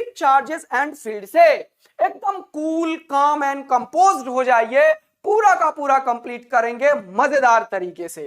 Electric charges and field से एकदम cool काम एंड कंपोज्ड हो जाइए, पूरा का पूरा कंप्लीट करेंगे मजेदार तरीके से।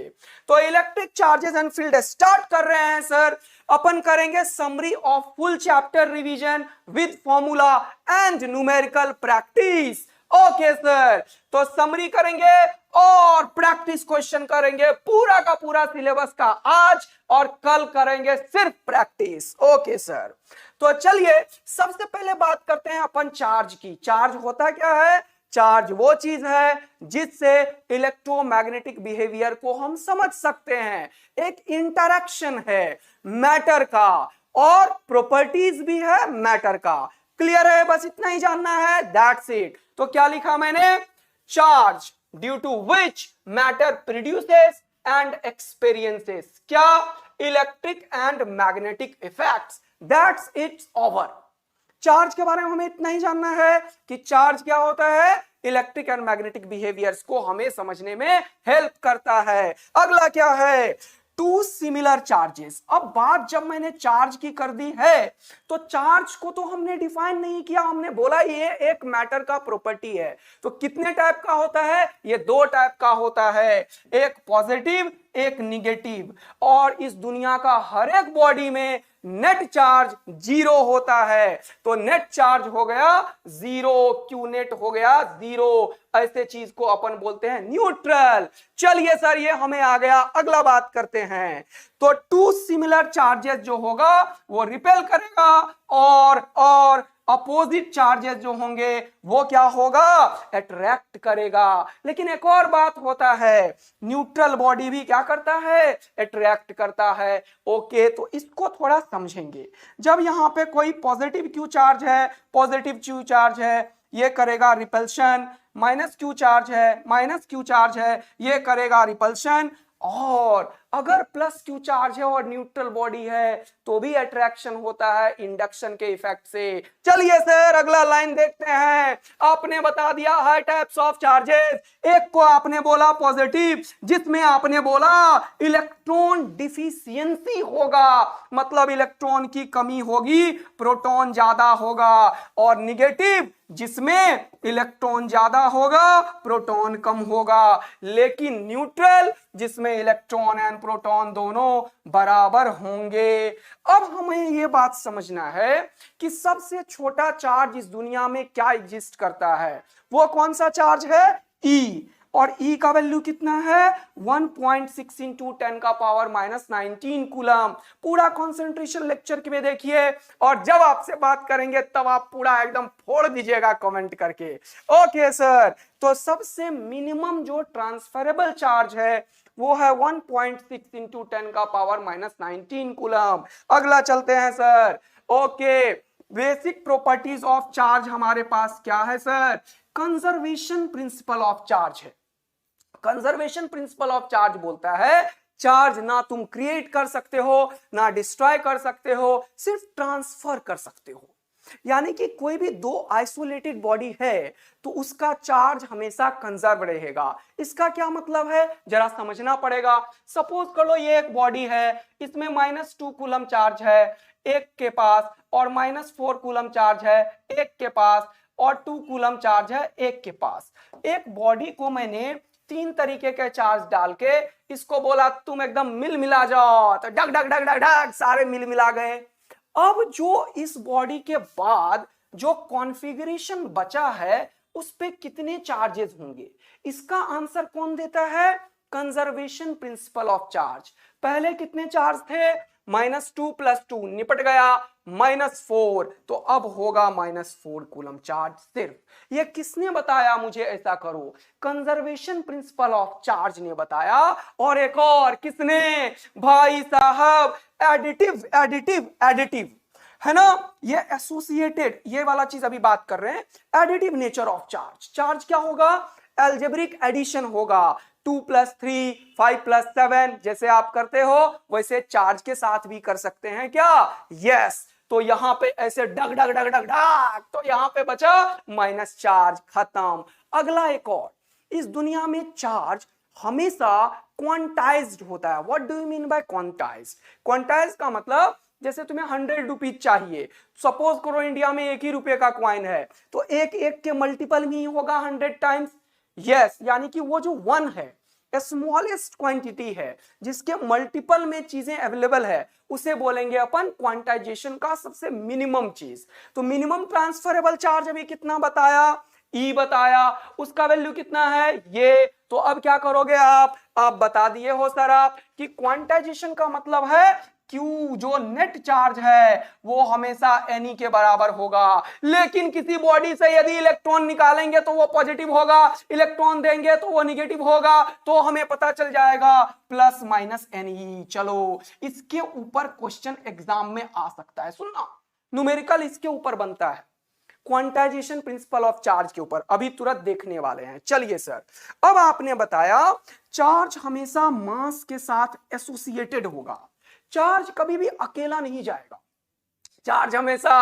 तो electric charges and field start कर रहे हैं सर। अपन करेंगे summary of full chapter revision with formula and numerical practice. Okay sir, तो समरी करेंगे और प्रैक्टिस क्वेश्चन करेंगे पूरा का पूरा सिलेबस का आज, और कल करेंगे सिर्फ प्रैक्टिस। ओके सर, तो चलिए सबसे पहले बात करते हैं अपन चार्ज की। चार्ज होता क्या है? चार्ज वो चीज है जिससे इलेक्ट्रोमैग्नेटिक बिहेवियर को हम समझ सकते हैं। एक इंटरैक्शन है मैटर का और प्रॉपर्टीज भी है मैटर का। क्लियर है? बस इतना ही जानना है, दैट्स इट। तो क्या लिखा मैंने? Charge due to which matter produces and experiences क्या? Electric and magnetic effects. That's it's over. Charge के बारे में हमें इतना ही जानना है कि चार्ज क्या होता है, इलेक्ट्रिक एंड मैग्नेटिक बिहेवियर्स को हमें समझने में हेल्प करता है। अगला क्या है? Two similar charges. अब बात जब मैंने चार्ज की कर दी है तो चार्ज को तो हमने डिफाइन नहीं किया, हमने बोला ये एक मैटर का प्रॉपर्टी है। तो कितने टाइप का होता है? ये दो टाइप का होता है, एक पॉजिटिव एक निगेटिव। और इस दुनिया का हर एक बॉडी में नेट चार्ज जीरो होता है। तो नेट चार्ज हो गया जीरो, क्यू नेट हो गया जीरो। ऐसे चीज को अपन बोलते हैं न्यूट्रल। चलिए सर, ये हमें आ गया। अगला बात करते हैं। तो टू सिमिलर चार्जेस जो होगा वो रिपेल करेगा और अपोजिट चार्जेस जो होंगे वो क्या होगा? अट्रैक्ट करेगा। लेकिन एक और बात होता है, न्यूट्रल बॉडी भी क्या करता है? अट्रैक्ट करता है। ओके, तो इसको थोड़ा समझेंगे। जब यहां पे कोई पॉजिटिव क्यू चार्ज है, पॉजिटिव क्यू चार्ज है, ये करेगा रिपल्शन। माइनस क्यू चार्ज है, माइनस क्यू चार्ज है, ये करेगा रिपल्शन। और अगर प्लस क्यू चार्ज है और न्यूट्रल बॉडी है तो भी अट्रैक्शन होता है इंडक्शन के इफेक्ट से। चलिए सर, अगला लाइन देखते हैं। आपने बता दिया है टाइप्स ऑफ चार्जेस। एक को आपने बोला पॉजिटिव, जिसमें आपने बोला इलेक्ट्रॉन डिफिशियंसी होगा, मतलब इलेक्ट्रॉन की कमी होगी, प्रोटॉन ज्यादा होगा। और निगेटिव, जिसमें इलेक्ट्रॉन ज्यादा होगा, प्रोटॉन कम होगा। लेकिन न्यूट्रल, जिसमें इलेक्ट्रॉन एंड प्रोटॉन दोनों बराबर होंगे। अब हमें यह बात समझना है कि सबसे छोटा चार्ज इस दुनिया में क्या एग्जिस्ट करता है। वो कौन सा चार्ज है? E। और E का वैल्यू कितना है? 1.6 इंटू 10 का पावर -19 कूलम। पूरा कॉन्सेंट्रेशन लेक्चर में देखिए, और जब आपसे बात करेंगे तब आप पूरा एकदम फोड़ दीजिएगा कमेंट करके। ओके सर, तो सबसे मिनिमम जो ट्रांसफरेबल चार्ज है वो है 1.6 इंटू 10 का पावर -19 कूलम। अगला चलते हैं sir. Okay, basic properties of charge हमारे पास क्या है sir? Conservation principle of charge है। कंजर्वेशन प्रिंसिपल ऑफ चार्ज बोलता है चार्ज ना तुम क्रिएट कर सकते हो, ना डिस्ट्रॉय कर सकते हो, सिर्फ ट्रांसफर कर सकते हो। यानी कि कोई भी दो आइसोलेटेड बॉडी है तो उसका चार्ज हमेशा कंजर्व रहेगा। इसका क्या मतलब है जरा समझना पड़ेगा। सपोज कर लो ये एक बॉडी है, इसमें -2 कूलम चार्ज है एक के पास, और -4 कूलम चार्ज है एक के पास, और 2 कूलम चार्ज है एक के पास। एक बॉडी को मैंने 3 तरीके के चार्ज डाल के इसको बोला तुम एकदम मिल मिला जाओ, तो डग डग डग डग डग सारे मिल मिला गए। अब जो इस बॉडी के बाद जो कॉन्फ़िगरेशन बचा है उस पे कितने चार्जेस होंगे? इसका आंसर कौन देता है? Conservation principle of charge. पहले कितने चार्ज थे? -2 + 2 निपट गया, -4, तो अब होगा -4 कूलम चार्ज सिर्फ। ये किसने बताया मुझे ऐसा करो? कंजर्वेशन प्रिंसिपल ऑफ चार्ज ने बताया। और एक और किसने? भाई साहब, एडिटिव एडिटिव एडिटिव है ना, ये एसोसिएटेड, ये वाला चीज अभी बात कर रहे हैं। Additive nature of charge. Charge क्या होगा? एल्जेब्रिक एडिशन होगा। 2 + 3 5 + 7 जैसे आप करते हो वैसे चार्ज के साथ भी कर सकते हैं क्या? यस। तो यहां पे ऐसे डग डग डग डग डग, तो यहां पे बचा माइनस चार्ज, खत्म। अगला एक और, इस दुनिया में चार्ज हमेशा क्वांटाइज्ड होता है। What do you mean bye quantized? Quantized का मतलब जैसे तुम्हें 100 रुपीज चाहिए, सपोज करो इंडिया में 1 ही रुपए का क्वाइन है, तो एक एक के मल्टीपल में ही होगा 100 टाइम्स। यस, यानी कि वो जो 1 है स्मॉलेस्ट क्वांटिटी है जिसके मल्टीपल में चीजें अवेलेबल है, उसे बोलेंगे अपन क्वांटाइजेशन का सबसे मिनिमम चीज। तो मिनिमम ट्रांसफरेबल चार्ज अभी कितना बताया, ई बताया, उसका वैल्यू कितना है ये। तो अब क्या करोगे आप बता दिए हो सर आप कि क्वांटाइजेशन का मतलब है क्यू जो नेट चार्ज है वो हमेशा एनी के बराबर होगा, लेकिन किसी बॉडी से यदि इलेक्ट्रॉन निकालेंगे तो वो पॉजिटिव होगा, इलेक्ट्रॉन देंगे तो वो निगेटिव होगा, तो हमें पता चल जाएगा प्लस माइनस एनी। चलो इसके ऊपर क्वेश्चन एग्जाम में आ सकता है, सुनना न्यूमेरिकल इसके ऊपर बनता है, क्वांटाइजेशन प्रिंसिपल ऑफ चार्ज के ऊपर अभी तुरंत देखने वाले हैं। चलिए सर, अब आपने बताया चार्ज हमेशा मास के साथ एसोसिएटेड होगा, चार्ज कभी भी अकेला नहीं जाएगा, चार्ज हमेशा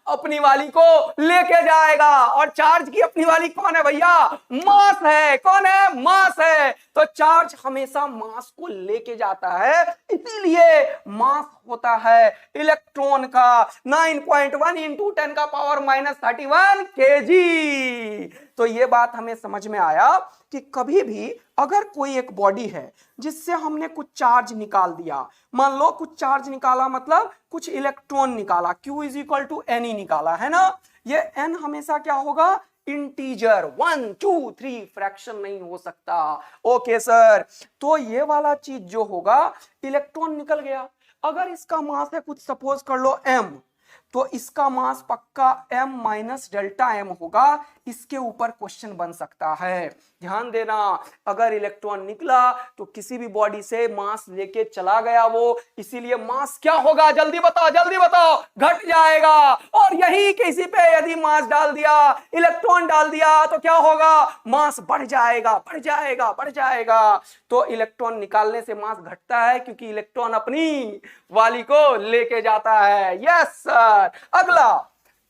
अपनी वाली को लेके जाएगा, और चार्ज की अपनी वाली कौन है भैया, मास है। कौन है, मास है। तो चार्ज हमेशा मास को लेके जाता है, इसीलिए मास होता है इलेक्ट्रॉन का 9.1 इंटू 10 का पावर -31 kg। तो ये बात हमें समझ में आया कि कभी भी अगर कोई एक बॉडी है जिससे हमने कुछ चार्ज निकाल दिया, मान लो कुछ चार्ज निकाला मतलब कुछ इलेक्ट्रॉन निकाला, Q is equal to n ही निकाला है ना, ये n हमेशा क्या होगा, इंटीजर, 1 2 3, फ्रैक्शन नहीं हो सकता। ओके सर, तो ये वाला चीज जो होगा, इलेक्ट्रॉन निकल गया, अगर इसका मास है कुछ सपोज कर लो m, तो इसका मास पक्का m माइनस डेल्टा m होगा, इसके ऊपर क्वेश्चन बन सकता है। ध्यान देना, अगर इलेक्ट्रॉन निकला तो किसी भी बॉडी से मास लेके चला गया वो, इसीलिए मास क्या होगा, जल्दी बताओ जल्दी बताओ, घट जाएगा। और यही किसी पे यदि मास डाल दिया, इलेक्ट्रॉन डाल दिया, तो क्या होगा, मास बढ़ जाएगा बढ़ जाएगा बढ़ जाएगा। तो इलेक्ट्रॉन निकालने से मास घटता है क्योंकि इलेक्ट्रॉन अपनी वाली को लेके जाता है। Yes sir. अगला,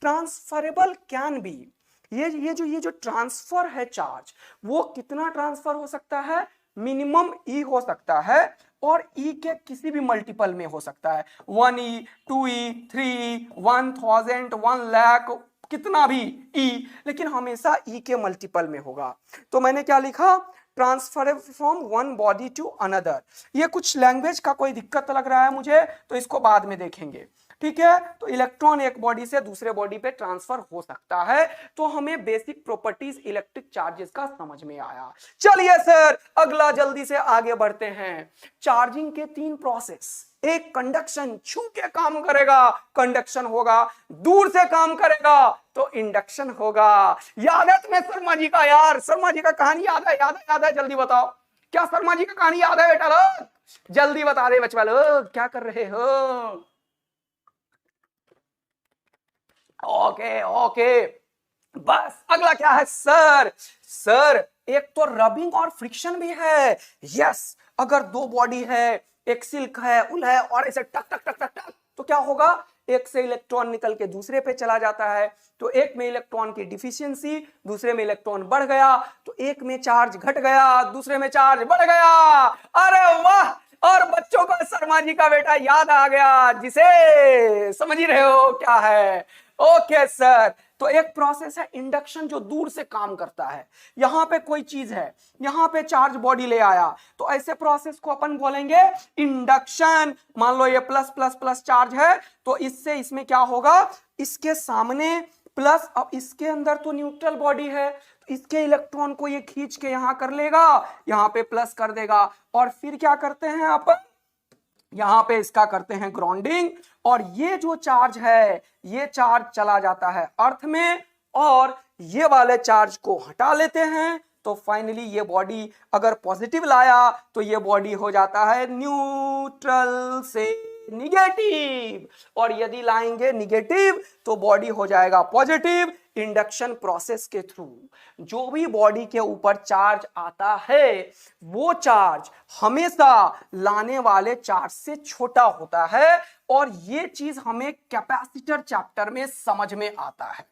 ट्रांसफरेबल कैन बी, ये जो ट्रांसफर है चार्ज, वो कितना ट्रांसफर हो सकता है, मिनिमम ई हो सकता है, और ई के किसी भी मल्टीपल में हो सकता है, 1e 2e 3 1000 1 लाख, कितना भी ई, लेकिन हमेशा ई के मल्टीपल में होगा। तो मैंने क्या लिखा, transfer from one body to another. ये कुछ लैंग्वेज का कोई दिक्कत लग रहा है मुझे, तो इसको बाद में देखेंगे, ठीक है। तो इलेक्ट्रॉन एक बॉडी से दूसरे बॉडी पे ट्रांसफर हो सकता है। तो हमें बेसिक प्रॉपर्टीज इलेक्ट्रिक चार्जेस का समझ में आया। चलिए सर, अगला जल्दी से आगे बढ़ते हैं। चार्जिंग के 3 प्रोसेस, एक कंडक्शन, छू के काम करेगा कंडक्शन होगा, दूर से काम करेगा तो इंडक्शन होगा। याद है तुम्हें शर्मा जी का, यार शर्मा जी का कहानी याद है, याद है याद है, जल्दी बताओ, क्या शर्मा जी का कहानी याद है बेटा लोग, जल्दी बता दे बचवा लोग, क्या कर रहे हो। ओके ओके, बस अगला क्या है सर, सर एक तो रबिंग और फ्रिक्शन भी है। यस, अगर 2 बॉडी है, एक सिल्क है, उल है, और ऐसे टक टक टक टक टक, तो क्या होगा, एक से इलेक्ट्रॉन निकल के दूसरे पे चला जाता है, तो एक में इलेक्ट्रॉन की डिफिशियंसी, दूसरे में इलेक्ट्रॉन बढ़ गया, तो एक में चार्ज घट गया, दूसरे में चार्ज बढ़ गया। अरे वाह, और बच्चों को शर्मा जी का बेटा याद आ गया, जिसे समझ ही रहे हो क्या है। ओके सर, तो एक प्रोसेस है इंडक्शन जो दूर से काम करता है। यहां पे कोई चीज है, यहां पे चार्ज बॉडी ले आया, तो ऐसे प्रोसेस को अपन बोलेंगे इंडक्शन। मान लो ये प्लस प्लस प्लस चार्ज है, तो इससे इसमें क्या होगा, इसके सामने प्लस, अब इसके अंदर तो न्यूट्रल बॉडी है, तो इसके इलेक्ट्रॉन को ये खींच के यहां कर लेगा, यहां पे प्लस कर देगा, और फिर क्या करते हैं अपन, यहां पे इसका करते हैं ग्राउंडिंग, और ये जो चार्ज है, ये चार्ज चला जाता है अर्थ में, और ये वाले चार्ज को हटा लेते हैं। तो फाइनली ये बॉडी अगर पॉजिटिव लाया तो ये बॉडी हो जाता है न्यूट्रल से निगेटिव, और यदि लाएंगे निगेटिव तो बॉडी हो जाएगा पॉजिटिव। इंडक्शन प्रोसेस के थ्रू जो भी बॉडी के ऊपर चार्ज आता है, वो चार्ज हमेशा लाने वाले चार्ज से छोटा होता है, और ये चीज हमें कैपेसिटर चैप्टर में समझ में आता है।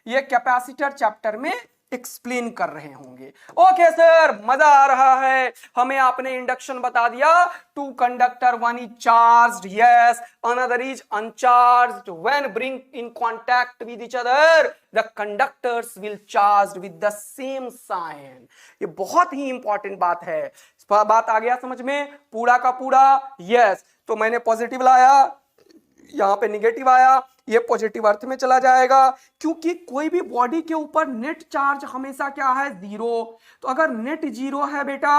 ये कैपेसिटर चैप्टर में एक्सप्लेन कर रहे होंगे। ओके सर, मजा आ रहा है। हमें आपने इंडक्शन बता दिया, two conductor, one is charged, yes, another is uncharged, when bring in contact with each other the conductors will charged with the same sign. ये बहुत ही इंपॉर्टेंट बात है। बात आ गया समझ में, पूरा का पूरा, यस। तो मैंने पॉजिटिव लाया, यहां पे निगेटिव आया, ये पॉजिटिव अर्थ में चला जाएगा, क्योंकि कोई भी बॉडी के ऊपर नेट चार्ज हमेशा क्या है, जीरो। तो अगर नेट जीरो है बेटा,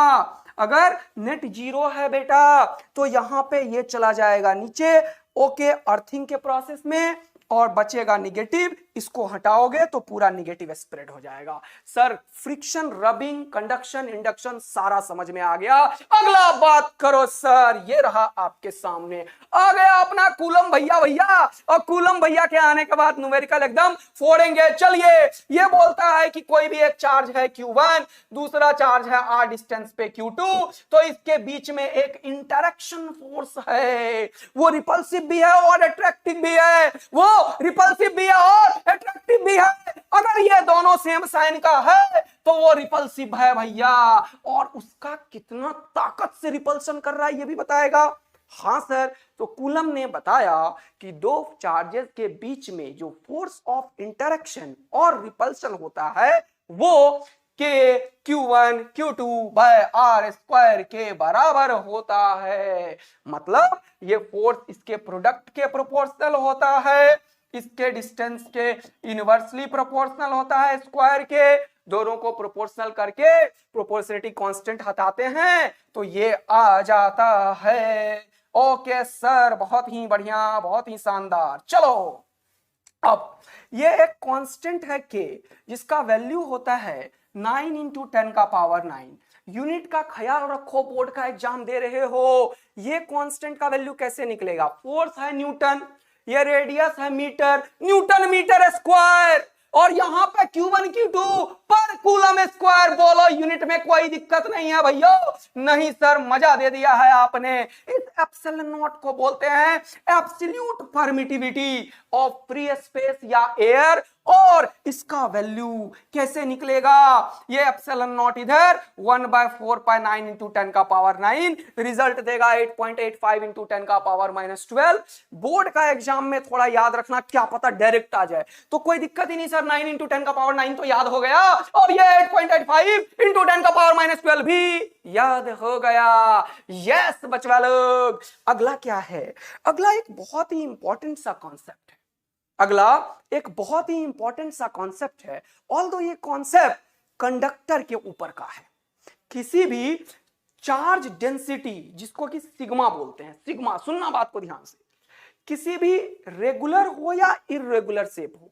अगर नेट जीरो है बेटा, तो यहां पे ये चला जाएगा नीचे, ओके, अर्थिंग के प्रोसेस में, और बचेगा निगेटिव। इसको हटाओगे तो पूरा निगेटिव स्प्रेड हो जाएगा। Sir, friction, rubbing, conduction, induction सारा समझ में आ गया। अगला बात करो सर, ये रहा आपके सामने आ गया अपना कूलम भैया। और कूलम भैया के आने के बाद न्यूमेरिकल एकदम फोड़ेंगे। चलिए, ये बोलता है कि कोई भी एक चार्ज है Q1, दूसरा चार्ज है R डिस्टेंस पे Q2, तो इसके बीच में एक इंटरेक्शन फोर्स है। वो रिपल्सिव भी है और अट्रैक्टिव भी है, वो रिपल्सिव भी है और अट्रैक्टिव भी है। अगर ये दोनों सेम साइन का है तो वो रिपल्सिव है भैया, और उसका कितना ताकत से रिपल्सन कर रहा है ये भी बताएगा। हाँ सर, तो कूलम ने बताया कि दो चार्जेस के बीच में जो फोर्स ऑफ इंटरेक्शन और रिपल्सन होता है वो के Q1 Q2 bye R square के बराबर होता है। मतलब ये फोर्स इसके प्रोडक्ट के प्रोपोर्शनल होता है, इसके डिस्टेंस के इनवर्सली प्रोपोर्शनल होता है, स्क्वायर के। दोनों को प्रोपोर्शनल करके प्रोपोर्शनलिटी कांस्टेंट हटाते हैं तो ये आ जाता है। ओके सर, बहुत ही बढ़िया, बहुत ही शानदार। चलो, अब ये एक कांस्टेंट है के, जिसका वैल्यू होता है 9 इंटू 10 का पावर 9। यूनिट का ख्याल रखो, बोर्ड का एग्जाम दे रहे हो। ये कांस्टेंट का वैल्यू कैसे निकलेगा? फोर्स है न्यूटन, ये रेडियस है मीटर, न्यूटन मीटर स्क्वायर, और यहां पे Q1 Q2 पर कूलम स्क्वायर। बोलो, यूनिट में कोई दिक्कत नहीं है भैया? नहीं सर, मजा दे दिया है आपने। इस एप्सिलॉन नॉट को बोलते हैं absolute permittivity of free space या एयर, और इसका वैल्यू कैसे निकलेगा? ये एप्सिलॉन नॉट इधर 1/4π9 इंटू 10 का पावर 9, रिजल्ट देगा 8.85 इंटू 10 का पावर -12। बोर्ड का एग्जाम में थोड़ा याद रखना, क्या पता डायरेक्ट आ जाए, तो कोई दिक्कत ही नहीं सर। 9 इंटू 10 का पावर 9 तो याद हो गया, और ये 8.85 इंटू 10 का पावर -12 भी याद हो गया। यस बचवा लोग, अगला क्या है? अगला एक बहुत ही इंपॉर्टेंट सा कॉन्सेप्ट है। अगला एक बहुत ही इंपॉर्टेंट सा कॉन्सेप्ट है, ऑल्दो ये कॉन्सेप्ट कंडक्टर के ऊपर का है। किसी भी चार्ज डेंसिटी, जिसको कि सिग्मा बोलते हैं, सिग्मा, सुनना बात को ध्यान से, किसी भी रेगुलर हो या इर्रेगुलर शेप हो,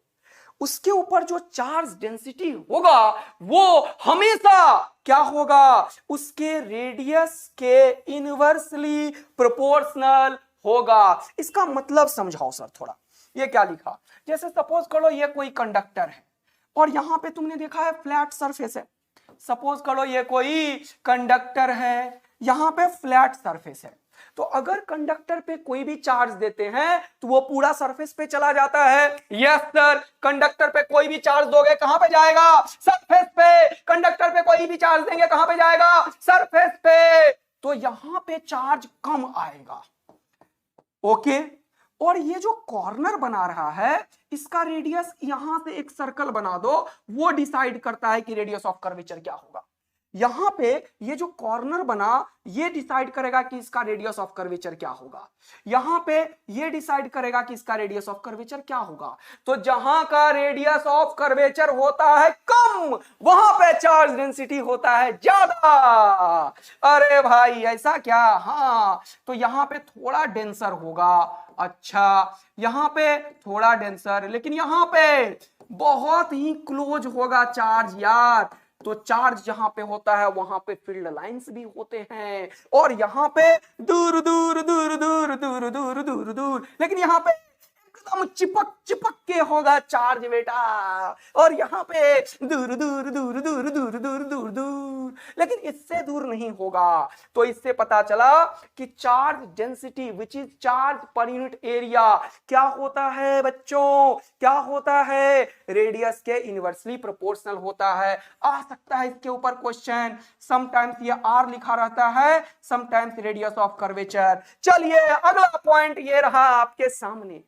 उसके ऊपर जो चार्ज डेंसिटी होगा वो हमेशा क्या होगा? उसके रेडियस के इनवर्सली प्रोपोर्शनल होगा। इसका मतलब समझाओ सर थोड़ा। ये क्या लिखा? जैसे सपोज करो ये कोई कंडक्टर है और यहां पे तुमने देखा है फ्लैट सरफेस है। सपोज करो ये कोई कंडक्टर है, यहां पे फ्लैट सरफेस है, तो अगर कंडक्टर पे कोई भी चार्ज देते हैं तो वो पूरा सरफेस पे चला जाता है। यस सर, कंडक्टर पे कोई भी चार्ज दोगे कहां पे जाएगा? सरफेस पे। कंडक्टर पे कोई भी चार्ज देंगे कहां पे जाएगा? सरफेस पे। तो यहां पे चार्ज कम आएगा। ओके, और ये जो कॉर्नर बना रहा है इसका रेडियस, यहां से एक सर्कल बना दो, वो डिसाइड करता है कि रेडियस ऑफ कर्वेचर क्या होगा। यहां पे ये जो कॉर्नर बना ये डिसाइड करेगा कि इसका रेडियस ऑफ कर्वेचर क्या होगा। यहां पे ये डिसाइड करेगा कि इसका रेडियस ऑफ कर्वेचर क्या होगा। तो जहां का रेडियस ऑफ कर्वेचर होता है कम, वहां पे चार्ज डेंसिटी होता है ज्यादा। अरे भाई ऐसा क्या? हाँ, तो यहां पे थोड़ा डेंसर होगा। अच्छा, यहां पे थोड़ा डेंसर, लेकिन यहां पे बहुत ही क्लोज होगा चार्ज यार। तो चार्ज जहां पे होता है वहां पे फील्ड लाइंस भी होते हैं, और यहां पे दूर दूर दूर दूर दूर दूर दूर दूर, लेकिन यहां पे एकदम चिपक चिपक के होगा चार्ज बेटा, और यहाँ पे दूर दूर दूर दूर दूर दूर दूर दूर, लेकिन इससे दूर नहीं होगा। तो इससे पता चला कि charge density which is charge per unit area क्या होता है बच्चों, क्या होता है, रेडियस के इनवर्सली प्रोपोर्शनल होता है। आ सकता है इसके ऊपर क्वेश्चन, समटाइम्स ये आर लिखा रहता है, समटाइम्स रेडियस ऑफ कर्वेचर। चलिए अगला पॉइंट ये रहा आपके सामने।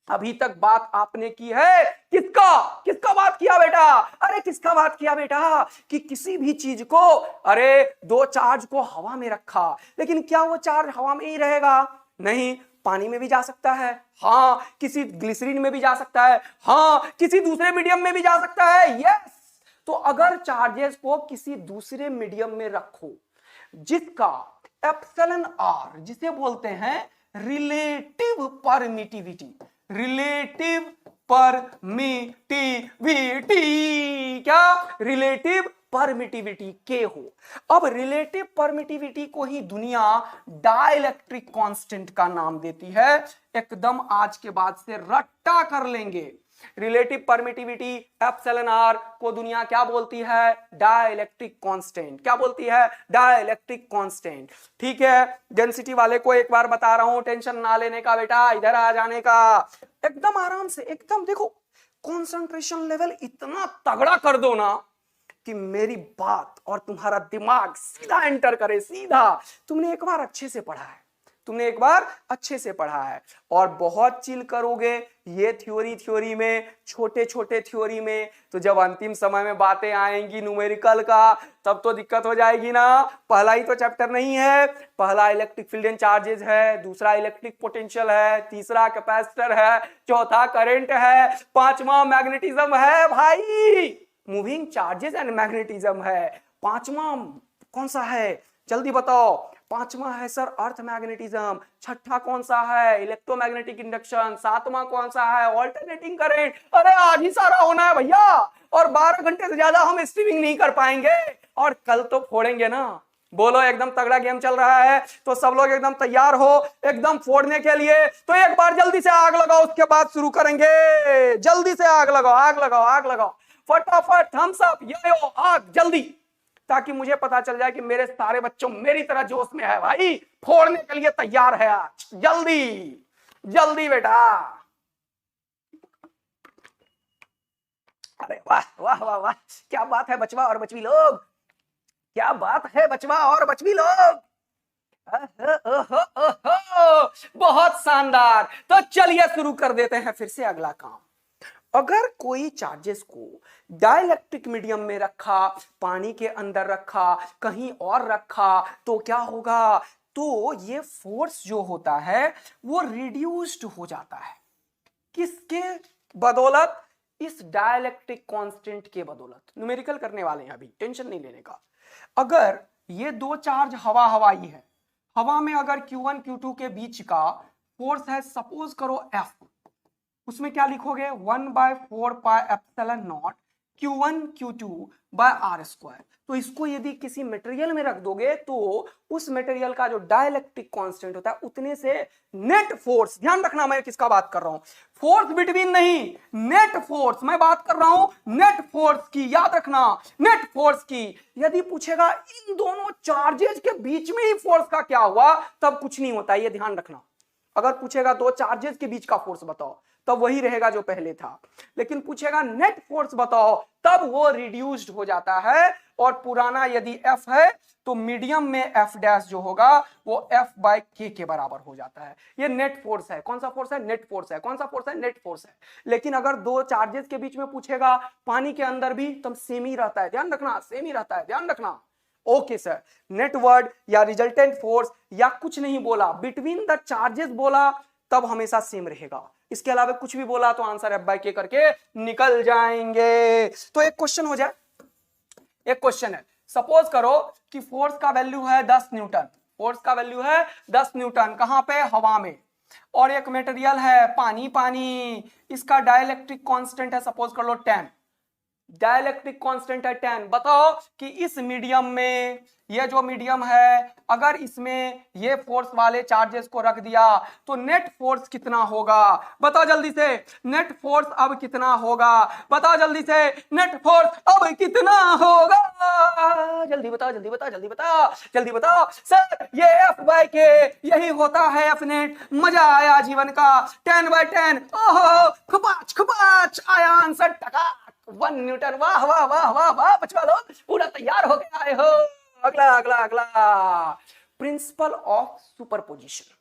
अभी तक बात आपने की है किसका किसका बात किया बेटा, अरे किसका बात किया बेटा, कि किसी भी चीज को, अरे दो चार्ज को हवा में रखा, लेकिन क्या वो चार्ज हवा में ही रहेगा, नहीं, पानी में भी जा सकता है, हाँ, किसी ग्लिसरीन में भी जा सकता है, हाँ, किसी दूसरे मीडियम में भी जा सकता है, यस। तो अगर चार्जेस को किसी दूसरे मीडियम में रखो जिसका एप्सिलॉन आर, जिसे बोलते हैं रिलेटिव परमिटिविटी, रिलेटिव परमिटिविटी, क्या, रिलेटिव परमिटिविटी के हो। अब रिलेटिव परमिटिविटी को ही दुनिया डाइलेक्ट्रिक कांस्टेंट का नाम देती है। एकदम आज के बाद से रट्टा कर लेंगे, रिलेटिव परमिटिविटी एप्सिलॉन आर को दुनिया क्या बोलती है, डाइलेक्ट्रिक कांस्टेंट। क्या बोलती है, डाइलेक्ट्रिक कांस्टेंट। ठीक है, डेंसिटी वाले को एक बार बता रहा हूं, टेंशन ना लेने का बेटा, इधर आ जाने का, एकदम आराम से, एकदम देखो कंसंट्रेशन लेवल इतना तगड़ा कर दो ना कि मेरी बात और तुम्हारा दिमाग सीधा एंटर करे, सीधा। तुमने एक बार अच्छे से पढ़ा है, तुमने एक बार अच्छे से पढ़ा है, और बहुत चिल करोगे ये थ्योरी में, छोटे छोटे थ्योरी में, तो जब अंतिम समय में बातें आएंगी न्यूमेरिकल का, तब तो दिक्कत हो जाएगी ना। पहला ही तो चैप्टर नहीं है, पहला इलेक्ट्रिक फील्ड एंड चार्जेस है, दूसरा इलेक्ट्रिक पोटेंशियल है, तीसरा कैपेसिटर है, चौथा करंट है, पांचवा मैग्नेटिज्म है भाई, मूविंग चार्जेस एंड मैग्नेटिज्म है, पांचवा कौन सा है, जल्दी बताओ, पांचवा है सर अर्थ मैग्नेटिज्म, छठा कौन सा है, इलेक्ट्रोमैग्नेटिक इंडक्शन, सातवां कौन सा है, ऑल्टरनेटिंग करंट। अरे आज ही सारा होना है भैया, और 12 घंटे से ज्यादा हम स्ट्रीमिंग नहीं कर पाएंगे, और कल तो फोड़ेंगे ना। बोलो एकदम तगड़ा गेम चल रहा है, तो सब लोग एकदम तैयार हो एकदम फोड़ने के लिए। तो एक बार जल्दी से आग लगाओ, उसके बाद शुरू करेंगे। जल्दी से आग लगाओ, आग लगाओ, आग लगाओ, फटाफट, थम्स अप, यो आग जल्दी, ताकि मुझे पता चल जाए कि मेरे सारे बच्चों मेरी तरह जोश में है भाई, फोड़ने के लिए तैयार है आज। जल्दी जल्दी बेटा, अरे वाह वाह वाह वाह, क्या बात है बचवा और बचवी लोग, क्या बात है बचवा और बचवी लोग, बहुत शानदार। तो चलिए शुरू कर देते हैं फिर से अगला काम। अगर कोई चार्जेस को डाइलेक्ट्रिक मीडियम में रखा, पानी के अंदर रखा, कहीं और रखा, तो क्या होगा, तो ये फोर्स जो होता है वो रिड्यूस्ड हो जाता है। किसके बदौलत, इस डाइलेक्ट्रिक कांस्टेंट के बदौलत। न्यूमेरिकल करने वाले हैं अभी, टेंशन नहीं लेने का। अगर ये दो चार्ज हवा हवाई है, हवा में अगर Q1 Q2 के बीच का फोर्स है, सपोज करो F, उसमें क्या लिखोगे, 1/4πε0 Q1 Q2 r²। तो इसको यदि किसी मटेरियल में रख दोगे तो उस मटेरियल का जो डाइलेक्ट्रिक कांस्टेंट होता है उतने से नेट फोर्स, ध्यान रखना मैं किसका बात कर रहा हूं, फोर्स बिटवीन नहीं, नेट फोर्स मैं बात कर रहा हूं, नेट फोर्स की, याद रखना, नेट फोर्स की। यदि पूछेगा इन दोनों चार्जेस के बीच में ही फोर्स का क्या हुआ, तब कुछ नहीं होता, ये ध्यान रखना। अगर पूछेगा दो चार्जेस के बीच का फोर्स बताओ, तब वही रहेगा जो पहले था, लेकिन पूछेगा नेट फोर्स बताओ, तब वो रिड्यूस्ड हो जाता है। और पुराना यदि F है तो मीडियम में F डैश जो होगा वो F/K के बराबर हो जाता है। ये नेट फोर्स है, कौन सा फोर्स है, नेट फोर्स है, कौन सा फोर्स है, नेट फोर्स है। लेकिन अगर दो चार्जेस के बीच में पूछेगा पानी के अंदर भी, तब सेम ही रहता है, ध्यान रखना, सेम ही रहता है, ध्यान रखना। ओके सर, नेट वर्ड या रिजल्टेंट फोर्स या कुछ नहीं बोला, बिटवीन द चार्जेस बोला, तब हमेशा सेम रहेगा। इसके अलावा कुछ भी बोला तो आंसर F/K करके निकल जाएंगे। तो एक क्वेश्चन हो जाए, एक क्वेश्चन है, सपोज करो कि फोर्स का वैल्यू है 10 न्यूटन, फोर्स का वैल्यू है 10 न्यूटन, कहां पे, हवा में, और एक मटेरियल है पानी, पानी, इसका डाइलेक्ट्रिक कांस्टेंट है सपोज कर लो 10, डाइलेक्ट्रिक कांस्टेंट है 10। बताओ कि इस मीडियम में, ये जो मीडियम है, अगर इसमें ये फोर्स वाले चार्जेस को रख दिया तो नेट फोर्स कितना होगा? बताओ जल्दी से, नेट फोर्स अब कितना होगा? बताओ जल्दी से, नेट फोर्स अब कितना होगा? जल्दी बताओ, जल्दी बताओ, जल्दी बताओ, जल्दी बताओ। सर ये F/K यही होता है F नेट। मजा आया जीवन का। 10/10। ओहो, खपाच खपाच आया आंसर टका 1 न्यूटन। वाह वाह वाह वाह वाह, बचवा लो, पूरा तैयार हो गया आए हो। अगला अगला अगला, principle of superposition.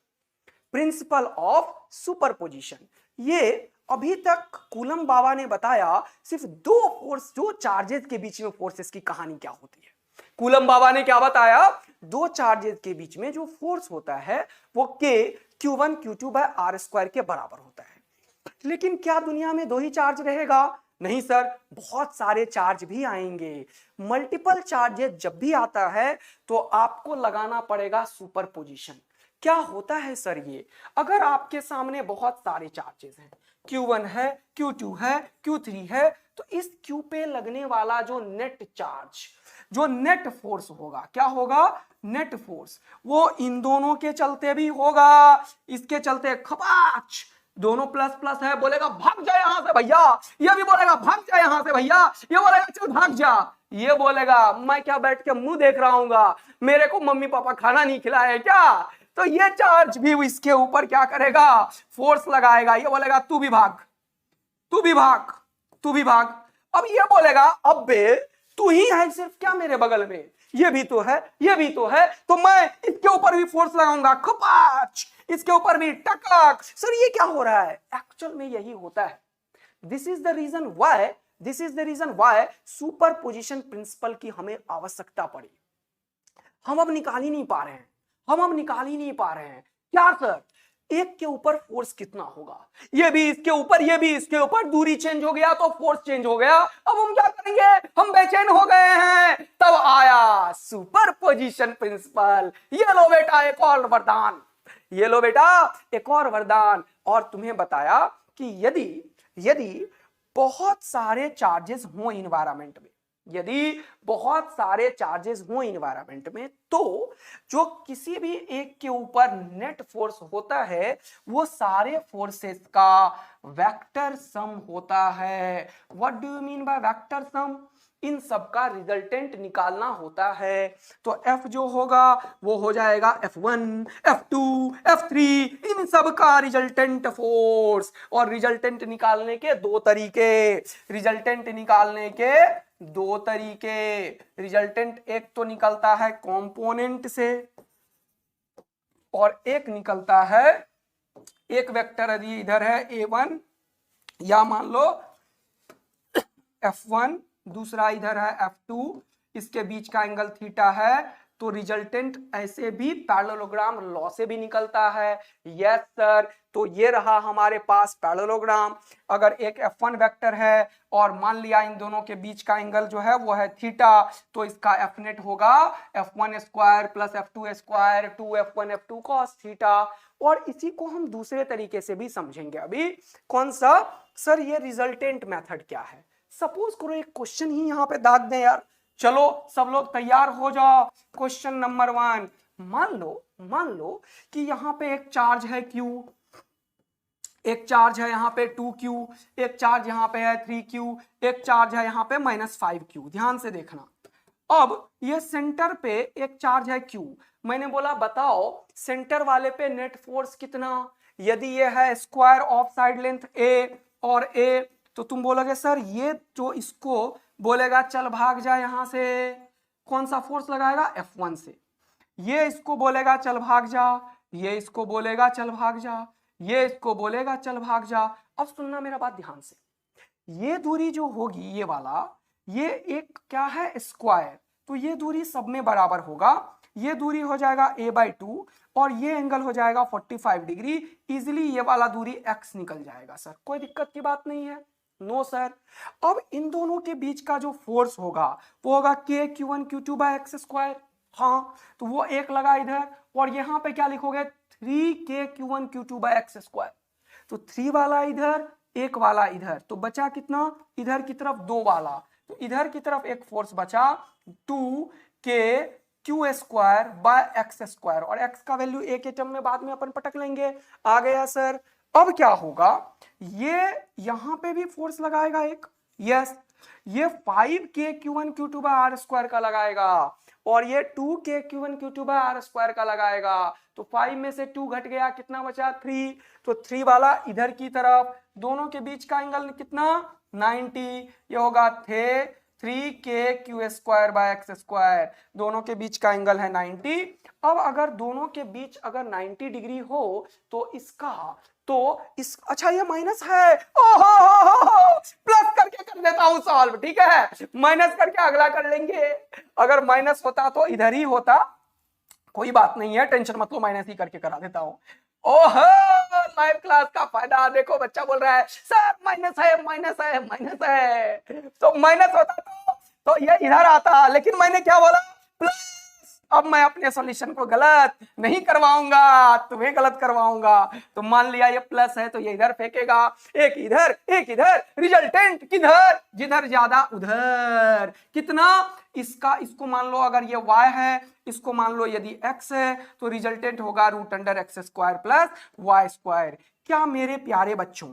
Principle of superposition, ये अभी तक कूलम बाबा ने बताया सिर्फ दो फोर्स, दो चार्जेस के बीच में फोर्सेस की कहानी क्या होती है। कूलम बाबा ने क्या बताया? दो चार्जेस के बीच में जो फोर्स होता है वो K Q1 Q2/r² के बराबर होता है। लेकिन क्या दुनिया में दो ही चार्ज रहेगा? नहीं सर, बहुत सारे चार्ज भी आएंगे। मल्टीपल चार्जेस जब भी आता है तो आपको लगाना पड़ेगा सुपरपोजिशन। क्या होता है सर ये? अगर आपके सामने बहुत सारे चार्जेस हैं, Q1 है, Q2 है, Q3 है, तो इस Q पे लगने वाला जो नेट चार्ज, जो नेट फोर्स होगा, क्या होगा? नेट फोर्स, वो इन दोनों के चलते भी होगा। इसके चलते खपाच, दोनों प्लस प्लस है, बोलेगा भाग जा यहां से भैया, ये भी बोलेगा भाग जा यहां से भैया, ये बोलेगा चल भाग जा, ये बोलेगा मैं क्या बैठ के मुंह देख रहा हूँ, मेरे को मम्मी पापा खाना नहीं खिलाए क्या? तो ये चार्ज भी इसके ऊपर क्या करेगा? फोर्स लगाएगा। ये बोलेगा तू भी भाग, तू भी भाग, तू भी भाग। अब ये बोलेगा अबे तू ही है सिर्फ क्या मेरे बगल में, ये भी तो है, ये भी तो है, तो मैं इसके ऊपर भी फोर्स लगाऊंगा, खपाच, इसके ऊपर भी टकक। सर ये क्या हो रहा है? एक्चुअल में यही होता है। This is the reason why superposition principle की हमें आवश्यकता पड़ी। हम अब निकाल ही नहीं पा रहे हैं। क्या सर? एक के ऊपर फोर्स कितना होगा? ये भी इसके ऊपर, ये भी इसके ऊपर, दूरी चेंज हो गया तो फोर्स चेंज हो गया। अब हम क्या करेंगे? हम बेचैन हो गए हैं। तब आया सुपरपोजिशन प्रिंसिपल। ये लो बेटा एक और वरदान, ये लो बेटा एक और वरदान। और तुम्हें बताया कि यदि बहुत सारे चार्जेस हो इन्वायरमेंट में, यदि बहुत सारे चार्जेस हो इन्वायरमेंट में, तो जो किसी भी एक के ऊपर नेट फोर्स होता है वो सारे फोर्सेस का वेक्टर सम होता है। What do you mean by vector sum? इन सब का रिजल्टेंट निकालना होता है। तो F जो होगा वो हो जाएगा F1, F2, F3, इन सब का रिजल्टेंट फोर्स। और रिजल्टेंट निकालने के दो तरीके, रिजल्टेंट एक तो निकलता है कंपोनेंट से और एक निकलता है, एक वेक्टर यदि इधर है A1 या मान लो F1, दूसरा इधर है F2, इसके बीच का एंगल थीटा है, तो रिजल्टेंट ऐसे भी पैरेललोग्राम लॉ से भी निकलता है। यस सर, तो ये रहा हमारे पास पैरेललोग्राम। अगर एक F1 वेक्टर है और मान लिया इन दोनों के बीच का एंगल जो है वो है थीटा, तो इसका F नेट होगा F1² + F2², 2F1F2 cos theta. और इसी को हम दूसरे तरीके से भी समझेंगे अभी। कौन सा सर? ये रिजल्टेंट मेथड क्या है? सपोज करो एक क्वेश्चन ही यहाँ पे दाग दें यार। चलो सब लोग तैयार हो जाओ। क्वेश्चन नंबर 1, मान लो कि यहाँ पे एक चार्ज है Q, एक चार्ज है यहाँ पे 2Q, एक चार्ज यहाँ पे है 3Q, एक चार्ज है यहाँ पे -5Q। ध्यान से देखना। अब ये सेंटर पे एक चार्ज है Q। मैंने बोला बताओ सेंटर वाले पे नेट फोर्स कितना? यदि ये है square of side length A और A, तो तुम बोलोगे सर ये जो इसको बोलेगा चल भाग जा यहां से, कौन सा फोर्स लगाएगा? F1 से। ये इसको बोलेगा चल भाग जा, ये इसको बोलेगा चल भाग जा, ये इसको बोलेगा चल भाग जा। अब सुनना मेरा बात ध्यान से। ये दूरी जो होगी ये वाला, ये एक क्या है? स्क्वायर, तो ये दूरी सब में बराबर होगा। ये दूरी हो जाएगा A/2 और ये एंगल हो जाएगा 45 डिग्री। इजिली ये वाला दूरी x निकल जाएगा सर, कोई दिक्कत की बात नहीं है। No sir. अब इन दोनों के बीच का जो फोर्स होगा वो होगा K Q1 Q2/x²। हाँ, तो वो एक लगा इधर और यहाँ पे क्या लिखोगे? 3K Q1 Q2/x²। तो 3 वाला इधर, एक वाला इधर, तो बचा कितना? इधर की तरफ 2 वाला, तो इधर की तरफ एक फोर्स बचा 2k Q square bye x square, और एक्स का वैल्यू एक के टर्म में बाद में अपन पटक लेंगे। आ गया सर। अब क्या होगा, ये यहां पे भी फोर्स लगाएगा एक, यस, ये 5k q1 q2 bye R square का लगाएगा, और ये 2k q1 q2 bye R square का लगाएगा। तो 5 में से 2 घट गया, कितना बचा 3, तो 3 वाला इधर की तरफ, दोनों के बीच का एंगल कितना 90, ये होगा थे 3k Q square bye x square, दोनों के बीच का एंगल है 90। अब अगर दोनों के बीच अगर 90 डिग्री हो तो इसका, तो इस, अच्छा ये माइनस है, ओहो प्लस करके कर देता हूं सॉल्व, ठीक है, माइनस करके अगला कर लेंगे। अगर माइनस होता तो इधर ही होता, कोई बात नहीं है, टेंशन मत लो, माइनस ही करके करा देता हूं। ओहो लाइव क्लास का फायदा देखो, बच्चा बोल रहा है सर माइनस है माइनस है माइनस है, तो माइनस होता तो ये इधर आता, लेकिन मैंने क्या बोला प्लस। अब मैं अपने सॉल्यूशन को गलत नहीं करवाऊंगा, तुम्हें गलत करवाऊंगा। तो मान लिया ये प्लस है तो ये इधर फेंकेगा, एक इधर एक इधर, रिजल्टेंट किधर, जिधर ज्यादा उधर। कितना इसका, इसको मान लो अगर ये y है, इसको मान लो यदि x है, तो रिजल्टेंट होगा root under X square plus Y square. क्या मेरे प्यारे बच्चों,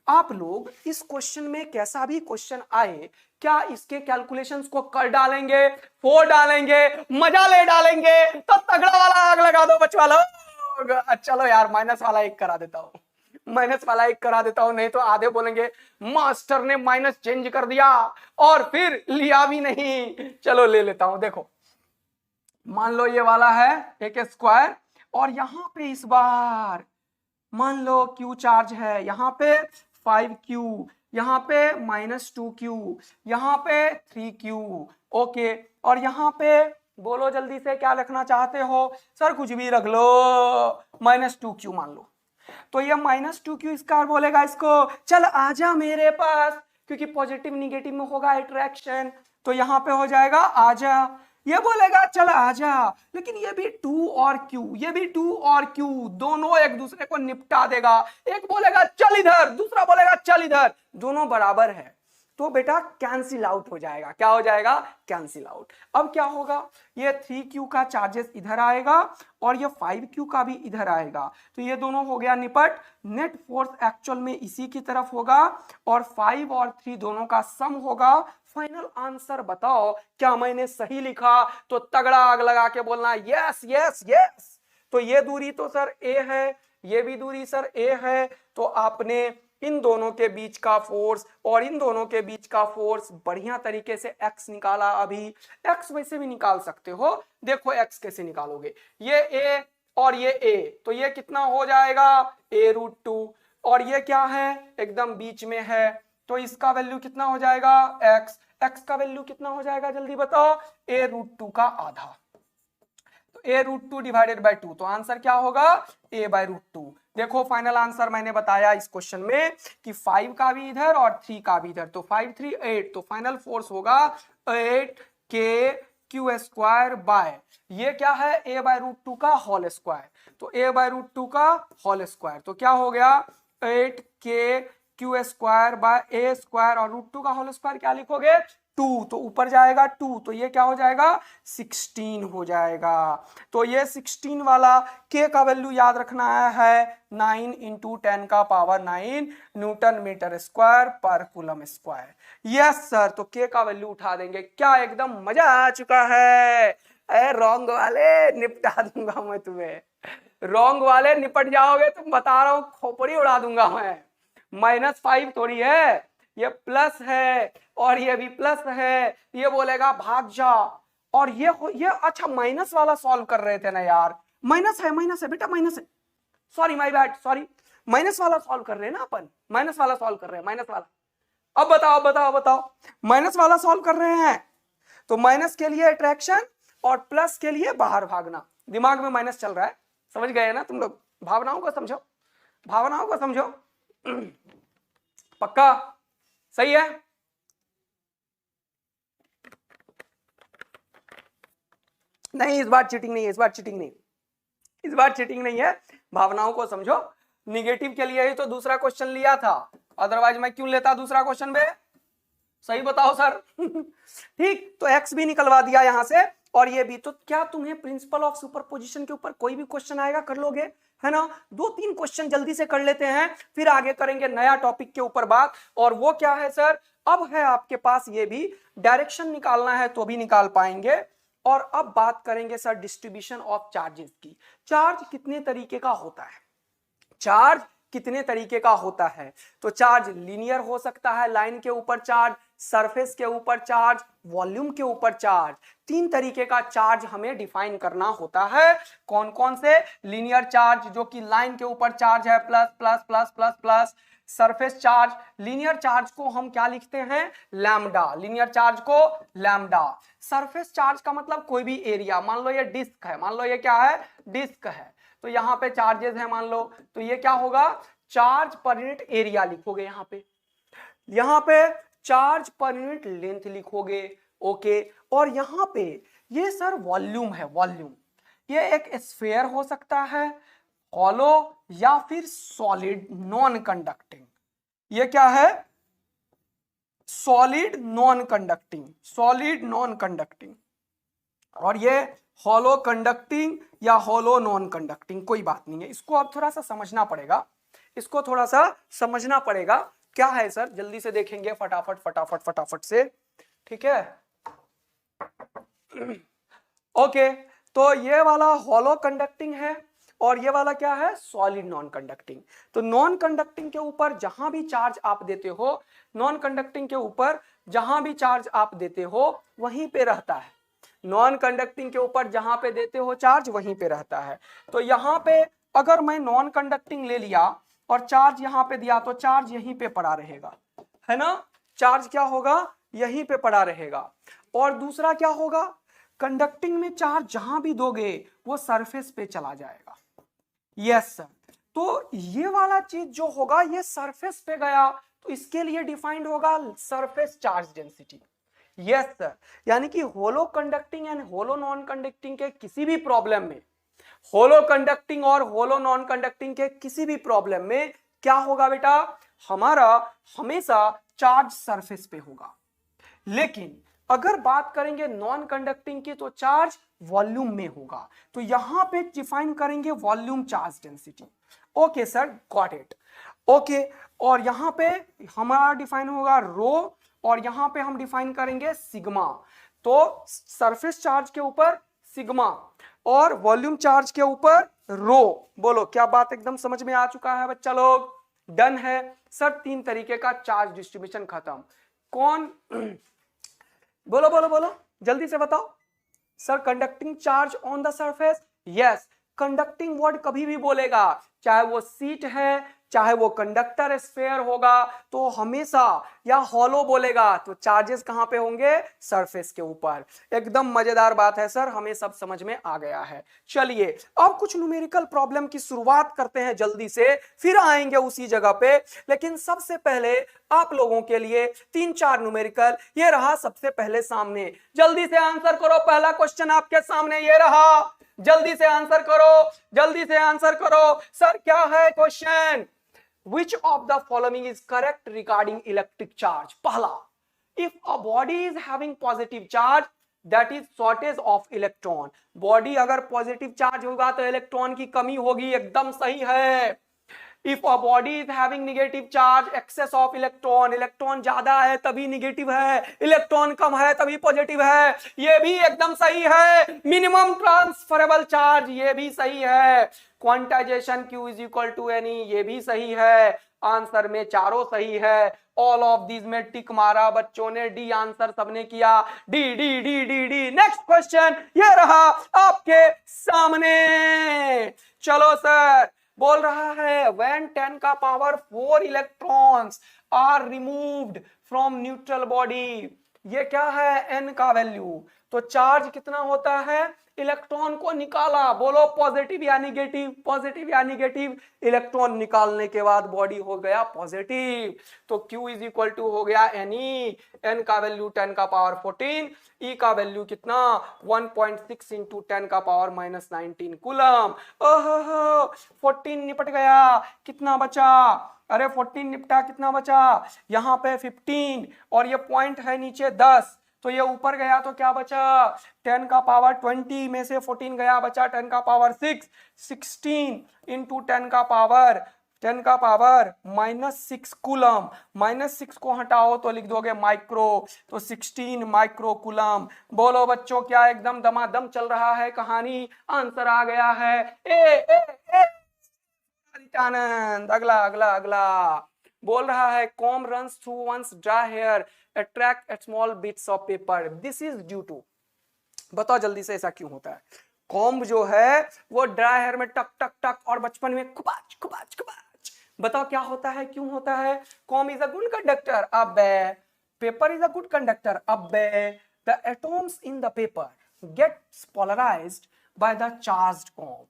आप लोग इस क्वेश्चन में कैसा भी क्वेश्चन आए, क्या इसके कैलकुलेशंस को कर डालेंगे, 4 डालेंगे, मजा ले डालेंगे, तो तगड़ा वाला आग लगा दो बच्चों लोग। चलो यार माइनस वाला एक करा देता हूं, माइनस वाला एक करा देता हूं, नहीं तो आधे बोलेंगे मास्टर ने माइनस चेंज कर दिया और फिर लिया भी नहीं। चलो ले लेता हूं, देखो मान लो ये वाला है एक स्क्वायर, और यहां पे इस बार मान लो q चार्ज है, यहां पे 5q, यहां पे -2q, यहां पे 3q, ओके, और यहां पे बोलो जल्दी से क्या लिखना चाहते हो, सर कुछ भी रख लो, -2q मान लो। तो ये -2q इसका बोलेगा इसको चल आजा मेरे पास, क्योंकि पॉजिटिव निगेटिव में होगा अट्रैक्शन, तो यहां पे हो जाएगा आजा। ये बोलेगा चल आजा, लेकिन ये भी 2 और q, ये भी 2 और q, दोनों एक दूसरे को निपटा देगा। एक बोलेगा चल इधर, दूसरा बोलेगा चल इधर, दोनों बराबर है, तो बेटा कैंसिल आउट हो जाएगा। क्या हो जाएगा, कैंसिल आउट। अब क्या होगा, ये 3q का चार्जेस इधर आएगा और ये 5q का भी इधर आएगा, तो ये दोनों हो गया निपट। नेट फोर्स एक्चुअल में इसी की तरफ होगा और 5 और 3 दोनों का सम होगा। फाइनल आंसर बताओ क्या मैंने सही लिखा, तो तगड़ा आग लगा के बोलना यस यस यस। तो ये दूरी तो सर a है, ये भी दूरी सर a है, तो आपने इन दोनों के बीच का फोर्स और इन दोनों के बीच का फोर्स बढ़िया तरीके से x निकाला। अभी x वैसे भी निकाल सकते हो, देखो x कैसे निकालोगे, ये a और ये a, तो ये कितना हो जाएगा a√2, और ये क्या है एकदम बीच में है, तो इसका वैल्यू कितना हो जाएगा x, x का वैल्यू कितना हो जाएगा जल्दी बताओ, a√2 का आधा, तो a√2 डिवाइडेड बाय 2, तो आंसर क्या होगा a/√2। देखो फाइनल आंसर मैंने बताया इस क्वेश्चन में कि 5 का भी इधर और 3 का भी इधर, तो 5 3 8, तो फाइनल फोर्स होगा 8k क्यू स्क्वायर बाय, ये क्या है a/√2 का होल स्क्वायर, तो a/√2 का होल स्क्वायर, तो क्या हो गया 8k Q square bye a square, और √2 का होल स्क्वायर क्या लिखोगे 2, तो ऊपर जाएगा 2, तो ये क्या हो जाएगा 16 हो जाएगा। तो ये 16 वाला k का वैल्यू याद रखना है 9 × 10 का पावर 9 न्यूटन मीटर स्क्वायर पर कूलम स्क्वायर। यस सर, तो k का वैल्यू उठा देंगे। क्या एकदम मजा आ चुका है, अरे रॉन्ग वाले निपटा दूंगा मैं तुम्हें, रॉन्ग वाले निपट जाओगे तुम, बता रहा हूं खोपड़ी उड़ा दूंगा मैं। -5 थोड़ी है, ये प्लस है और ये भी प्लस है, ये बोलेगा भाग जा, और ये अच्छा माइनस वाला सॉल्व कर रहे थे ना यार, माइनस है बेटा, माइनस है, sorry my bad, sorry, minus वाला सॉल्व कर रहे हैं ना अपन, माइनस वाला सॉल्व कर रहे हैं, माइनस वाला। अब बताओ माइनस वाला सॉल्व कर रहे हैं, तो माइनस के लिए अट्रैक्शन और प्लस के लिए बाहर भागना, दिमाग में माइनस चल रहा है, समझ गए ना तुम लोग, भावनाओं को समझो, भावनाओं को समझो, पक्का सही है। नहीं इस बार चीटिंग नहीं है, इस बार चीटिंग नहीं, इस बार चीटिंग नहीं है, भावनाओं को समझो। निगेटिव के लिए ही तो दूसरा क्वेश्चन लिया था, अदरवाइज मैं क्यों लेता दूसरा क्वेश्चन में, सही बताओ सर। ठीक, तो x भी निकलवा दिया यहां से और ये भी। तो क्या तुम्हें प्रिंसिपल ऑफ सुपरपोजिशन के ऊपर कोई भी क्वेश्चन आएगा, कर लोगे, है ना? 2-3 क्वेश्चन जल्दी से कर लेते हैं, फिर आगे करेंगे नया टॉपिक के ऊपर बात। और वो क्या है सर, अब है आपके पास ये भी डायरेक्शन निकालना है तो भी निकाल पाएंगे। और अब बात करेंगे सर डिस्ट्रीब्यूशन ऑफ चार्जेस की। चार्ज कितने तरीके का होता है, चार्ज कितने तरीके का होता है? तो चार्ज लीनियर हो सकता है, लाइन के ऊपर चार्ज, सरफेस के ऊपर चार्ज, वॉल्यूम के ऊपर चार्ज। 3 तरीके का चार्ज हमें डिफाइन करना होता है। कौन कौन से? लीनियर चार्ज जो कि लाइन के ऊपर चार्ज है, plus plus plus plus plus. Surface charge, linear charge को हम क्या लिखते हैं? लैम्डा, लीनियर चार्ज को लैम्डा। सरफेस चार्ज का मतलब कोई भी एरिया, मान लो ये डिस्क है, मान लो ये क्या है? डिस्क है, तो यहां पे चार्जेस है मान लो, तो ये क्या होगा? चार्ज पर यूनिट एरिया लिखोगे यहां पे चार्ज पर यूनिट लेंथ लिखोगे। ओके, और यहां पे ये सर वॉल्यूम है, वॉल्यूम। ये एक स्फीयर हो सकता है, हॉलो या फिर सॉलिड नॉन कंडक्टिंग। ये क्या है? Solid non conducting, solid non conducting. और ये हॉलो कंडक्टिंग या हॉलो नॉन कंडक्टिंग, कोई बात नहीं है। इसको अब थोड़ा सा समझना पड़ेगा, इसको थोड़ा सा समझना पड़ेगा। क्या है सर, जल्दी से देखेंगे फटाफट फटाफट फटाफट से, ठीक है? ओके, तो ये वाला हॉलो कंडक्टिंग है और ये वाला क्या है? Solid non conducting. तो नॉन कंडक्टिंग के ऊपर जहां भी चार्ज आप देते हो, नॉन कंडक्टिंग के ऊपर जहां भी चार्ज आप देते हो वहीं पे रहता है। नॉन कंडक्टिंग के ऊपर जहां पे देते हो चार्ज वहीं पे रहता है। तो यहां पे अगर मैं नॉन कंडक्टिंग ले लिया और चार्ज यहां पे दिया तो चार्ज यहीं पे पड़ा रहेगा, है ना? चार्ज क्या होगा? यहीं पे पड़ा रहेगा। और दूसरा क्या होगा? कंडक्टिंग में चार्ज जहां भी दोगे वो सरफेस पे चला जाएगा। यस सर, तो ये वाला चीज जो होगा ये सरफेस पे गया तो इसके लिए डिफाइंड होगा surface charge density. Yes sir, यानी कि hollow conducting and hollow non conducting के किसी भी प्रॉब्लम में, होलो कंडक्टिंग और होलो नॉन कंडक्टिंग के किसी भी प्रॉब्लम में क्या होगा बेटा? हमारा हमेशा चार्ज सरफेस पे होगा। लेकिन अगर बात करेंगे नॉन कंडक्टिंग की तो चार्ज वॉल्यूम में होगा। तो यहां पे डिफाइन करेंगे volume charge density. Okay sir, got it. Okay, और यहां पे हमारा डिफाइन होगा रो और यहां पे हम डिफाइन करेंगे सिग्मा। तो सरफेस चार्ज के ऊपर सिग्मा और वॉल्यूम चार्ज के ऊपर रो। बोलो, क्या बात एकदम समझ में आ चुका है बच्चा लोग? डन है सर। 3 तरीके का चार्ज डिस्ट्रीब्यूशन खत्म। कौन? बोलो बोलो बोलो, जल्दी से बताओ sir. Conducting charge on the surface. Yes, conducting word कभी भी बोलेगा, चाहे वो सीट है चाहे वो कंडक्टर स्फीयर होगा, तो हमेशा या हॉलो बोलेगा तो चार्जेस कहां पे होंगे? सरफेस के ऊपर। एकदम मजेदार बात है सर, हमें सब समझ में आ गया है। चलिए अब कुछ न्यूमेरिकल प्रॉब्लम की शुरुआत करते हैं जल्दी से, फिर आएंगे उसी जगह पे। लेकिन सबसे पहले आप लोगों के लिए 3-4 न्यूमेरिकल, ये रहा सबसे पहले सामने। जल्दी से आंसर करो, पहला क्वेश्चन आपके सामने ये रहा। जल्दी से आंसर करो, जल्दी से आंसर करो। सर क्या है question? Which of the following is correct regarding electric charge? पहला, if a body is having positive charge, that is shortage of electron. Body अगर पॉजिटिव चार्ज होगा तो इलेक्ट्रॉन की कमी होगी, एकदम सही है। If a body is having negative charge, excess of electron, electron ज्यादा है तभी नेगेटिव है, इलेक्ट्रॉन कम है तभी पॉजिटिव है, ये भी एकदम सही है। मिनिमम ट्रांसफरेबल चार्ज, ये भी सही है। Quantization Q is equal to NE, ये भी सही है। आंसर में चारों सही है। ऑल ऑफ दीज में टिक मारा बच्चों ने, डी आंसर सबने किया, D D D D D. Next question ये रहा आपके सामने। चलो सर, बोल रहा है when 10 का power 4 electrons are removed from neutral body, ये क्या है? n का वैल्यू। तो चार्ज कितना होता है, इलेक्ट्रॉन को निकाला, बोलो पॉजिटिव या निगेटिव, पॉजिटिव या निगेटिव, इलेक्ट्रॉन निकालने के बाद बॉडी हो गया पॉजिटिव। तो Q इज इक्वल टू हो गया Ne, n का वैल्यू 10 का पावर 14, E का वैल्यू कितना 1.6 इंटू 10 का पावर माइनस 19 कूलम। ओहो 14 निपट गया, कितना बचा, अरे 14 निपटा, कितना बचा, यहाँ पे 15 और ये पॉइंट है नीचे 10, तो ये ऊपर गया तो क्या बचा 10 का पावर 20 में से 14 गया, बचा 10 का पावर 6, 16 इंटू 10 का पावर माइनस 6 कूलम, माइनस 6 को हटाओ तो लिख दोगे माइक्रो, तो 16 माइक्रो कूलम। बोलो बच्चों क्या एकदम दमादम चल रहा है कहानी, आंसर आ गया है ए आनंद। अगला अगला अगला बोल रहा है comb runs through once dry hair attract small bits of paper, this is due to, बताओ जल्दी से ऐसा क्यों होता है। कॉम्ब जो है वो ड्राई हेयर में टक टक टक और बचपन में खुबाच खुबाच खुबाच, बताओ क्या होता है, क्यों होता है। Comb is a good conductor, अब paper is a good conductor, अब the atoms in the paper gets polarized by the charged comb,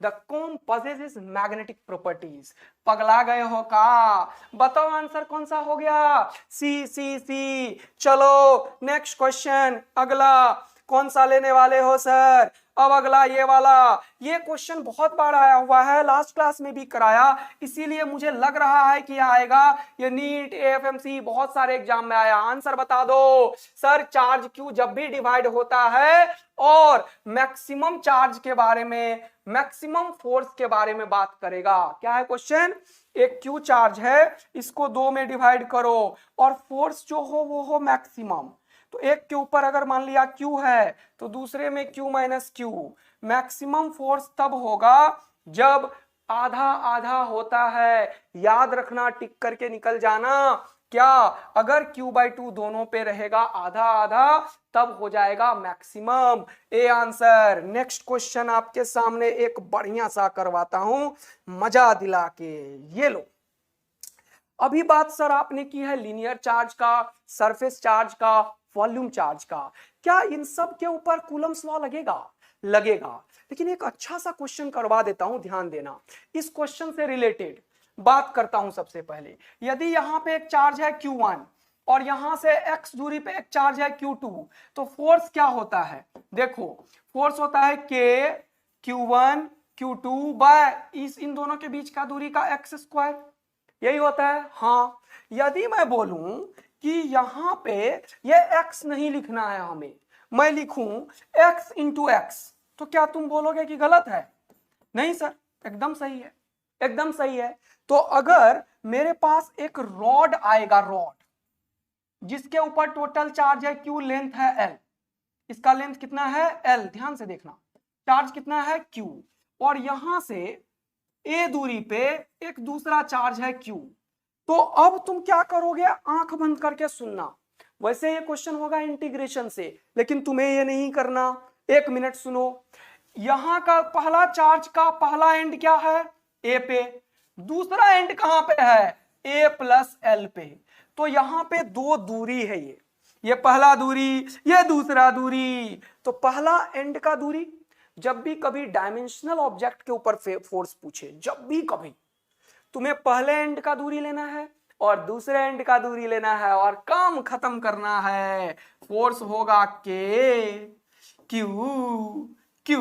The comb possesses magnetic properties। पगला गए हो का, बताओ आंसर कौन सा हो गया, सी। चलो नेक्स्ट क्वेश्चन, अगला कौन सा लेने वाले हो सर, अब अगला ये वाला, ये क्वेश्चन बहुत बार आया हुआ है, लास्ट क्लास में भी कराया, इसीलिए मुझे लग रहा है कि आएगा, ये नीट एएफएमसी बहुत सारे एग्जाम में आया। आंसर बता दो सर, चार्ज क्यू जब भी डिवाइड होता है और मैक्सिमम चार्ज के बारे में, मैक्सिमम फोर्स के बारे में बात करेगा। क्या है क्वेश्चन, एक क्यू चार्ज है, इसको 2 में डिवाइड करो और फोर्स जो हो वो हो मैक्सिमम, तो एक के ऊपर अगर मान लिया Q है तो दूसरे में Q minus Q, maximum force तब होगा जब आधा आधा होता है, याद रखना, टिक करके निकल जाना, क्या अगर Q/2 दोनों पे रहेगा आधा आधा तब हो जाएगा maximum, A answer. Next question आपके सामने एक बढ़िया सा करवाता हूं मजा दिला के, ये लो। अभी बात सर आपने की है लीनियर चार्ज का, सरफेस चार्ज का, वॉल्यूम चार्ज का, क्या इन सब के ऊपर कूलम्स लॉ लगेगा, लगेगा, लेकिन एक अच्छा सा क्वेश्चन करवा देता हूं, ध्यान देना, इस क्वेश्चन से रिलेटेड बात करता हूं। सबसे पहले यदि यहां पे एक चार्ज है Q1 और यहां से x दूरी पे एक चार्ज है Q2, तो फोर्स क्या होता है, देखो फोर्स होता है K Q1 Q2 बाय इन दोनों के बीच का दूरी का x², यही होता है। हाँ, यदि मैं बोलूं कि यहां पे ये x नहीं लिखना है हमें, मैं लिखूं x इंटू एक्स, तो क्या तुम बोलोगे कि गलत है, नहीं सर एकदम सही है, एकदम सही है। तो अगर मेरे पास एक रॉड आएगा, रॉड जिसके ऊपर टोटल चार्ज है Q, लेंथ है L, इसका लेंथ कितना है L, ध्यान से देखना, चार्ज कितना है Q, और यहां से A दूरी पे एक दूसरा चार्ज है Q, तो अब तुम क्या करोगे, आंख बंद करके सुनना, वैसे ये क्वेश्चन होगा इंटीग्रेशन से, लेकिन तुम्हें ये नहीं करना, 1 मिनट सुनो। यहां का पहला चार्ज का पहला एंड क्या है, ए पे, दूसरा एंड कहां पे है, ए प्लस एल पे, तो यहां पे 2 दूरी है, ये पहला दूरी, ये दूसरा दूरी, तो पहला एंड का दूरी, जब भी कभी डायमेंशनल ऑब्जेक्ट के ऊपर फोर्स पूछे, जब भी कभी तुम्हें पहले एंड का दूरी लेना है और दूसरे एंड का दूरी लेना है और काम खत्म करना है, फोर्स होगा Q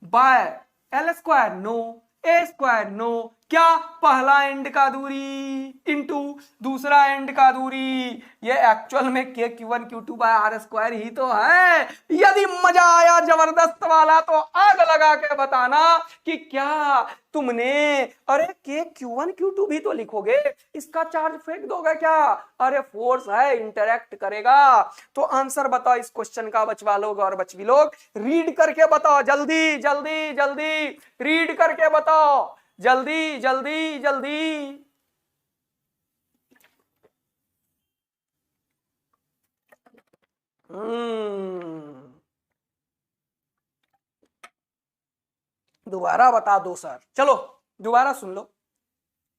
bye L², no, A² no, क्या पहला एंड का दूरी इंटू दूसरा एंड का दूरी, ये एक्चुअल में Q1 Q2 बाय R² ही तो है। यदि मजा आया जबरदस्त वाला तो आग लगा के बताना कि क्या तुमने, अरे Q1 Q2 भी तो लिखोगे, इसका चार्ज फेंक दोगे क्या, अरे फोर्स है इंटरेक्ट करेगा। तो आंसर बताओ इस क्वेश्चन का, बचवा लोग और बचवी लोग, रीड करके बताओ, जल्दी जल्दी जल्दी रीड करके बताओ, जल्दी जल्दी जल्दी। दोबारा बता दो सर, चलो दोबारा सुन लो।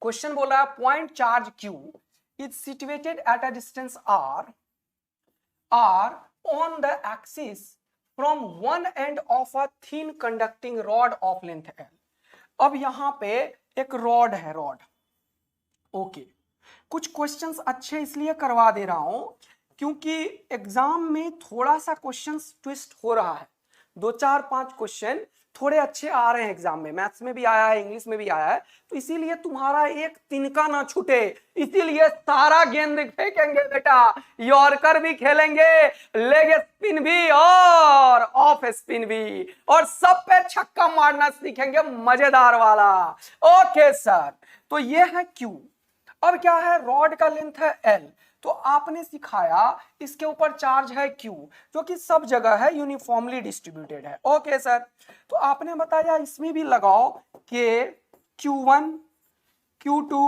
क्वेश्चन बोल रहा है point charge Q is situated at a distance R on the axis from one end of a thin conducting rod of length L। अब यहां पे एक रॉड है, रॉड। ओके, कुछ क्वेश्चंस अच्छे इसलिए करवा दे रहा हूं क्योंकि एग्जाम में थोड़ा सा क्वेश्चंस ट्विस्ट हो रहा है। 2 4 5 क्वेश्चन थोड़े अच्छे आ रहे हैं एग्जाम में, मैथ्स में भी आया है, इंग्लिश में भी आया है, तो इसीलिए तुम्हारा एक तिनका ना छूटे, इसीलिए सारा गेंद फेंकेंगे बेटा, यॉर्कर भी खेलेंगे, लेग स्पिन भी और ऑफ स्पिन भी, और सब पे छक्का मारना सीखेंगे, मजेदार वाला। ओके सर, तो ये है क्यू। अब क्या है, रॉड का लेंथ है एल, तो आपने सिखाया इसके ऊपर चार्ज है क्यू, जो कि सब जगह है, यूनिफॉर्मली डिस्ट्रीब्यूटेड है। ओके सर, तो आपने बताया इसमें भी लगाओ के Q1 Q2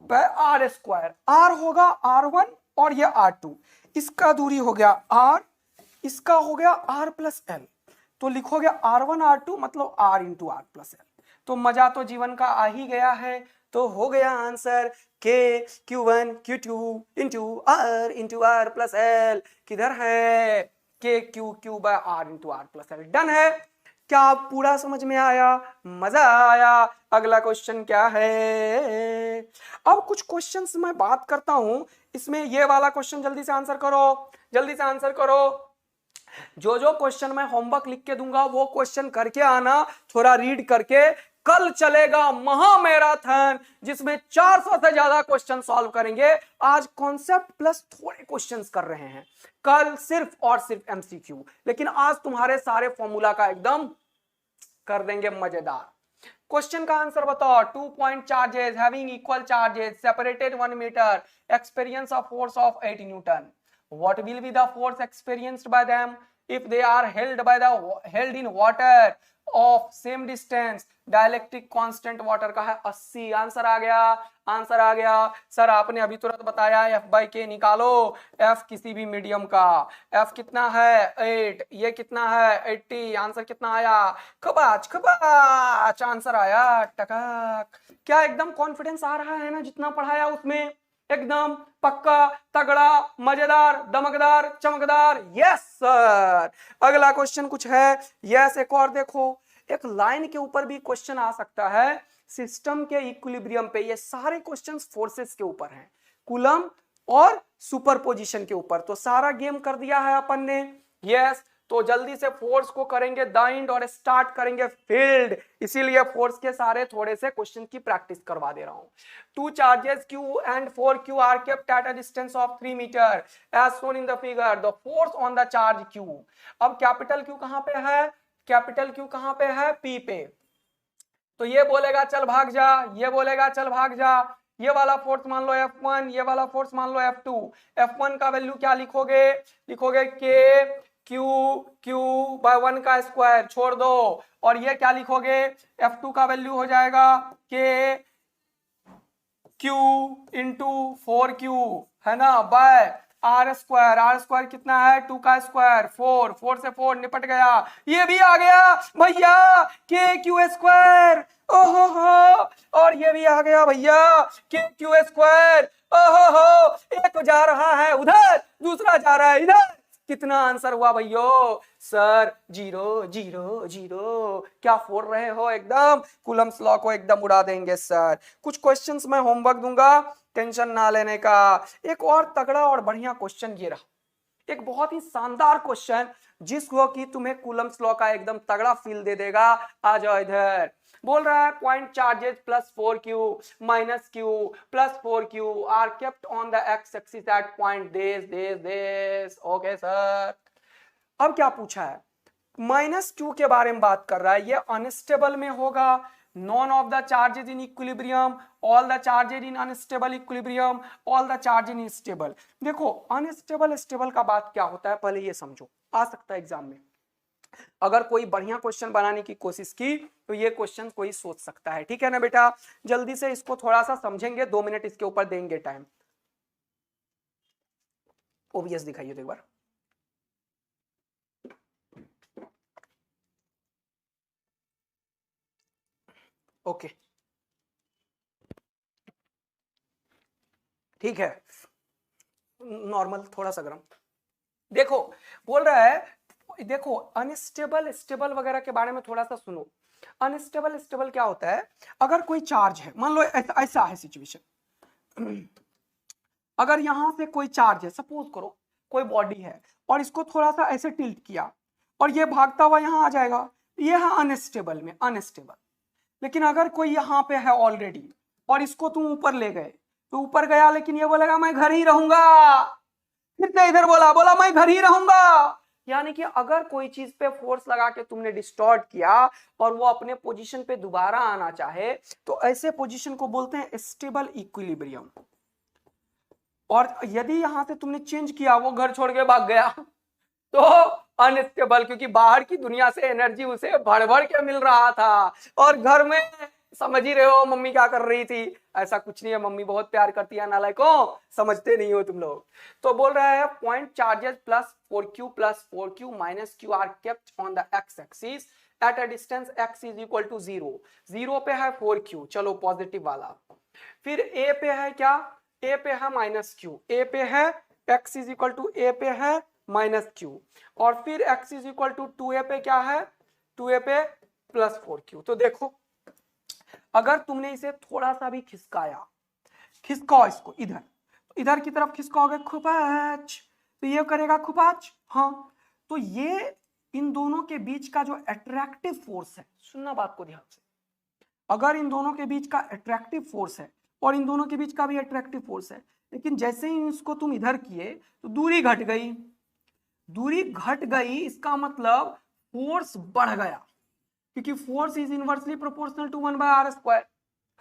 bye R square, are होगा R1 और ये R2, इसका दूरी हो गया R, इसका हो गया R प्लस L, तो लिखोगे R1 R2 मतलब R into R plus L। तो मजा तो जीवन का आ ही गया है, तो हो गया आंसर के Q1 Q2 into R plus L, किधर है के Q by R into R plus L। Done है, क्या पूरा समझ में आया, मजा आया? अगला क्वेश्चन क्या है? अब कुछ क्वेश्चंस मैं बात करता हूं, इसमें ये वाला क्वेश्चन जल्दी से आंसर करो, जल्दी से आंसर करो। जो जो क्वेश्चन मैं होमवर्क लिख के दूंगा वो क्वेश्चन करके आना, थोड़ा रीड करके। कल चलेगा महा मैराथन जिसमें 400 से ज्यादा क्वेश्चन सॉल्व करेंगे। आज कॉन्सेप्ट प्लस थोड़े क्वेश्चंस कर रहे हैं, कल सिर्फ और सिर्फ एमसीक्यू, लेकिन आज तुम्हारे सारे फॉर्मूला का एकदम कर देंगे मजेदार। क्वेश्चन का आंसर बताओ। 2 point charges having equal charges separated 1 metre experience a force of 8 newton. What will be the force experienced by them if they are held in water of same distance? Dielectric constant water का है 80। Answer आ गया, answer आ गया। Sir आपने अभी तुरंत बताया F by के निकालो, F किसी भी मीडियम का, F कितना है 8, ये कितना है 80, आंसर कितना आया खबाच खबाच, आंसर आया टकक। क्या एकदम कॉन्फिडेंस आ रहा है ना जितना पढ़ाया उसमें? एकदम पक्का, तगड़ा, मजेदार, दमकदार, चमकदार। Yes sir. अगला क्वेश्चन कुछ है? यस, एक और देखो, एक लाइन के ऊपर भी क्वेश्चन आ सकता है, सिस्टम के इक्विलिब्रियम पे। ये सारे क्वेश्चंस फोर्सेस के ऊपर हैं, कूलम और सुपरपोजिशन के ऊपर, तो सारा गेम कर दिया है अपन ने। यस, तो जल्दी से फोर्स को करेंगे दाइंड और स्टार्ट करेंगे फील्ड, इसीलिए फोर्स के सारे थोड़े से क्वेश्चन की प्रैक्टिस करवा दे रहा हूं। 2 charges Q and 4Q are kept at a distance of 3 meter as shown in the figure. The force on the charge Q। अब कैपिटल Q कहां पे है? कैपिटल Q कहां पे है? P पे। तो ये बोलेगा चल भाग जा, ये बोलेगा चल भाग जा। ये वाला फोर्स मान लो F1, ये वाला फोर्स मान लो F2। F1 का वैल्यू क्या लिखोगे? लिखोगे K Q बाय 1 का स्क्वायर, छोड़ दो। और ये क्या लिखोगे? F2 का वैल्यू हो जाएगा K Q इंटू 4Q, है ना, by R square. R square कितना है? 2 का स्क्वायर 4, 4 से 4 निपट गया। ये भी आ गया भैया के क्यू स्क्वायर, ओहो हो, और ये भी आ गया भैया के क्यू स्क्वायर, ओहो हो। एक जा रहा है उधर, दूसरा जा रहा है इधर। कितना आंसर हुआ भैया? सर 0 0 0। क्या फोड़ रहे हो? एकदम कूलम्स लॉ को एकदम उड़ा देंगे सर। कुछ क्वेश्चंस मैं होमवर्क दूंगा, टेंशन ना लेने का। एक और तगड़ा और बढ़िया क्वेश्चन ये रहा, एक बहुत ही शानदार क्वेश्चन जिसको कि तुम्हें कूलम्स लॉ का एकदम तगड़ा फील दे देगा। आ जाओ इधर। बोल रहा है point charges plus 4Q minus Q plus 4Q are kept on the X axis at point this. Okay sir. अब क्या पूछा है? माइनस Q के बारे में बात कर रहा है, ये अनस्टेबल में होगा। None of the charges in equilibrium, all the charges in unstable equilibrium, all the charge in stable. देखो अनस्टेबल स्टेबल का बात क्या होता है पहले ये समझो, आ सकता है एग्जाम में। अगर कोई बढ़िया क्वेश्चन बनाने की कोशिश की तो ये क्वेश्चन कोई सोच सकता है, ठीक है ना बेटा? जल्दी से इसको थोड़ा सा समझेंगे, 2 मिनट इसके ऊपर देंगे टाइम। ओबीएस दिखाइए तो एक बार। ओके ठीक है, नॉर्मल थोड़ा सा गर्म। देखो बोल रहा है, देखो अनस्टेबल स्टेबल वगैरह के बारे में थोड़ा सा सुनो। अनस्टेबल स्टेबल क्या होता है, अगर कोई चार्ज है, मान लो ऐसा है सिचुएशन, अगर यहां से कोई चार्ज है, सपोज करो कोई बॉडी है और इसको थोड़ा सा ऐसे टिल्ट किया और ये भागता हुआ यहां आ जाएगा, ये है अनस्टेबल में, अनस्टेबल। लेकिन अगर कोई यहाँ पे है ऑलरेडी और इसको तुम ऊपर ले गए, तो ऊपर गया लेकिन ये बोलेगा मैं घर ही रहूंगा, फिर से इधर बोला बोला मैं घर ही रहूंगा। यानी कि अगर कोई चीज पे फोर्स लगा के तुमने डिस्टॉर्ट किया और वो अपने पोजीशन पे दोबारा आना चाहे, तो ऐसे पोजीशन को बोलते हैं स्टेबल इक्विलिब्रियम। और यदि यहां से तुमने चेंज किया, वो घर छोड़ के भाग गया, तो अनस्टेबल, क्योंकि बाहर की दुनिया से एनर्जी उसे भर भर के मिल रहा था और घर में समझ ही रहे हो मम्मी क्या कर रही थी, ऐसा कुछ नहीं है, मम्मी बहुत प्यार करती है, नालायकों समझते नहीं हो तुम लोग। तो बोल रहा है point charges plus 4q minus q are kept on the X axis at a distance x is equal to 0। 0 पे है 4q, चलो पॉजिटिव वाला। फिर a पे है क्या, a पे है माइनस q, a पे है x is equal to, a पे है माइनस q, और फिर x is equal to 2a पे क्या है, 2a पे प्लस 4q। तो देखो अगर तुमने इसे थोड़ा सा भी खिसकाया, खिसकाओ इसको इधर, इधर की तरफ खिसकाओगे खुपाच, तो ये करेगा खुपाच। हाँ, तो ये इन दोनों के बीच का जो अट्रैक्टिव फोर्स है, सुनना बात को ध्यान से, अगर इन दोनों के बीच का अट्रैक्टिव फोर्स है और इन दोनों के बीच का भी अट्रैक्टिव फोर्स है, लेकिन जैसे ही इसको तुम इधर किए तो दूरी घट गई, दूरी घट गई इसका मतलब फोर्स बढ़ गया, क्योंकि force is inversely proportional to 1/r²,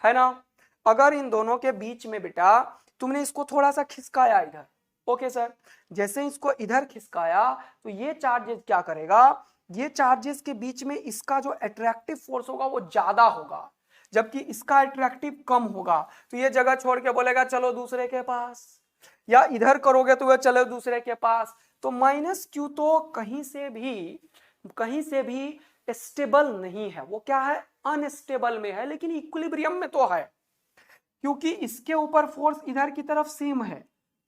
है ना। अगर इन दोनों के बीच में बेटा तुमने इसको थोड़ा सा खिसकाया इधर, ओके सर, जैसे इसको इधर खिसकाया तो ये चार्जेस क्या करेगा, ये चार्जेस के बीच में इसका जो अट्रैक्टिव फोर्स होगा वो ज्यादा होगा, जबकि इसका अट्रैक्टिव कम होगा। तो ये जगह छोड़ के बोलेगा चलो दूसरे के पास, या इधर करोगे तो वह चलो दूसरे के पास। तो माइनस क्यू तो कहीं से भी स्टेबल नहीं है, वो क्या है, अनस्टेबल में है, लेकिन इक्विलिब्रियम में तो है, क्योंकि इसके ऊपर फोर्स इधर की तरफ सेम है,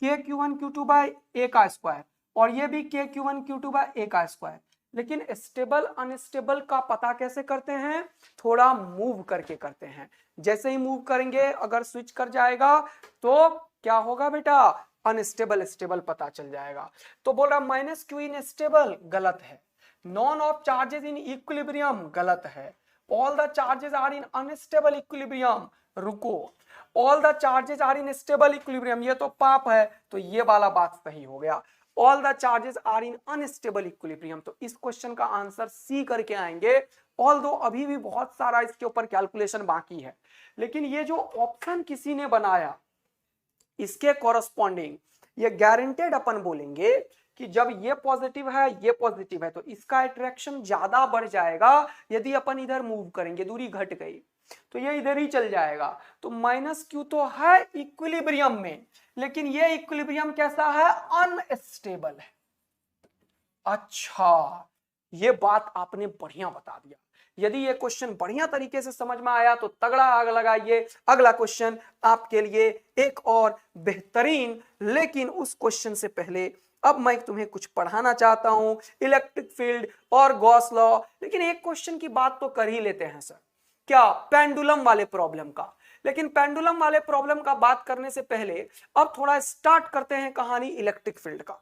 K Q one Q two by A का स्क्वायर, और ये भी K Q one Q two by A का स्क्वायर। लेकिन स्टेबल अनस्टेबल का पता कैसे करते हैं, थोड़ा मूव करके करते हैं। जैसे ही मूव करेंगे अगर स्विच कर जाएगा तो क्या होगा बेटा, अनस्टेबल स्टेबल पता चल जाएगा। तो बोल रहा माइनस क्यू इन स्टेबल, गलत है। None of charges in equilibrium, गलत है। All the charges are in unstable equilibrium, रुको, all the charges are in stable equilibrium, ये तो पाप है, तो ये वाला बात सही हो गया। All the charges are in unstable equilibrium, तो इस क्वेश्चन का आंसर सी करके आएंगे। ऑल दो अभी भी बहुत सारा इसके ऊपर कैलकुलेशन बाकी है, लेकिन ये जो ऑप्शन किसी ने बनाया इसके कॉरस्पॉन्डिंग ये गारंटेड अपन बोलेंगे कि जब ये पॉजिटिव है तो इसका अट्रैक्शन ज्यादा बढ़ जाएगा। यदि अपन इधर मूव करेंगे, दूरी घट गई तो ये इधर ही चल जाएगा। तो माइनस क्यू तो है इक्विलिब्रियम में, लेकिन ये इक्विलिब्रियम कैसा है, अनस्टेबल है। अच्छा, ये बात आपने बढ़िया बता दिया। यदि ये क्वेश्चन बढ़िया तरीके से समझ में आया तो तगड़ा आग लगाइए। अगला क्वेश्चन आपके लिए एक और बेहतरीन, लेकिन उस क्वेश्चन से पहले अब मैं तुम्हें कुछ पढ़ाना चाहता हूं, इलेक्ट्रिक फील्ड और गॉस लॉ। लेकिन एक क्वेश्चन की बात तो कर ही लेते हैं सर, क्या, पेंडुलम वाले प्रॉब्लम का। लेकिन पेंडुलम वाले प्रॉब्लम का बात करने से पहले अब थोड़ा स्टार्ट करते हैं कहानी इलेक्ट्रिक फील्ड का।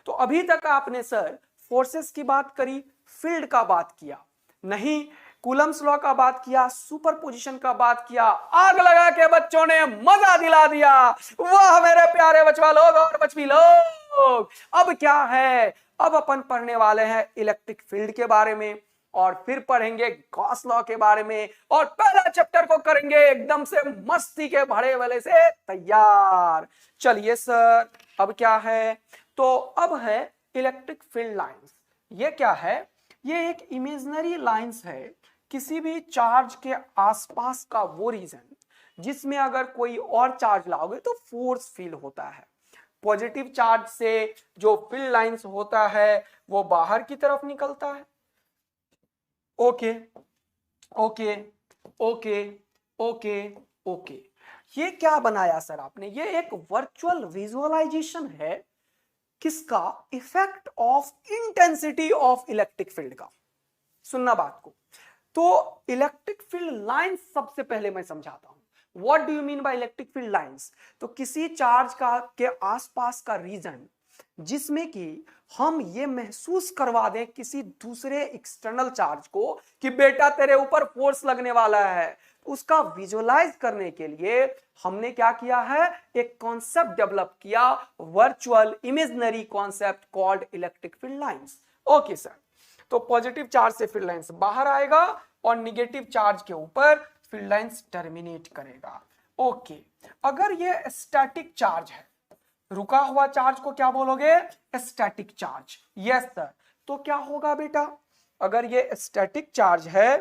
तो अभी तक आपने सर फोर्सेस की बात करी, फील्ड का बात किया नहीं, कूलम्स लॉ का बात किया, सुपरपोजिशन का बात किया, आग लगा के बच्चों ने मजा दिला दिया। वाह मेरे प्यारे बचवा लोग और बचवी लोग, अब क्या है, अब अपन पढ़ने वाले हैं इलेक्ट्रिक फील्ड के बारे में, और फिर पढ़ेंगे गॉस लॉ के बारे में, और पहला चैप्टर को करेंगे एकदम से मस्ती के भरे वाले से तैयार। चलिए सर, अब क्या है, तो अब है इलेक्ट्रिक फील्ड लाइंस। ये क्या है, ये एक इमेजिनरी लाइंस है किसी भी चार्ज के आसपास का वो रीजन जिसमें अगर कोई और चार्ज लाओगे तो फोर्स फील होता है। पॉजिटिव चार्ज से जो फील्ड लाइंस होता है वो बाहर की तरफ निकलता है। Okay okay okay okay okay, ये क्या बनाया सर आपने, ये एक वर्चुअल विजुअलाइजेशन है किसका? Effect of intensity of electric field का। सुनना बात को। तो इलेक्ट्रिक फील्ड लाइंस सबसे पहले मैं समझाता हूं। What do you mean by electric field lines? तो किसी चार्ज का के आसपास का रीजन जिसमें कि हम ये महसूस करवा दें किसी दूसरे एक्सटर्नल चार्ज को कि बेटा तेरे ऊपर फोर्स लगने वाला है, उसका विजुअलाइज करने के लिए हमने क्या किया है? एक कॉन्सेप्ट डेवलप किया, virtual imaginary concept called electric field lines. Okay sir, तो पॉजिटिव चार्ज से फील्ड लाइंस बाहर आएगा और निगेटिव चार्ज के ऊपर फील्ड लाइंस टर्मिनेट करेगा। ओके, अगर ये स्टैटिक चार्ज है, रुका हुआ चार्ज को क्या बोलोगे? Static charge. Yes sir. तो क्या होगा बेटा? अगर ये स्टैटिक चार्ज है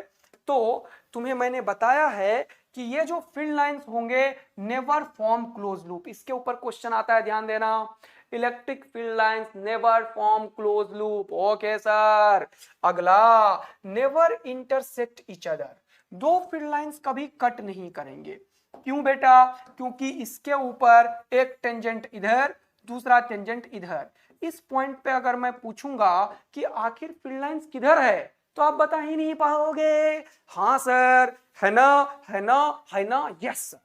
तो तुम्हें मैंने बताया है कि ये जो फील्ड लाइंस होंगे नेवर फॉर्म क्लोज लूप। इसके ऊपर क्वेश्चन आता है, ध्यान देना। Electric field lines never form close loop. Okay sir. अगला, नेवर इंटरसेक्ट ईच अदर। दो फील्ड लाइंस कभी कट नहीं करेंगे। क्यों बेटा? क्योंकि इसके ऊपर एक टेंजेंट इधर, दूसरा टेंजेंट इधर। इस पॉइंट पे अगर मैं पूछूंगा कि आखिर फील्ड लाइंस किधर है, तो आप बता ही नहीं पाओगे। हाँ सर, है ना, है ना, है ना, यस सर।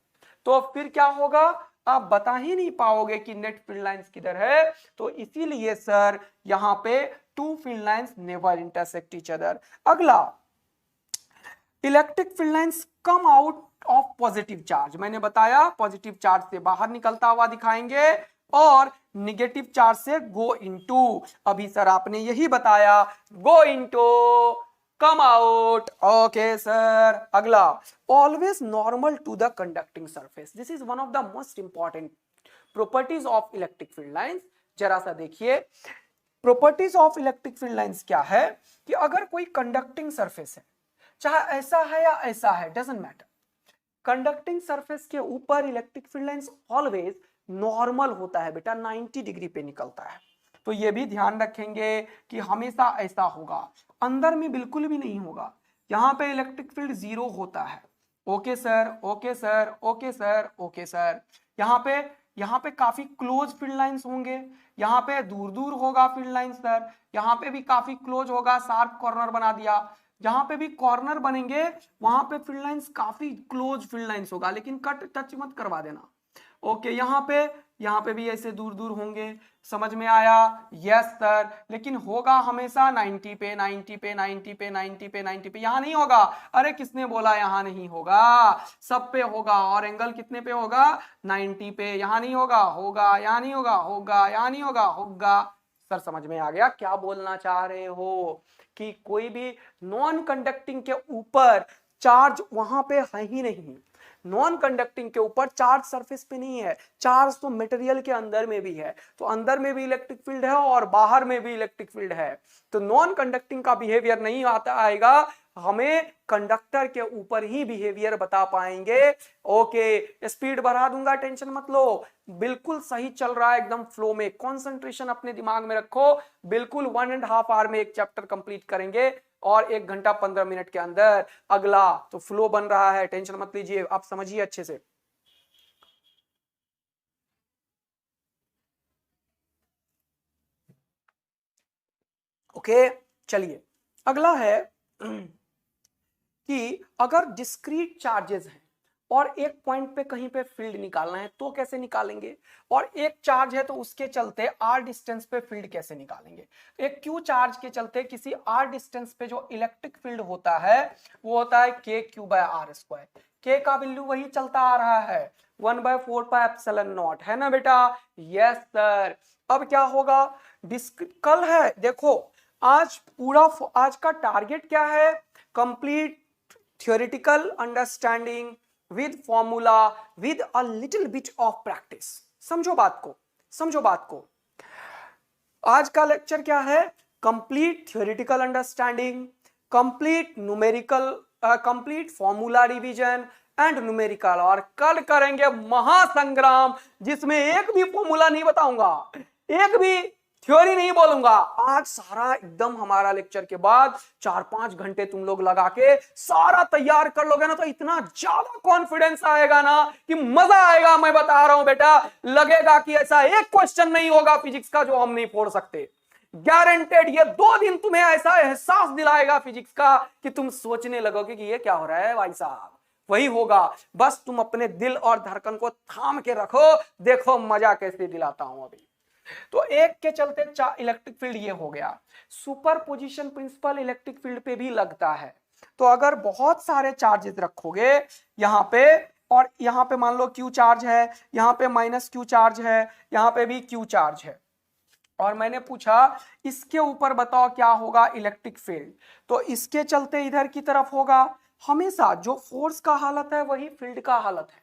तो फिर क्या होगा? आप बता ही नहीं पाओगे कि नेट फील्ड लाइंस किधर है। तो इसीलिए सर यहां पे two field lines never intersect each other. अगला, electric field lines come out of positive charge. मैंने बताया पॉजिटिव चार्ज से बाहर निकलता हुआ दिखाएंगे और निगेटिव चार्ज से गो इनटू। अभी सर आपने यही बताया, go into, come out. Okay sir. अगला, always normal to the conducting surface. This is one of the most important properties of electric field lines. जरा सा देखिए, properties of electric field lines क्या है कि अगर कोई कंडक्टिंग सरफेस है, चाहे ऐसा है या ऐसा है, डजंट मैटर, कंडक्टिंग सरफेस के ऊपर electric field lines always normal होता है बेटा, 90 डिग्री पे निकलता है। तो ये भी ध्यान रखेंगे कि हमेशा ऐसा होगा, अंदर में बिल्कुल भी नहीं होगा। यहां पे इलेक्ट्रिक फील्ड 0 होता है। Okay sir, okay sir, okay sir, okay sir. यहाँ पे काफी क्लोज फील्ड लाइंस होंगे, यहाँ पे दूर दूर होगा फील्ड लाइन सर, यहाँ पे भी काफी क्लोज होगा, शार्प कॉर्नर बना दिया। जहां पे भी कॉर्नर बनेंगे वहां पे फील्ड लाइंस काफी क्लोज फील्ड लाइंस होगा, लेकिन कट टच मत करवा देना। ओके, यहाँ पे भी ऐसे दूर दूर होंगे। समझ में आया? Yes sir. लेकिन होगा हमेशा 90 पे, 90 पे, 90 पे, 90 पे, 90 पे। यहाँ नहीं होगा। अरे किसने बोला यहाँ नहीं होगा? सब पे होगा। और एंगल कितने पे होगा? 90 पे। यहाँ नहीं होगा, होगा। यहाँ नहीं होगा, होगा। यहाँ नहीं होगा, होगा। सर समझ में आ गया क्या बोलना चाह रहे हो? कि कोई भी नॉन कंडक्टिंग के ऊपर चार्ज वहां पे है ही नहीं। नॉन कंडक्टिंग के ऊपर चार्ज सरफेस पे नहीं है, चार्ज तो मटेरियल के अंदर में भी है। तो अंदर में भी इलेक्ट्रिक फील्ड है और बाहर में भी इलेक्ट्रिक फील्ड है। तो नॉन कंडक्टिंग का बिहेवियर नहीं आएगा, हमें कंडक्टर के ऊपर ही बिहेवियर बता पाएंगे। ओके, स्पीड बढ़ा दूंगा, टेंशन मत लो, बिल्कुल सही चल रहा है, एकदम फ्लो में। कंसंट्रेशन अपने दिमाग में रखो, बिल्कुल 1.5 आवर में एक चैप्टर कंप्लीट करेंगे और 1 घंटा 15 मिनट के अंदर अगला। तो फ्लो बन रहा है, टेंशन मत लीजिए, आप समझिए अच्छे से। ओके, चलिए अगला है कि अगर डिस्क्रीट चार्जेस हैं और एक पॉइंट पे कहीं पे फील्ड निकालना है तो कैसे निकालेंगे, और एक चार्ज है तो उसके चलते आर डिस्टेंस पे फील्ड कैसे निकालेंगे। एक क्यू चार्ज के चलते किसी आर डिस्टेंस पे जो इलेक्ट्रिक फील्ड होता है वो होता है K Q by R square. के का वैल्यू वही चलता आ रहा है 1/4 पाई एप्सिलॉन नॉट, है ना बेटा? Yes sir. अब क्या होगा, कल है देखो, आज का टारगेट क्या है? Complete theoretical understanding with formula with a little bit of practice। समझो बात को, समझो बात को। आज का लेक्चर क्या है? Complete theoretical understanding, complete numerical, complete formula revision and numerical. और कल करेंगे महासंग्राम, जिसमें एक भी फॉर्मूला नहीं बताऊंगा, एक भी थ्योरी नहीं बोलूंगा आज। सारा एकदम हमारा लेक्चर के बाद 4-5 घंटे तुम लोग लगा के सारा तैयार कर लोगे ना, तो इतना ज्यादा कॉन्फिडेंस आएगा ना कि मजा आएगा। मैं बता रहा हूं बेटा, लगेगा कि ऐसा एक क्वेश्चन नहीं होगा फिजिक्स का जो हम नहीं फोड़ सकते। गारंटेड। ये 2 दिन तुम्हें ऐसा एहसास दिलाएगा फिजिक्स का कि तुम सोचने लगोगे कि ये क्या हो रहा है भाई साहब। वही होगा, बस तुम अपने दिल और धड़कन को थाम के रखो। देखो मजा कैसे दिलाता हूं अभी। तो एक के चलते इलेक्ट्रिक फील्ड ये हो गया। Superposition principle electric field पे भी लगता है। तो अगर बहुत सारे चार्जेस रखोगे यहां पे, और यहां पे मान लो क्यू चार्ज है, यहां पे माइनस क्यू चार्ज है, यहां पे भी क्यू चार्ज है, और मैंने पूछा इसके ऊपर बताओ क्या होगा इलेक्ट्रिक फील्ड, तो इसके चलते इधर की तरफ होगा। हमेशा जो फोर्स का हालत है वही फील्ड का हालत है।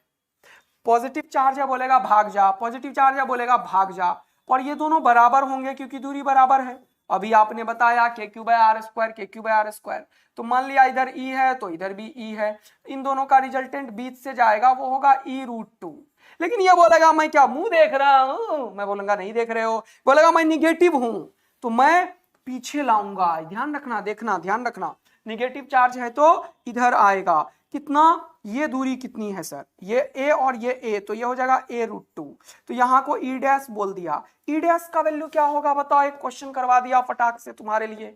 पॉजिटिव चार्ज है बोलेगा भाग जा, पॉजिटिव चार्ज है बोलेगा भाग जा, और ये दोनों बराबर होंगे क्योंकि दूरी बराबर है। अभी आपने बताया के Q by R square, K Q by R square, तो मान लिया इधर ई है तो इधर भी ई है, इन दोनों का रिजल्टेंट बीच से जाएगा, वो होगा E√2। लेकिन ये बोलेगा मैं क्या मुंह देख रहा हूं, मैं बोलूंगा नहीं देख रहे हो, बोलेगा मैं निगेटिव हूं, तो मैं पीछे लाऊंगा। ध्यान रखना, देखना, ध्यान रखना, निगेटिव चार्ज है तो इधर आएगा। कितना, ये दूरी कितनी है सर, ये ए और ये ए, तो ये हो जाएगा A√2। तो यहां को ई डैश बोल दिया। ई डैश का वैल्यू क्या होगा बताओ, एक क्वेश्चन करवा दिया फटाक से तुम्हारे लिए।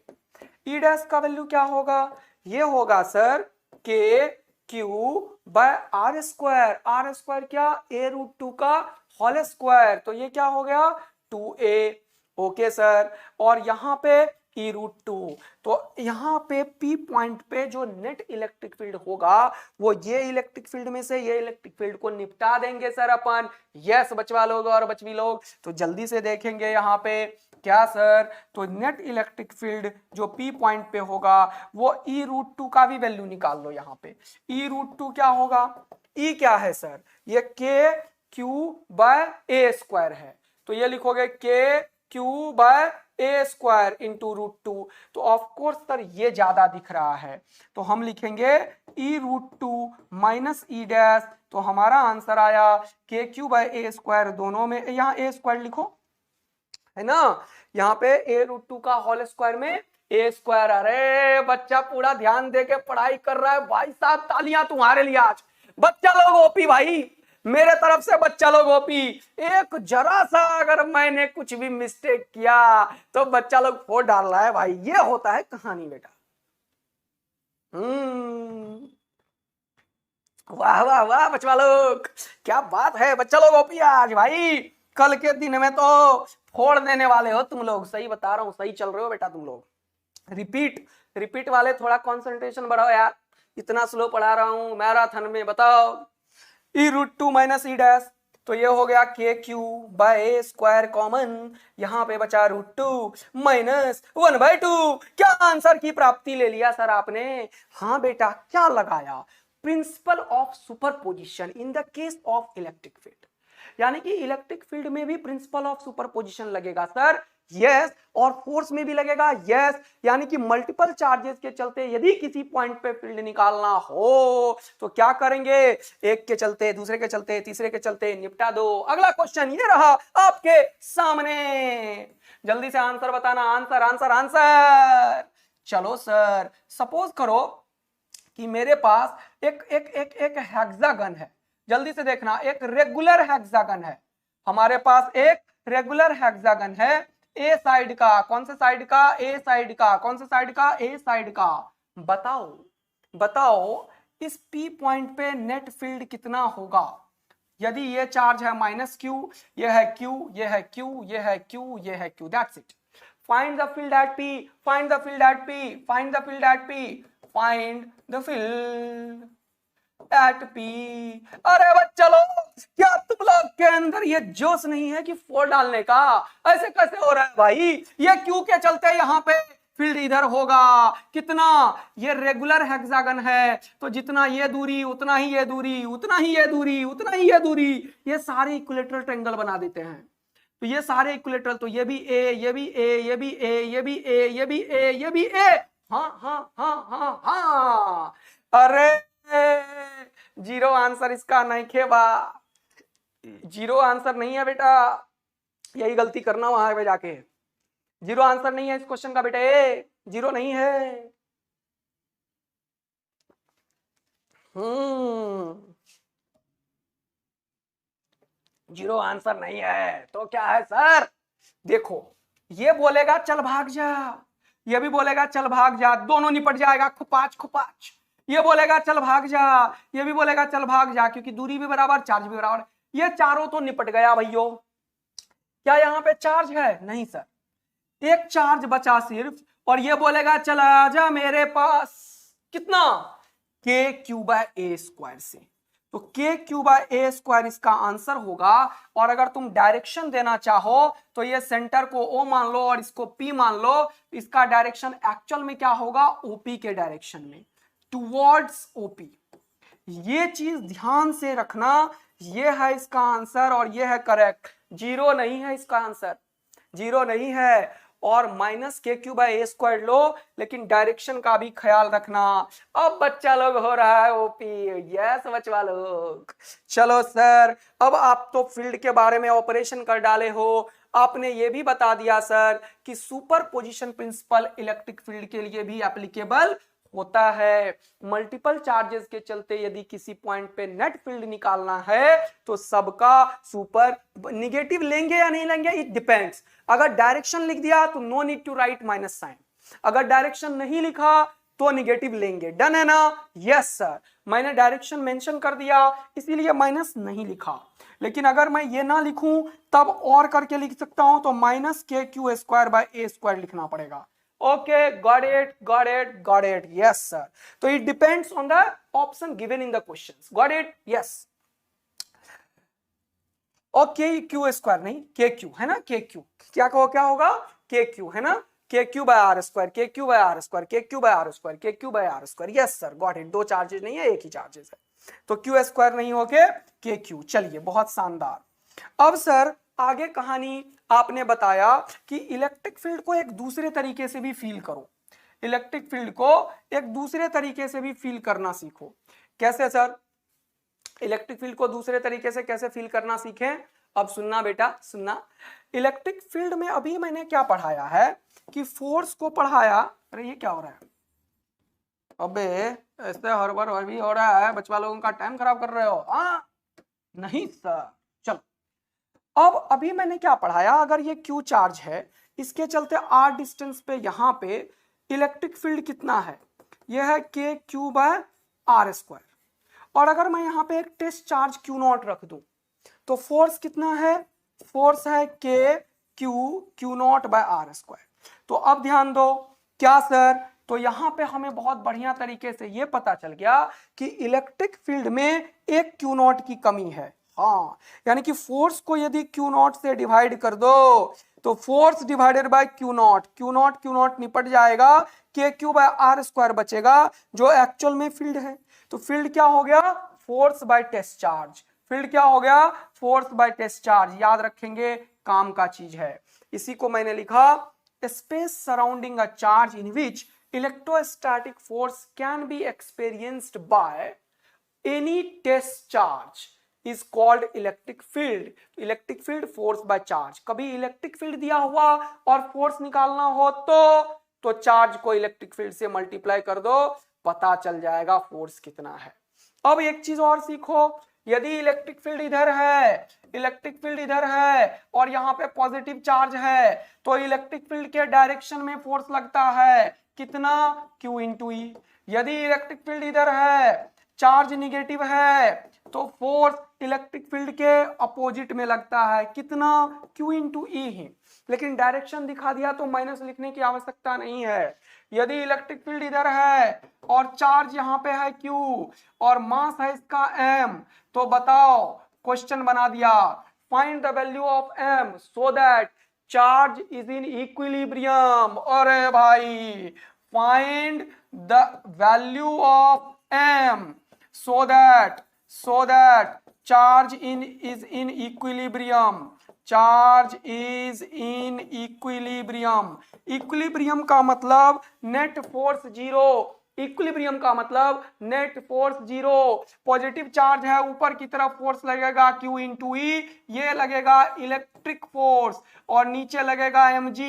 ई डैश का वैल्यू क्या होगा, ये होगा sir K Q by R square. R square क्या, A√2 का होल स्क्वायर, तो ये क्या हो गया 2a। ओके सर, और यहां पे E√2, तो यहां पे P पॉइंट पे जो नेट इलेक्ट्रिक फील्ड होगा वो ये इलेक्ट्रिक फील्ड में से ये इलेक्ट्रिक फील्ड को निपटा देंगे सर अपन। यस बचवा लोग और बचवी लोग, तो जल्दी से देखेंगे यहाँ पे क्या सर, तो नेट इलेक्ट्रिक फील्ड जो P पॉइंट पे होगा वो E√2 का भी वैल्यू निकाल लो। यहाँ पे E√2 क्या होगा, E क्या है सर, ये के क्यू बाय ए स्क्वायर है, तो ये लिखोगे के Q bye A square into √2। तो ऑफकोर्स सर ये ज्यादा दिख रहा है, तो हम लिखेंगे E√2 माइनस ई डैश, तो हमारा आंसर आया के क्यू बाय ए स्क्वायर। दोनों में यहाँ ए स्क्वायर लिखो, है ना, यहाँ पे A√2 का होल स्क्वायर में ए स्क्वायर। अरे बच्चा पूरा ध्यान दे के पढ़ाई कर रहा है भाई साहब, तालियां तुम्हारे लिए आज। बच्चा लोग ओपी भाई, मेरे तरफ से बच्चा लोग ओपी। एक जरा सा अगर मैंने कुछ भी मिस्टेक किया तो बच्चा लोग फोड़ डाल रहा है भाई, ये होता है कहानी बेटा। वाह वाह वाह बच्चा लोग, क्या बात है, बच्चा लोग ओपी आज भाई। कल के दिन में तो फोड़ देने वाले हो तुम लोग, सही बता रहा हूं, सही चल रहे हो बेटा तुम लोग। रिपीट वाले थोड़ा कंसंट्रेशन बढ़ाओ यार, इतना स्लो पढ़ा रहा हूं मैराथन में। बताओ E√2 माइनस ई डैश, तो ये हो गया के Q bye A square common, यहां पे बचा √2 माइनस 1/2। क्या आंसर की प्राप्ति ले लिया सर आपने। हाँ बेटा, क्या लगाया, principle of superposition in the case of electric field, यानी कि इलेक्ट्रिक फील्ड में भी प्रिंसिपल ऑफ सुपरपोजिशन लगेगा सर। यस, और फोर्स में भी लगेगा। यस, यानी कि मल्टीपल चार्जेस के चलते यदि किसी पॉइंट पे फील्ड निकालना हो तो क्या करेंगे, एक के चलते, दूसरे के चलते, तीसरे के चलते निपटा दो। अगला क्वेश्चन ये रहा आपके सामने, जल्दी से आंसर बताना, आंसर आंसर आंसर। चलो सर, सपोज करो कि मेरे पास एक एक एक एक हेक्सागन है, जल्दी से देखना, एक रेगुलर हेक्सागन है। हमारे पास एक रेगुलर हेक्सागन है, ए साइड का, कौन से साइड का, ए साइड का, कौन से साइड का, ए साइड का। बताओ बताओ इस पी पॉइंट पे नेट फील्ड कितना होगा यदि ये चार्ज है माइनस क्यू, ये है क्यू, ये है क्यू, ये है क्यू, ये है Q. That's it. Find the field at P, find the field at P, find the field at P, find the field at P. अरे बच्चा लोग, क्या तुम लोग के अंदर ये जोश नहीं है कि फोड़ डालने का, ऐसे कैसे हो रहा है भाई। ये क्यों के चलते यहाँ पे फील्ड इधर होगा कितना, ये रेगुलर हेक्सागन है तो जितना ये दूरी उतना ही ये दूरी, उतना ही ये दूरी, उतना ही ये दूरी, ये सारे इक्विलेटरल ट्रायंगल बना देते हैं। तो ये सारे इक्विलेटरल, तो ये भी ए, ये भी ए, ये भी ए, ये भी ए, ये भी ए, ये भी ए। हाँ हाँ हाँ हाँ हाँ, अरे जीरो आंसर इसका नहीं खेबा, जीरो आंसर नहीं है बेटा, यही गलती करना वहां पे जाके। जीरो आंसर नहीं है इस क्वेश्चन का बेटे, जीरो नहीं है। जीरो आंसर नहीं है तो क्या है सर? देखो ये बोलेगा चल भाग जा, ये भी बोलेगा चल भाग जा, दोनों निपट जाएगा खुपाच खुपाच। ये बोलेगा चल भाग जा, ये भी बोलेगा चल भाग जा, क्योंकि दूरी भी बराबर चार्ज भी बराबर, ये चारों तो निपट गया भैयो। क्या यहाँ पे चार्ज है? नहीं सर, एक चार्ज बचा सिर्फ, और ये बोलेगा चल आजा मेरे पास, कितना? के क्यू बाय ए स्क्वायर से। तो के क्यू बाय ए स्क्वायर इसका आंसर होगा। और अगर तुम डायरेक्शन देना चाहो तो ये सेंटर को ओ मान लो और इसको पी मान लो, इसका डायरेक्शन एक्चुअल में क्या होगा? ओपी के डायरेक्शन में, टुवर्ड्स ओपी। ये चीज ध्यान से रखना, ये है इसका आंसर और ये है करेक्ट। जीरो नहीं है इसका आंसर, जीरो नहीं है। और minus K Q bye A square लो, लेकिन डायरेक्शन का भी ख्याल रखना। अब बच्चा लोग हो रहा है ओपी, यस बच्चा लोग। चलो सर, अब आप तो फील्ड के बारे में ऑपरेशन कर डाले हो, आपने ये भी बता दिया सर कि superposition principle electric field के लिए भी एप्लीकेबल होता है। मल्टीपल चार्जेस के चलते यदि किसी पॉइंट पे नेट फील्ड निकालना है तो सबका सुपर निगेटिव लेंगे या नहीं लेंगे, इट डिपेंड्स। अगर डायरेक्शन लिख दिया तो no need to write minus sign, अगर डायरेक्शन नहीं लिखा तो निगेटिव लेंगे। डन है ना? यस सर, मैंने डायरेक्शन मेंशन कर दिया इसीलिए माइनस नहीं लिखा, लेकिन अगर मैं ये ना लिखूं तब और करके लिख सकता हूं, तो minus K Q square by A square लिखना पड़ेगा। Okay, got it got it got it, yes sir. तो it depends on the option given in the questions, got it, yes. Okay, Q square नहीं K Q है ना, K Q क्या कहो, क्या होगा? के क्यू है ना, K Q by R square, K Q by R square, K Q by R square, K Q by R square, yes sir got it. दो चार्जेस नहीं है, एक ही चार्जेस है, तो क्यू स्क्वायर नहीं होके के क्यू। चलिए बहुत शानदार। अब सर आगे कहानी आपने बताया कि इलेक्ट्रिक फील्ड को एक दूसरे तरीके से भी फील करो, इलेक्ट्रिक फील्ड को एक दूसरे तरीके से भी फील करना सीखो। कैसे सर? इलेक्ट्रिक फील्ड को दूसरे तरीके से कैसे फील करना सीखें? अब सुनना बेटा सुनना। इलेक्ट्रिक फील्ड में अभी मैंने क्या पढ़ाया है कि फोर्स को पढ़ाया। अरे ये क्या हो रहा है? अबे ऐसे हर बार भी हो रहा है, बच्चा लोगों का टाइम खराब कर रहे हो। हाँ नहीं सर, चलो। अब अभी मैंने क्या पढ़ाया, अगर ये क्यू चार्ज है, इसके चलते आर डिस्टेंस पे यहां पे इलेक्ट्रिक फील्ड कितना है? यह है K Q by R square. और अगर मैं यहाँ पे एक टेस्ट चार्ज क्यू नॉट रख दूं तो फोर्स कितना है? फोर्स है K Q not by R square. तो अब ध्यान दो, क्या सर? तो यहां पे हमें बहुत बढ़िया तरीके से ये पता चल गया कि इलेक्ट्रिक फील्ड में एक क्यू नॉट की कमी है। हाँ, यानी कि फोर्स को यदि क्यू नॉट से डिवाइड कर दो तो force divided by Q not निपट जाएगा, के क्यू बाय आर स्क्वायर बचेगा जो एक्चुअल में फील्ड है। तो फील्ड क्या हो गया? Force by test charge. Field क्या हो गया? Force by test charge. याद रखेंगे, काम का चीज है। इसी को मैंने लिखा, space surrounding a charge in which electrostatic force can be experienced by any test charge is called electric field. Electric field force by charge. कभी इलेक्ट्रिक फील्ड दिया हुआ और फोर्स निकालना हो तो चार्ज को इलेक्ट्रिक फील्ड से मल्टीप्लाई कर दो, पता चल जाएगा फोर्स कितना है। अब एक चीज और सीखो, यदि इलेक्ट्रिक फील्ड इधर है, इलेक्ट्रिक फील्ड इधर है और यहाँ पे पॉजिटिव चार्ज है, तो इलेक्ट्रिक फील्ड के डायरेक्शन में फोर्स लगता है कितना? Q इंटू ई। यदि इलेक्ट्रिक फील्ड इधर है, चार्ज निगेटिव है, तो फोर्स इलेक्ट्रिक फील्ड के अपोजिट में लगता है कितना? Q इंटू ई ही। लेकिन डायरेक्शन दिखा दिया तो माइनस लिखने की आवश्यकता नहीं है। यदि इलेक्ट्रिक फील्ड इधर है और चार्ज यहाँ पे है Q और मास है इसका m, तो बताओ, क्वेश्चन बना दिया, find the value of m so that charge is in equilibrium. अरे भाई, find the value of m so that charge is in equilibrium, charge is in equilibrium। Equilibrium का मतलब नेट फोर्स जीरो, इक्विलिब्रियम का मतलब net force zero, positive charge है ऊपर की तरफ फोर्स लगेगा Q इंटू ई, ये लगेगा इलेक्ट्रिक फोर्स, और नीचे लगेगा mg।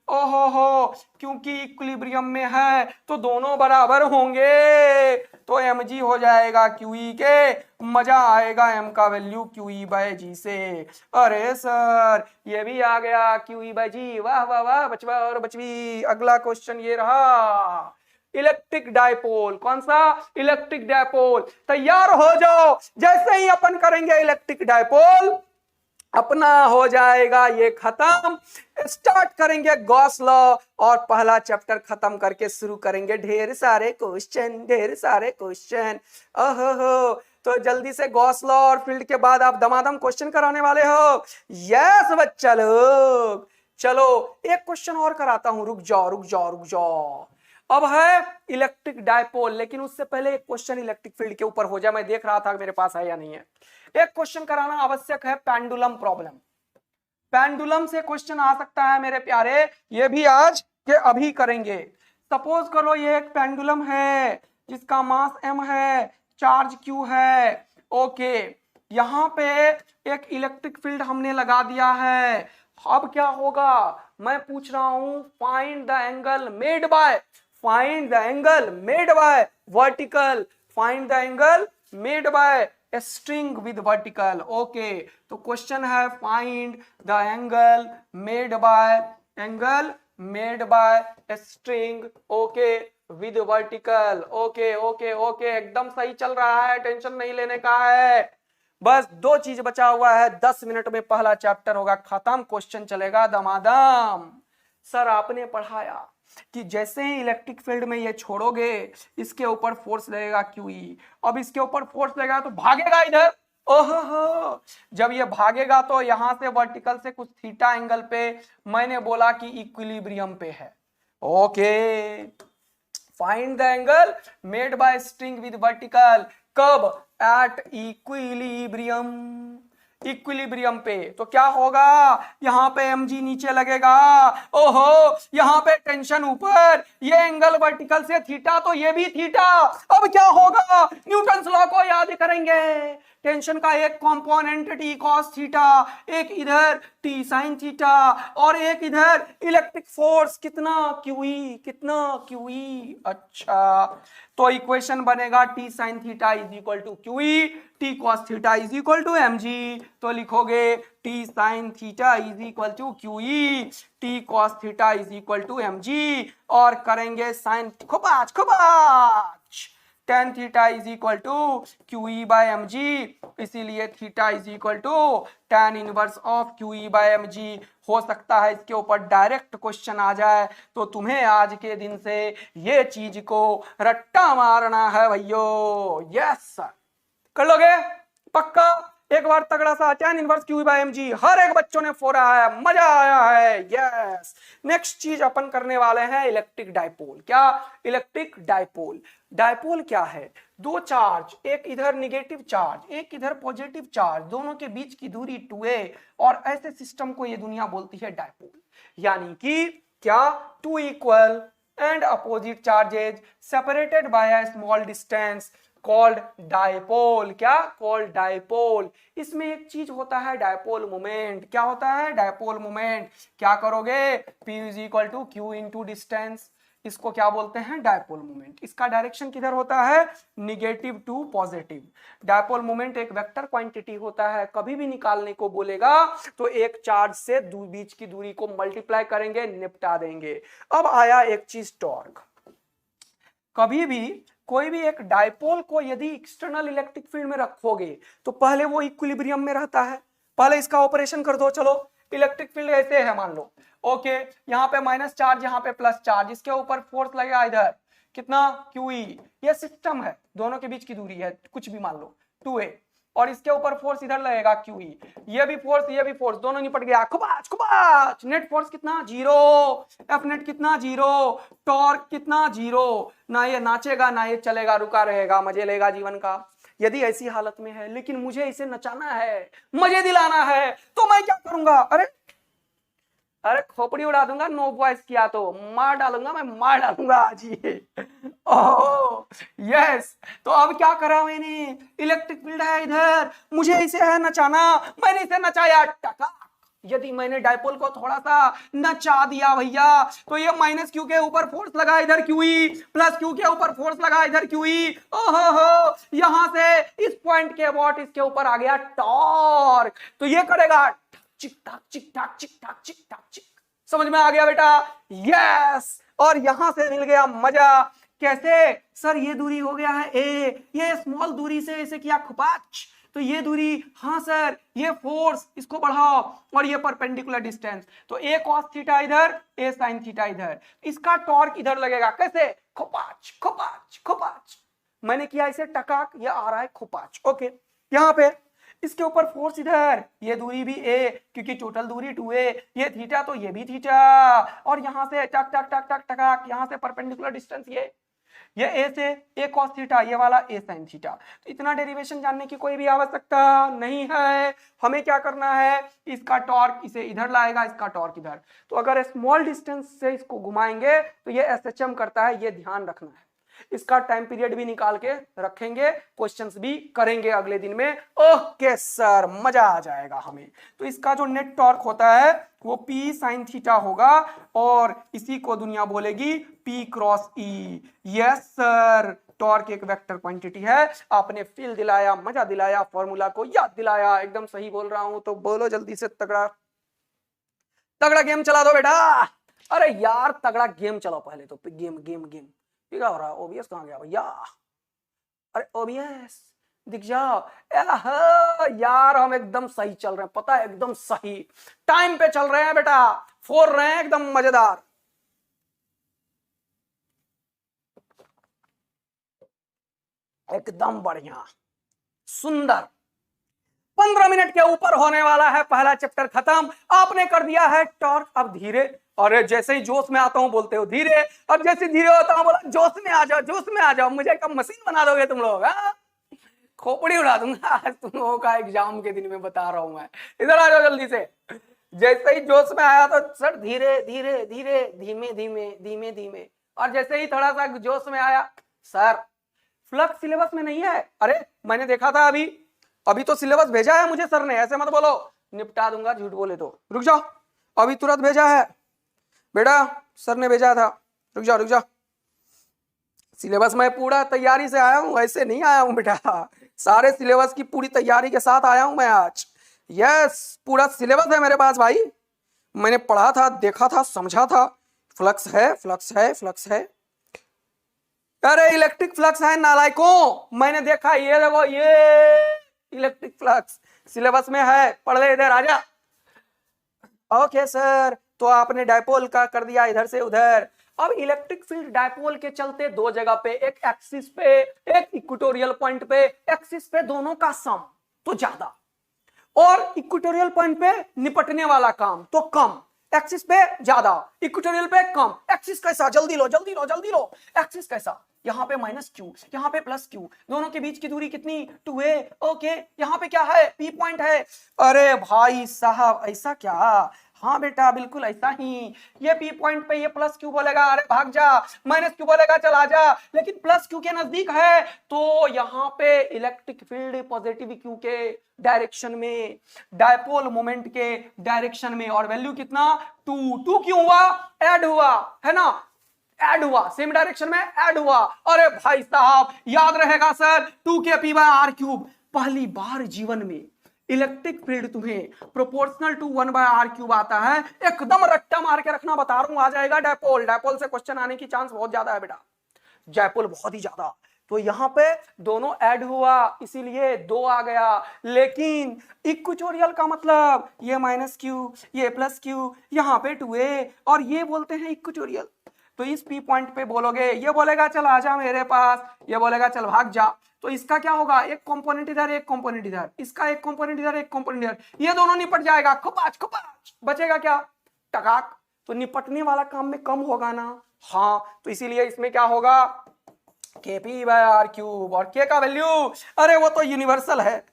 ओहो हो, क्योंकि इक्विलिब्रियम में है तो दोनों बराबर होंगे, तो mg हो जाएगा QE के, मजा आएगा m का वैल्यू QE बाय जी से। अरे सर ये भी आ गया QE बाय जी, वाह वाह वाह बचवा और बचवी। अगला क्वेश्चन ये रहा, इलेक्ट्रिक डायपोल। कौन सा? Electric dipole. तैयार हो जाओ, जैसे ही अपन करेंगे इलेक्ट्रिक डायपोल अपना हो जाएगा ये खत्म। स्टार्ट करेंगे गॉस लॉ और पहला चैप्टर खत्म करके शुरू करेंगे ढेर सारे क्वेश्चन, ढेर सारे क्वेश्चन। ओहो, तो जल्दी से गॉस लॉ और फील्ड के बाद आप दमादम क्वेश्चन कराने वाले हो। यस बच्चा लोग, चलो एक क्वेश्चन और कराता हूं, रुक जाओ रुक जाओ रुक जाओ। अब है इलेक्ट्रिक डायपोल, लेकिन उससे पहले एक क्वेश्चन इलेक्ट्रिक फील्ड के ऊपर हो जाए। मैं देख रहा था मेरे पास है या नहीं है। एक क्वेश्चन कराना आवश्यक है, पेंडुलम प्रॉब्लम। पेंडुलम से क्वेश्चन आ सकता है मेरे प्यारे, ये भी आज के अभी करेंगे। सपोज करो ये एक पेंडुलम है जिसका मास m है, चार्ज q है। ओके, यहां पे एक इलेक्ट्रिक फील्ड हमने लगा दिया है। अब क्या होगा, मैं पूछ रहा हूं find the angle made by, find the angle made by vertical, find the angle made by string with vertical. Okay, तो क्वेश्चन है find the angle made by, angle made by string okay with vertical. Okay okay okay, एकदम सही चल रहा है, tension नहीं लेने का है। बस दो चीज बचा हुआ है, 10 मिनट में पहला चैप्टर होगा खत्म, क्वेश्चन चलेगा दमादम। सर आपने पढ़ाया कि जैसे ही इलेक्ट्रिक फील्ड में ये छोड़ोगे इसके ऊपर फोर्स लगेगा QE। अब इसके ऊपर फोर्स लगेगा तो भागेगा इधर। ओहो, जब ये भागेगा तो यहां से वर्टिकल से कुछ थीटा एंगल पे, मैंने बोला कि इक्विलिब्रियम पे है। Okay, find the angle made by string with vertical, कब? एट इक्विलिब्रियम, इक्विलिब्रियम पे। तो क्या होगा, यहां पे mg नीचे लगेगा। ओहो, यहां पे टेंशन ऊपर, ये एंगल वर्टिकल से थीटा तो ये भी थीटा। अब क्या होगा, न्यूटन्स लॉ को याद करेंगे, टेंशन का एक कंपोनेंट t cos थीटा, एक इधर t sin थीटा, और एक इधर इलेक्ट्रिक फोर्स कितना QE, कितना QE। अच्छा, तो इक्वेशन बनेगा t sin theta is equal to QE, t cos theta is equal to mg। तो लिखोगे t sin theta is equal to QE, t cos theta is equal to mg, और करेंगे sine खुबाच खुबाच, tan theta is equal to QE by mg, इसीलिए theta is equal to tan inverse of QE by mg। हो सकता है इसके ऊपर डायरेक्ट क्वेश्चन आ जाए, तो तुम्हें आज के दिन से ये चीज को रट्टा मारना है भैयो। यस सर, कर लोगे पक्का? एक बार तगड़ा सा tan inverse QE by mg हर एक बच्चों ने फोड़ा है, मजा आया है। यस, नेक्स्ट चीज अपन करने वाले हैं इलेक्ट्रिक डायपोल। क्या? Electric dipole. डायपोल क्या है, दो चार्ज, एक इधर नेगेटिव चार्ज एक इधर पॉजिटिव चार्ज, दोनों के बीच की दूरी 2a, और ऐसे सिस्टम को ये दुनिया बोलती है डायपोल। यानी कि क्या, two equal and opposite charges separated by a small distance called dipole. क्या? Called dipole. इसमें एक चीज होता है डायपोल मोमेंट। क्या होता है? Dipole moment. क्या करोगे, P is equal to Q into distance, इसको क्या बोलते हैं? Dipole moment. इसका डायरेक्शन किधर होता है? Negative to positive. Dipole moment एक वेक्टर क्वांटिटी होता है, कभी भी निकालने को बोलेगा तो एक चार्ज से बीच की दूरी को मल्टीप्लाई करेंगे, निपटा देंगे। अब आया एक चीज टॉर्क। कभी भी कोई भी एक डायपोल को यदि एक्सटर्नल इलेक्ट्रिक फील्ड में रखोगे तो पहले वो इक्विलिब्रियम में रहता है। पहले इसका ऑपरेशन कर दो। चलो, इलेक्ट्रिक फील्ड ऐसे है मान लो। ओके, यहाँ पे माइनस चार्ज, यहाँ पे प्लस चार्ज, इसके ऊपर फोर्स लगेगा इधर कितना, QE। ये सिस्टम है, दोनों के बीच की दूरी है कुछ भी मान लो 2a, और इसके ऊपर फोर्स इधर लगेगा QE। ये भी फोर्स दोनों निपट गया, खुबाच खुबाच। नेट फोर्स कितना? 0। एफ नेट कितना? 0। टॉर्क कितना? 0। ना ये नाचेगा ना ये चलेगा, रुका रहेगा, मजे लेगा जीवन का। यदि ऐसी हालत में है, लेकिन मुझे इसे नचाना है, मजे दिलाना है, तो मैं क्या करूंगा? अरे अरे खोपड़ी उड़ा दूंगा, नो वॉइस किया तो मार डालूंगा, मैं मार डालूंगा आज ये। ओह यस, तो अब क्या करा मैंने, इलेक्ट्रिक फील्ड है इधर, मुझे इसे है नचाना, मैंने इसे नचाया, टका। यदि मैंने डायपोल को थोड़ा सा नचा दिया भैया, तो ये माइनस क्यू के ऊपर फोर्स लगा इधर क्यूई, प्लस क्यू के ऊपर फोर्स लगा इधर क्यूई, ओहो, यहां से इस पॉइंट के अबाउट इसके ऊपर आ गया टॉर्क, तो ये करेगा चिक टाक चिक टाक चिक टाक चिक टाक चिक। समझ में आ गया बेटा? यस, और यहां से मिल गया मजा। कैसे सर? ये दूरी हो गया है ए, ये स्मॉल दूरी से इसे किया खपाच, तो ये दूरी, हाँ सर, ये फोर्स इसको बढ़ाओ, और ये परपेंडिकुलर डिस्टेंस, तो ए कॉस थीटा इधर, ए साइन थीटा इधर, इसका टॉर्क इधर लगेगा, कैसे? खोपाच खोपाच खोपाच। मैंने किया इसे टकाक, ये आ रहा है खोपाच। ओके, यहां पे इसके ऊपर फोर्स इधर, ये दूरी भी ए क्योंकि टोटल दूरी 2a, ये थीटा तो ये भी थीटा, और यहां से टक टक टक टक टकाक, यहां से परपेंडिकुलर डिस्टेंस ये ए से ए कॉस थीटा, ये वाला ए साइन थीटा। तो इतना डेरिवेशन जानने की कोई भी आवश्यकता नहीं है, हमें क्या करना है, इसका टॉर्क इसे इधर लाएगा, इसका टॉर्क इधर, तो अगर स्मॉल डिस्टेंस से इसको घुमाएंगे तो ये एसएचएम करता है, ये ध्यान रखना है। इसका टाइम पीरियड भी निकाल के रखेंगे, क्वेश्चंस भी करेंगे अगले दिन में। ओके सर, मजा आ जाएगा हमें। तो इसका जो नेट टॉर्क होता है वो P साइन थीटा होगा, और इसी को दुनिया बोलेगी P cross E। Yes sir, torque एक वेक्टर क्वांटिटी है। आपने फील दिलाया, मजा दिलाया, फॉर्मूला को याद दिलाया, एकदम सही बोल रहा हूं तो बोलो जल्दी से, तगड़ा तगड़ा गेम चला दो बेटा। अरे यार तगड़ा गेम चलाओ पहले तो, गेम गेम गेम क्या हो रहा है? ओबीएस कहां गया भैया? अरे ओबीएस दिख जाओ यार, हम एकदम सही चल रहे हैं, पता है, एकदम सही टाइम पे चल रहे हैं बेटा, फोड़ रहे हैं एकदम मजेदार। एकदम बढ़िया सुंदर। 15 मिनट के ऊपर होने वाला है, पहला चैप्टर खत्म, आपने कर दिया है टॉर्क। अब धीरे, और जैसे ही जोश में आता हूं बोलते हो धीरे, और जैसे धीरे होता हूं बोला जोश में आ जाओ, जोश में आ जाओ, मुझे कब मशीन बना दोगे तुम लोग? खोपड़ी उड़ा दूंगा आज तुम लोगों का, एग्जाम के दिन में बता रहा हूं मैं। इधर आ जाओ जल्दी से। जैसे ही जोश में आया तो सर धीरे धीरे धीरे, धीमे धीमे धीमे धीमे, और जैसे ही थोड़ा सा जोश में आया, सर फ्लक्स सिलेबस में नहीं है। अरे मैंने देखा था अभी तो सिलेबस भेजा है मुझे सर ने, ऐसे मत बोलो, निपटा दूंगा झूठ बोले तो। रुक जाओ, अभी तुरंत भेजा है बेटा, सर ने भेजा था, रुक जाओ रुक जाओ। सिलेबस में पूरा तैयारी से आया हूं, ऐसे नहीं आया हूं बेटा, सारे सिलेबस की पूरी तैयारी के साथ आया हूं मैं आज। यस, पूरा सिलेबस है मेरे पास भाई, मैंने पढ़ा था, देखा था, समझा था। फ्लक्स है फ्लक्स है फ्लक्स है, अरे इलेक्ट्रिक फ्लक्स है नालायकों, मैंने देखा, ये देखो ये इलेक्ट्रिक फ्लक्स सिलेबस में है, पढ़ ले, इधर आजा। ओके सर, तो आपने डायपोल का कर दिया इधर से उधर। अब इलेक्ट्रिक फील्ड डायपोल के चलते दो जगह पे, एक एक्सिस पे एक इक्वेटोरियल पॉइंट पे, एक्सिस पे दोनों का सम तो ज्यादा, और इक्वेटोरियल पॉइंट पे निपटने वाला काम तो कम, एक्सिस पे ज्यादा इक्वेटोरियल पे कम। एक्सिस कैसा? जल्दी लो जल्दी लो जल्दी लो। एक्सिस कैसा? यहाँ पे माइनस क्यू, यहाँ पे प्लस क्यू, दोनों के बीच की दूरी कितनी? 2a। ओके, यहाँ पे क्या है? P पॉइंट है। अरे भाई साहब ऐसा क्या? हाँ बेटा बिल्कुल ऐसा ही, ये P पॉइंट पे ये प्लस क्यू बोलेगा अरे भाग जा, माइनस क्यू बोलेगा चल आ जा, लेकिन प्लस क्यू के नजदीक है तो यहाँ पे इलेक्ट्रिक फील्ड पॉजिटिव क्यू के डायरेक्शन में, डायपोल मोमेंट के डायरेक्शन में, और वैल्यू कितना? 2 क्यों हुआ? ऐड हुआ है ना, ऐड हुआ, सेम डायरेक्शन में ऐड हुआ। अरे भाई साहब याद रहेगा सर, 2kp/r³। पहली बार जीवन में इलेक्ट्रिक फील्ड तुम्हें प्रोपोर्शनल टू 1/r³ आता है, एकदम रट्टा मार के रखना, बता रहा हूं आ जाएगा डायपोल। डायपोल से क्वेश्चन आने की चांस बहुत ज्यादा है बेटा, डायपोल बहुत ही ज्यादा। तो यहां पे दोनों ऐड हुआ इसीलिए 2 आ गया, लेकिन इक्वेटोरियल का मतलब ये माइनस क्यू, ये प्लस क्यू, यहाँ पे 2a, और ये बोलते हैं इक्वेटोरियल। तो इस P पॉइंट पे बोलोगे, ये बोलेगा चल आजा मेरे पास, ये बोलेगा चल भाग जा, तो इसका क्या होगा? एक कंपोनेंट इधर एक कंपोनेंट इधर, इसका एक कंपोनेंट इधर एक कंपोनेंट इधर, ये दोनों निपट जाएगा, खपाच खपाच, बचेगा क्या? टकाक। तो निपटने वाला काम में कम होगा ना, हाँ, तो इसीलिए इसमें क्या होगा? kp/r³, और k का वैल्यू अरे वो तो यूनिवर्सल है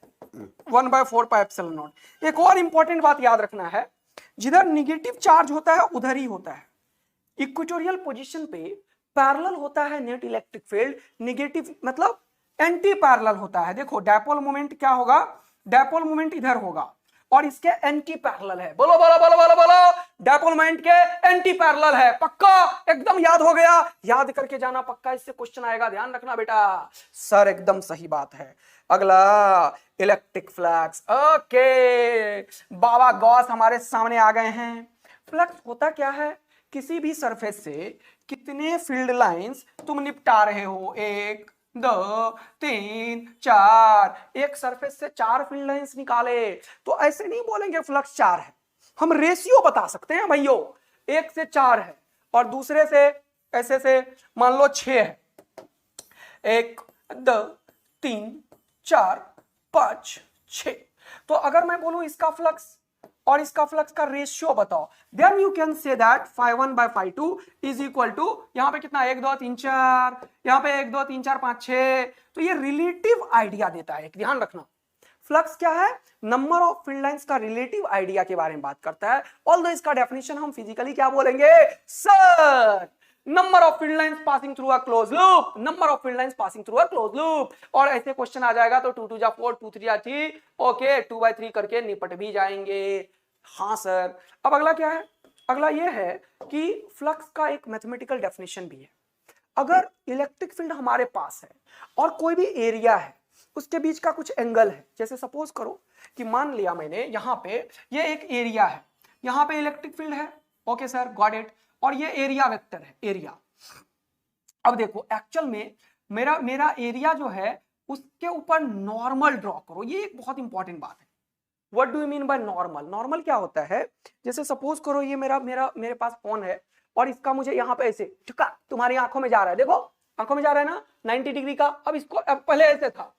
1/4πε0। एक और इंपॉर्टेंट बात याद रखना है, जिधर निगेटिव चार्ज होता है उधर ही होता है। इक्वेटोरियल पोजीशन पे पैरेलल होता है नेट इलेक्ट्रिक फील्ड, नेगेटिव मतलब एंटी पैरेलल होता है। देखो डायपोल मोमेंट क्या होगा, डायपोल मोमेंट इधर होगा और इसके एंटी पैरेलल है। बोलो बोलो बोलो बोलो बोलो, डायपोल मोमेंट के एंटी पैरेलल है। पक्का एकदम याद हो गया, याद करके जाना पक्का, इससे क्वेश्चन आएगा, ध्यान रखना बेटा। सर एकदम सही बात है। अगला इलेक्ट्रिक फ्लक्स। ओके, बाबा गॉस हमारे सामने आ गए हैं। फ्लक्स होता क्या है, किसी भी सरफेस से कितने फील्ड लाइंस तुम निपटा रहे हो, 1 2 3 4, एक सरफेस से 4 फील्ड लाइंस निकाले तो ऐसे नहीं बोलेंगे फ्लक्स 4 है, हम रेशियो बता सकते हैं भाइयों, 1 से 4 है और दूसरे से ऐसे से मान लो 6 है, 1 2 3 4 5 6। तो अगर मैं बोलूं इसका फ्लक्स और इसका फ्लक्स का रेशियो बताओ, then you can say that φ1 by φ2 is equal to, यहां पे कितना 1 2 3 4, यहां पे 1 2 3 4 5 6। तो ये रिलेटिव आइडिया देता है, ध्यान रखना। फ्लक्स क्या है, नंबर ऑफ फील्ड लाइंस का रिलेटिव आइडिया के बारे में बात करता है। ऑल्दो इसका डेफिनेशन हम फिजिकली क्या बोलेंगे, sir number of field lines passing through a close loop, number of field lines passing through a close loop. और ऐसे क्वेश्चन आ जाएगा तो 2 2 जा 4, 2 3 जा 3, ओके 2 by 3 करके निपट भी जाएंगे। हाँ सर। अब अगला क्या है, अगला ये है कि फ्लक्स का एक मैथमेटिकल डेफिनेशन भी है। अगर इलेक्ट्रिक फील्ड हमारे पास है और कोई भी एरिया है, उसके बीच का कुछ एंगल है, जैसे सपोज करो कि मान लिया मैंने यहां पे ये एक एरिया है, यहां पे इलेक्ट्रिक फील्ड है, ओके सर गॉट इट, और ये एरिया वेक्टर है, एरिया। अब देखो एक्चुअल में मेरा एरिया जो है उसके ऊपर नॉर्मल ड्रॉ करो, ये एक बहुत इंपॉर्टेंट बात है। What do you mean by normal, normal क्या होता है, जैसे सपोज करो ये मेरे पास फोन है और इसका मुझे यहाँ पे ऐसे ठुका तुम्हारी आंखों में जा रहा है, देखो आंखों में जा रहा है ना 90 डिग्री का। अब इसको, अब पहले ऐसे था,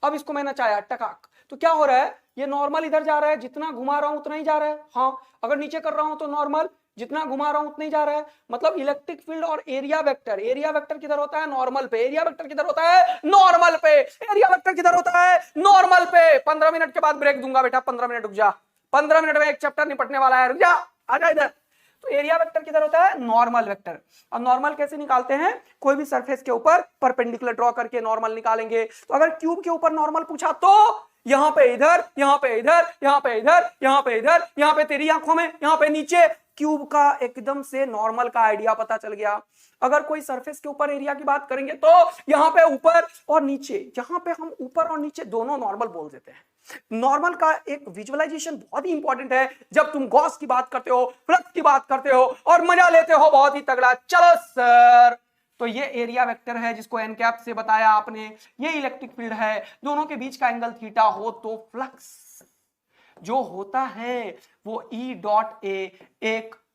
अब इसको मैं नचाया टकाक, तो क्या हो रहा है, ये नॉर्मल इधर जा रहा है, जितना घुमा रहा हूं उतना ही जा रहा है। हाँ, अगर नीचे कर रहा हूं तो नॉर्मल, जितना घुमा रहा हूं उतना ही जा रहा है। मतलब इलेक्ट्रिक फील्ड और एरिया वेक्टर किधर होता है, नॉर्मल पे। एरिया वेक्टर किधर होता है, नॉर्मल पे। एरिया वेक्टर किधर होता है, नॉर्मल पे। 15 मिनट के बाद ब्रेक दूंगा बेटा, 15 मिनट रुक जा, 15 मिनट में एक चैप्टर निपटने वाला है, रुक जा, आजा इधर। तो एरिया वेक्टर किधर होता है, नॉर्मल वेक्टर। और नॉर्मल कैसे निकालते हैं, कोई भी सरफेस के ऊपर परपेंडिकुलर ड्रॉ करके नॉर्मल निकालेंगे। तो अगर क्यूब के ऊपर नॉर्मल पूछा तो यहां पे इधर, यहां पे इधर, यहां पे इधर, यहां पे इधर, यहां पे तेरी आंखों में, यहां पे नीचे, क्यूब का एकदम से नॉर्मल का आइडिया पता चल गया। अगर कोई सरफेस के ऊपर एरिया की बात करेंगे तो यहां पे ऊपर और नीचे, यहां पे हम ऊपर और नीचे दोनों नॉर्मल बोल देते हैं। नॉर्मल का एक विजुअलाइजेशन बहुत ही इंपॉर्टेंट है जब तुम गॉस की बात करते हो, फ्लक्स की बात करते हो और मजा लेते हो बहुत ही तगड़ा। चलो सर, तो ये एरिया वेक्टर है जिसको एन कैप से बताया आपने, ये इलेक्ट्रिक फील्ड है, दोनों के बीच का एंगल थीटा हो तो फ्लक्स जो होता है वो ई डॉट ए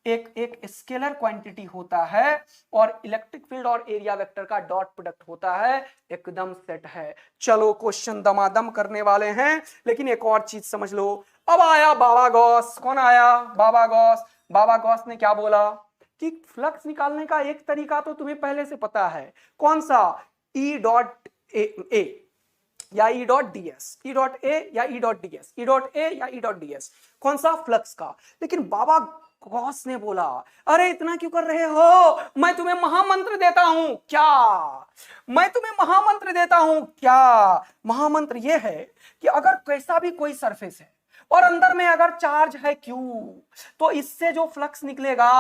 एक स्केलर क्वांटिटी होता है और इलेक्ट्रिक फील्ड और एरिया वेक्टर का डॉट प्रोडक्ट होता है, एकदम सेट है। चलो क्वेश्चन दमादम करने वाले हैं, लेकिन एक और चीज समझ लो। अब आया बाबा गॉस। कौन आया, बाबा गॉस। बाबा गॉस ने क्या बोला कि फ्लक्स निकालने का एक तरीका तो तुम्हें पहले से पता है, कौन सा, ई डॉट ए या E dot D S, E dot A या E dot D S, E dot A या ई डॉट डी एस, कौन सा, फ्लक्स का। लेकिन बाबा गॉस ने बोला अरे इतना क्यों कर रहे हो, मैं तुम्हें महामंत्र देता हूं क्या, मैं तुम्हें महामंत्र देता हूं क्या। महामंत्र यह है कि अगर कैसा भी कोई सरफेस है और अंदर में अगर चार्ज है Q, तो इससे जो फ्लक्स निकलेगा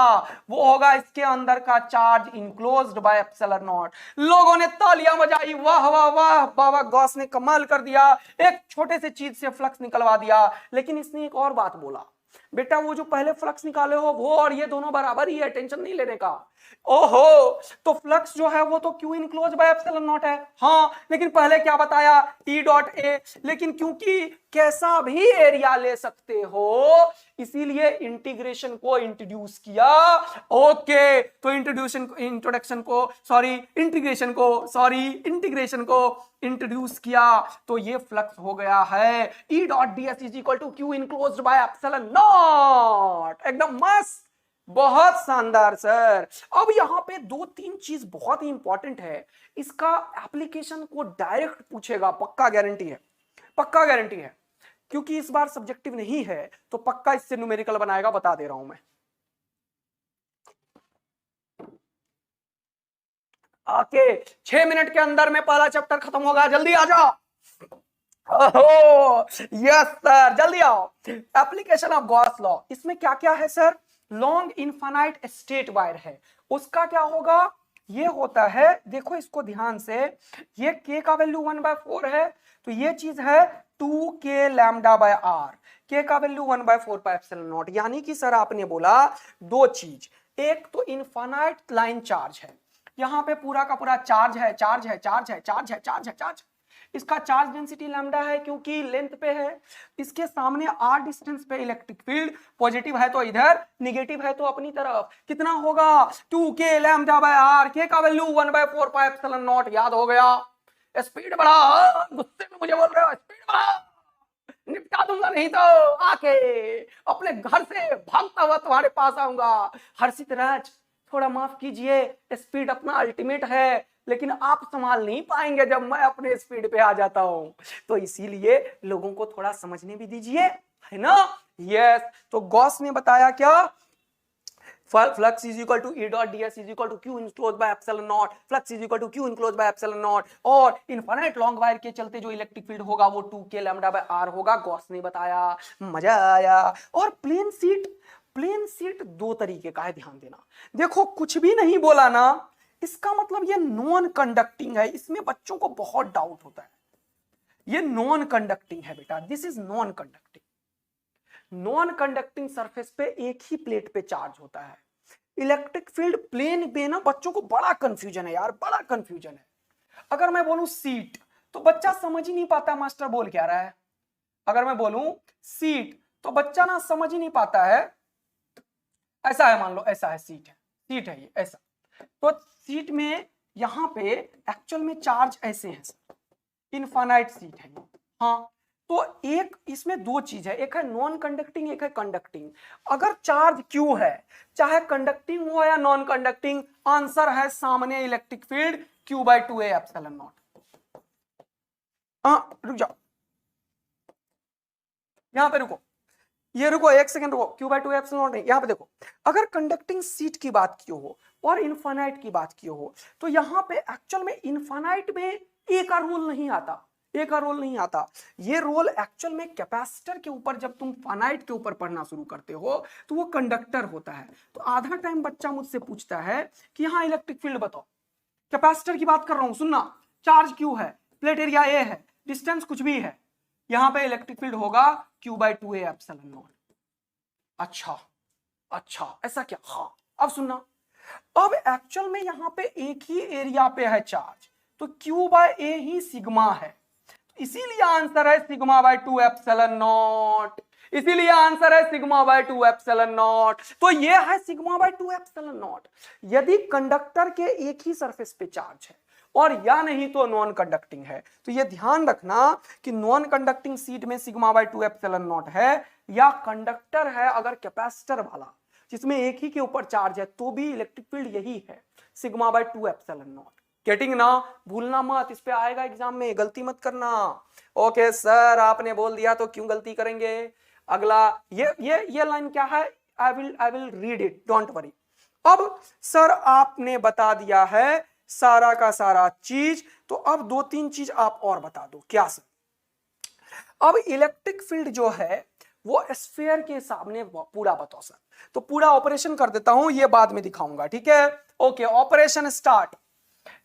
वो होगा इसके अंदर का charge enclosed by epsilon not. लोगों ने तालियां बजाई, वाह वाह वाह, बाबा गॉस ने कमाल कर दिया, एक छोटे से चीज से फ्लक्स निकलवा दिया। लेकिन इसने एक और बात बोला, बेटा वो जो पहले फ्लक्स निकाले हो वो और ये दोनों बराबर ही है, टेंशन नहीं लेने का। ओहो, तो फ्लक्स जो है वो तो Q enclose by epsilon not है। हाँ, लेकिन पहले क्या बताया, ई डॉट ए। लेकिन क्योंकि कैसा भी एरिया ले सकते हो इसीलिए इंटीग्रेशन को इंट्रोड्यूस किया। ओके, तो इंट्रोडक्शन को इंट्रोड्यूस किया तो ये फ्लक्स हो गया है E dot D S is equal to Q enclosed by epsilon naught. एकदम मस्त, बहुत शानदार सर। अब यहां पे 2-3 चीज बहुत ही इंपॉर्टेंट है, इसका एप्लीकेशन को डायरेक्ट पूछेगा, पक्का गारंटी है, पक्का गारंटी है। क्योंकि इस बार सब्जेक्टिव नहीं है तो पक्का इससे न्यूमेरिकल बनाएगा, बता दे रहा हूं मैं। आके 6 मिनट के अंदर में पहला चैप्टर खत्म होगा, जल्दी आ जाओ। ओहो यस सर, जल्दी आओ। एप्लीकेशन ऑफ गॉस लॉ, इसमें क्या क्या है sir? Long infinite state wire है, उसका क्या होगा? ये होता है, देखो इसको ध्यान से, ये k का वैल्यू 1/4 है, तो ये चीज है 2k lambda by r, k का वैल्यू 1/4 पाई एप्सिलॉन नॉट। यानी कि सर आपने बोला दो चीज, एक तो इनफाइनाइट लाइन चार्ज है, यहां पे पूरा का पूरा चार्ज है, चार्ज है, चार्ज है, चार्ज है, चार्ज है, चार्ज। इसका चार्ज डेंसिटी लैम्डा है क्योंकि लेंथ पे है, इसके सामने r डिस्टेंस पे इलेक्ट्रिक फील्ड पॉजिटिव है तो इधर, निगेटिव है तो अपनी तरफ। कितना होगा? 2k lambda by r, k का वैल्यू 1/4 पाई एप्सिलॉन नॉट। याद हो गया? स्पीड बढ़ा, गुस्से में मुझे बोल रहे हो स्पीड बढ़ा, निपटा दूंगा नहीं तो आके अपने घर से भागता हुआ तुम्हारे पास आऊंगा। हर्षित राज थोड़ा माफ कीजिए, स्पीड अपना अल्टीमेट है, लेकिन आप संभाल नहीं पाएंगे जब मैं अपने स्पीड पे आ जाता हूं, तो इसीलिए लोगों को थोड़ा समझने भी दीजिए, है ना? यस, तो गॉस ने बताया क्या? Flux is equal to E dot ds is equal to q enclosed by epsilon naught, flux is equal to q enclosed by epsilon naught, और इनफाइनाइट लॉन्ग वायर के चलते जो इलेक्ट्रिक फील्ड होगा वो 2k लैम्डा बाय r होगा। Gauss ने बताया, मजा आया। और प्लेन सीट दो तरीके का है, ध्यान देना। देखो कुछ भी नहीं बोला ना, इसका मतलब ये नॉन कंडक्टिंग है, इसमें बच्चों को बहुत डाउट होता है। ये नॉन कंडक्टिंग है बेटा, this is non conducting. Non conducting surface पे एक ही प्लेट पे चार्ज होता है। इलेक्ट्रिक फील्ड प्लेन पे ना बच्चों को बड़ा कंफ्यूजन है यार, बड़ा कंफ्यूजन है। अगर मैं बोलूं सीट तो बच्चा समझ ही नहीं पाता मास्टर बोल क्या रहा है। अगर मैं बोलूं सीट तो बच्चा ना समझ ही नहीं पाता है। ऐसा है, मान लो ऐसा है, सीट है ये ऐसा, तो सीट में यहां पे एक्चुअल में चार्ज ऐसे हैं, इनफाइनाइट सीट है। हाँ, तो एक इसमें दो चीज है, एक है नॉन कंडक्टिंग, एक है कंडक्टिंग। अगर चार्ज Q है, चाहे कंडक्टिंग हो या नॉन कंडक्टिंग, आंसर है सामने electric field Q/2a epsilon not. हाँ रुक जाओ, यहां पे रुको, ये रुको एक सेकंड रुको, Q/2a एप्सिलॉन नॉट नहीं, यहां पे देखो। अगर कंडक्टिंग सीट की बात की हो और इनफाइनाइट की बात की हो, तो यहां पे एक्चुअल में इनफाइनाइट में एक का रोल नहीं आता, एक का रोल नहीं आता। ये रोल एक्चुअल में कैपेसिटर के ऊपर, जब तुम फाइनाइट के ऊपर पढ़ना शुरू करते हो तो वो कंडक्टर होता है। तो आधा टाइम बच्चा मुझसे पूछता है कि यहाँ इलेक्ट्रिक फील्ड बताओ, कैपेसिटर की बात कर रहा हूं, सुनना, चार्ज Q है, प्लेट एरिया A है, डिस्टेंस कुछ भी है, यहां पे इलेक्ट्रिक फील्ड होगा Q/2a एप्सिलॉन नॉट। अच्छा अच्छा, ऐसा क्या? हाँ, अब सुनना, अब एक्चुअल में यहां पे एक ही एरिया पे है चार्ज, तो Q/a ही सिग्मा है, इसीलिए आंसर है सिग्मा/2 एप्सिलॉन नॉट, इसीलिए आंसर है सिग्मा/2 एप्सिलॉन नॉट। तो ये है सिग्मा/2 एप्सिलॉन नॉट यदि कंडक्टर के एक ही सरफेस पे चार्ज है, और या नहीं तो नॉन कंडक्टिंग है। तो ये ध्यान रखना कि नॉन कंडक्टिंग सीट में सिग्मा/2 एप्सिलॉन नॉट है, या कंडक्टर है अगर कैपेसिटर वाला जिसमें एक ही के ऊपर चार्ज है, तो भी इलेक्ट्रिक फील्ड यही है, सिग्मा/2 एप्सिलॉन नॉट। गेटिंग ना? भूलना मत, इस पे आएगा एग्जाम में, गलती मत करना। ओके सर, आपने बोल दिया तो क्यों गलती करेंगे। अगला ये लाइन क्या है? I will read it, don't worry. अब सर आपने बता दिया है सारा का सारा चीज, तो अब दो तीन चीज आप और बता दो। क्या सर? अब इलेक्ट्रिक फील्ड जो है वो स्फीयर के सामने पूरा बताओ सर। तो पूरा ऑपरेशन कर देता हूं, ये बाद में दिखाऊंगा, ठीक है? Okay, operation start.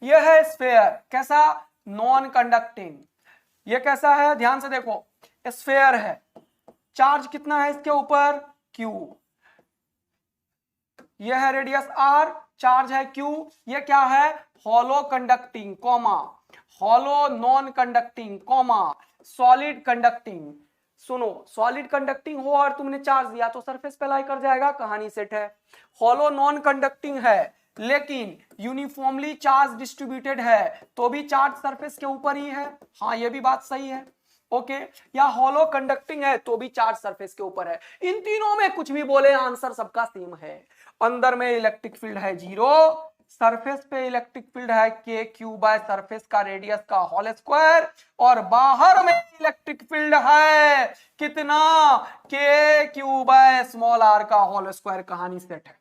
ये है स्फीयर, कैसा? Non conducting. ये कैसा है? ध्यान से देखो, स्फीयर है, चार्ज कितना है इसके ऊपर? Q। ये है रेडियस R, चार्ज है Q। ये क्या है? Hollow conducting, comma, hollow non conducting, comma, solid conducting. सुनो, सॉलिड कंडक्टिंग हो और तुमने चार्ज दिया तो सरफेस पे लाई कर जाएगा, कहानी सेट है। हॉलो नॉन कंडक्टिंग है लेकिन यूनिफॉर्मली चार्ज डिस्ट्रीब्यूटेड है, तो भी चार्ज सरफेस के ऊपर ही है। हाँ, ये भी बात सही है। ओके, या हॉलो कंडक्टिंग है तो भी चार्ज सरफेस के ऊपर है। इन तीनों में कुछ भी बोले, आंसर सबका सेम है। अंदर में इलेक्ट्रिक फील्ड है 0, सरफेस पे इलेक्ट्रिक फील्ड है के क्यू बाय सरफेस का रेडियस का होल स्क्वायर, और बाहर में इलेक्ट्रिक फील्ड है कितना, के क्यू बाय स्मॉल आर का होल स्क्वायर। कहानी सेट है।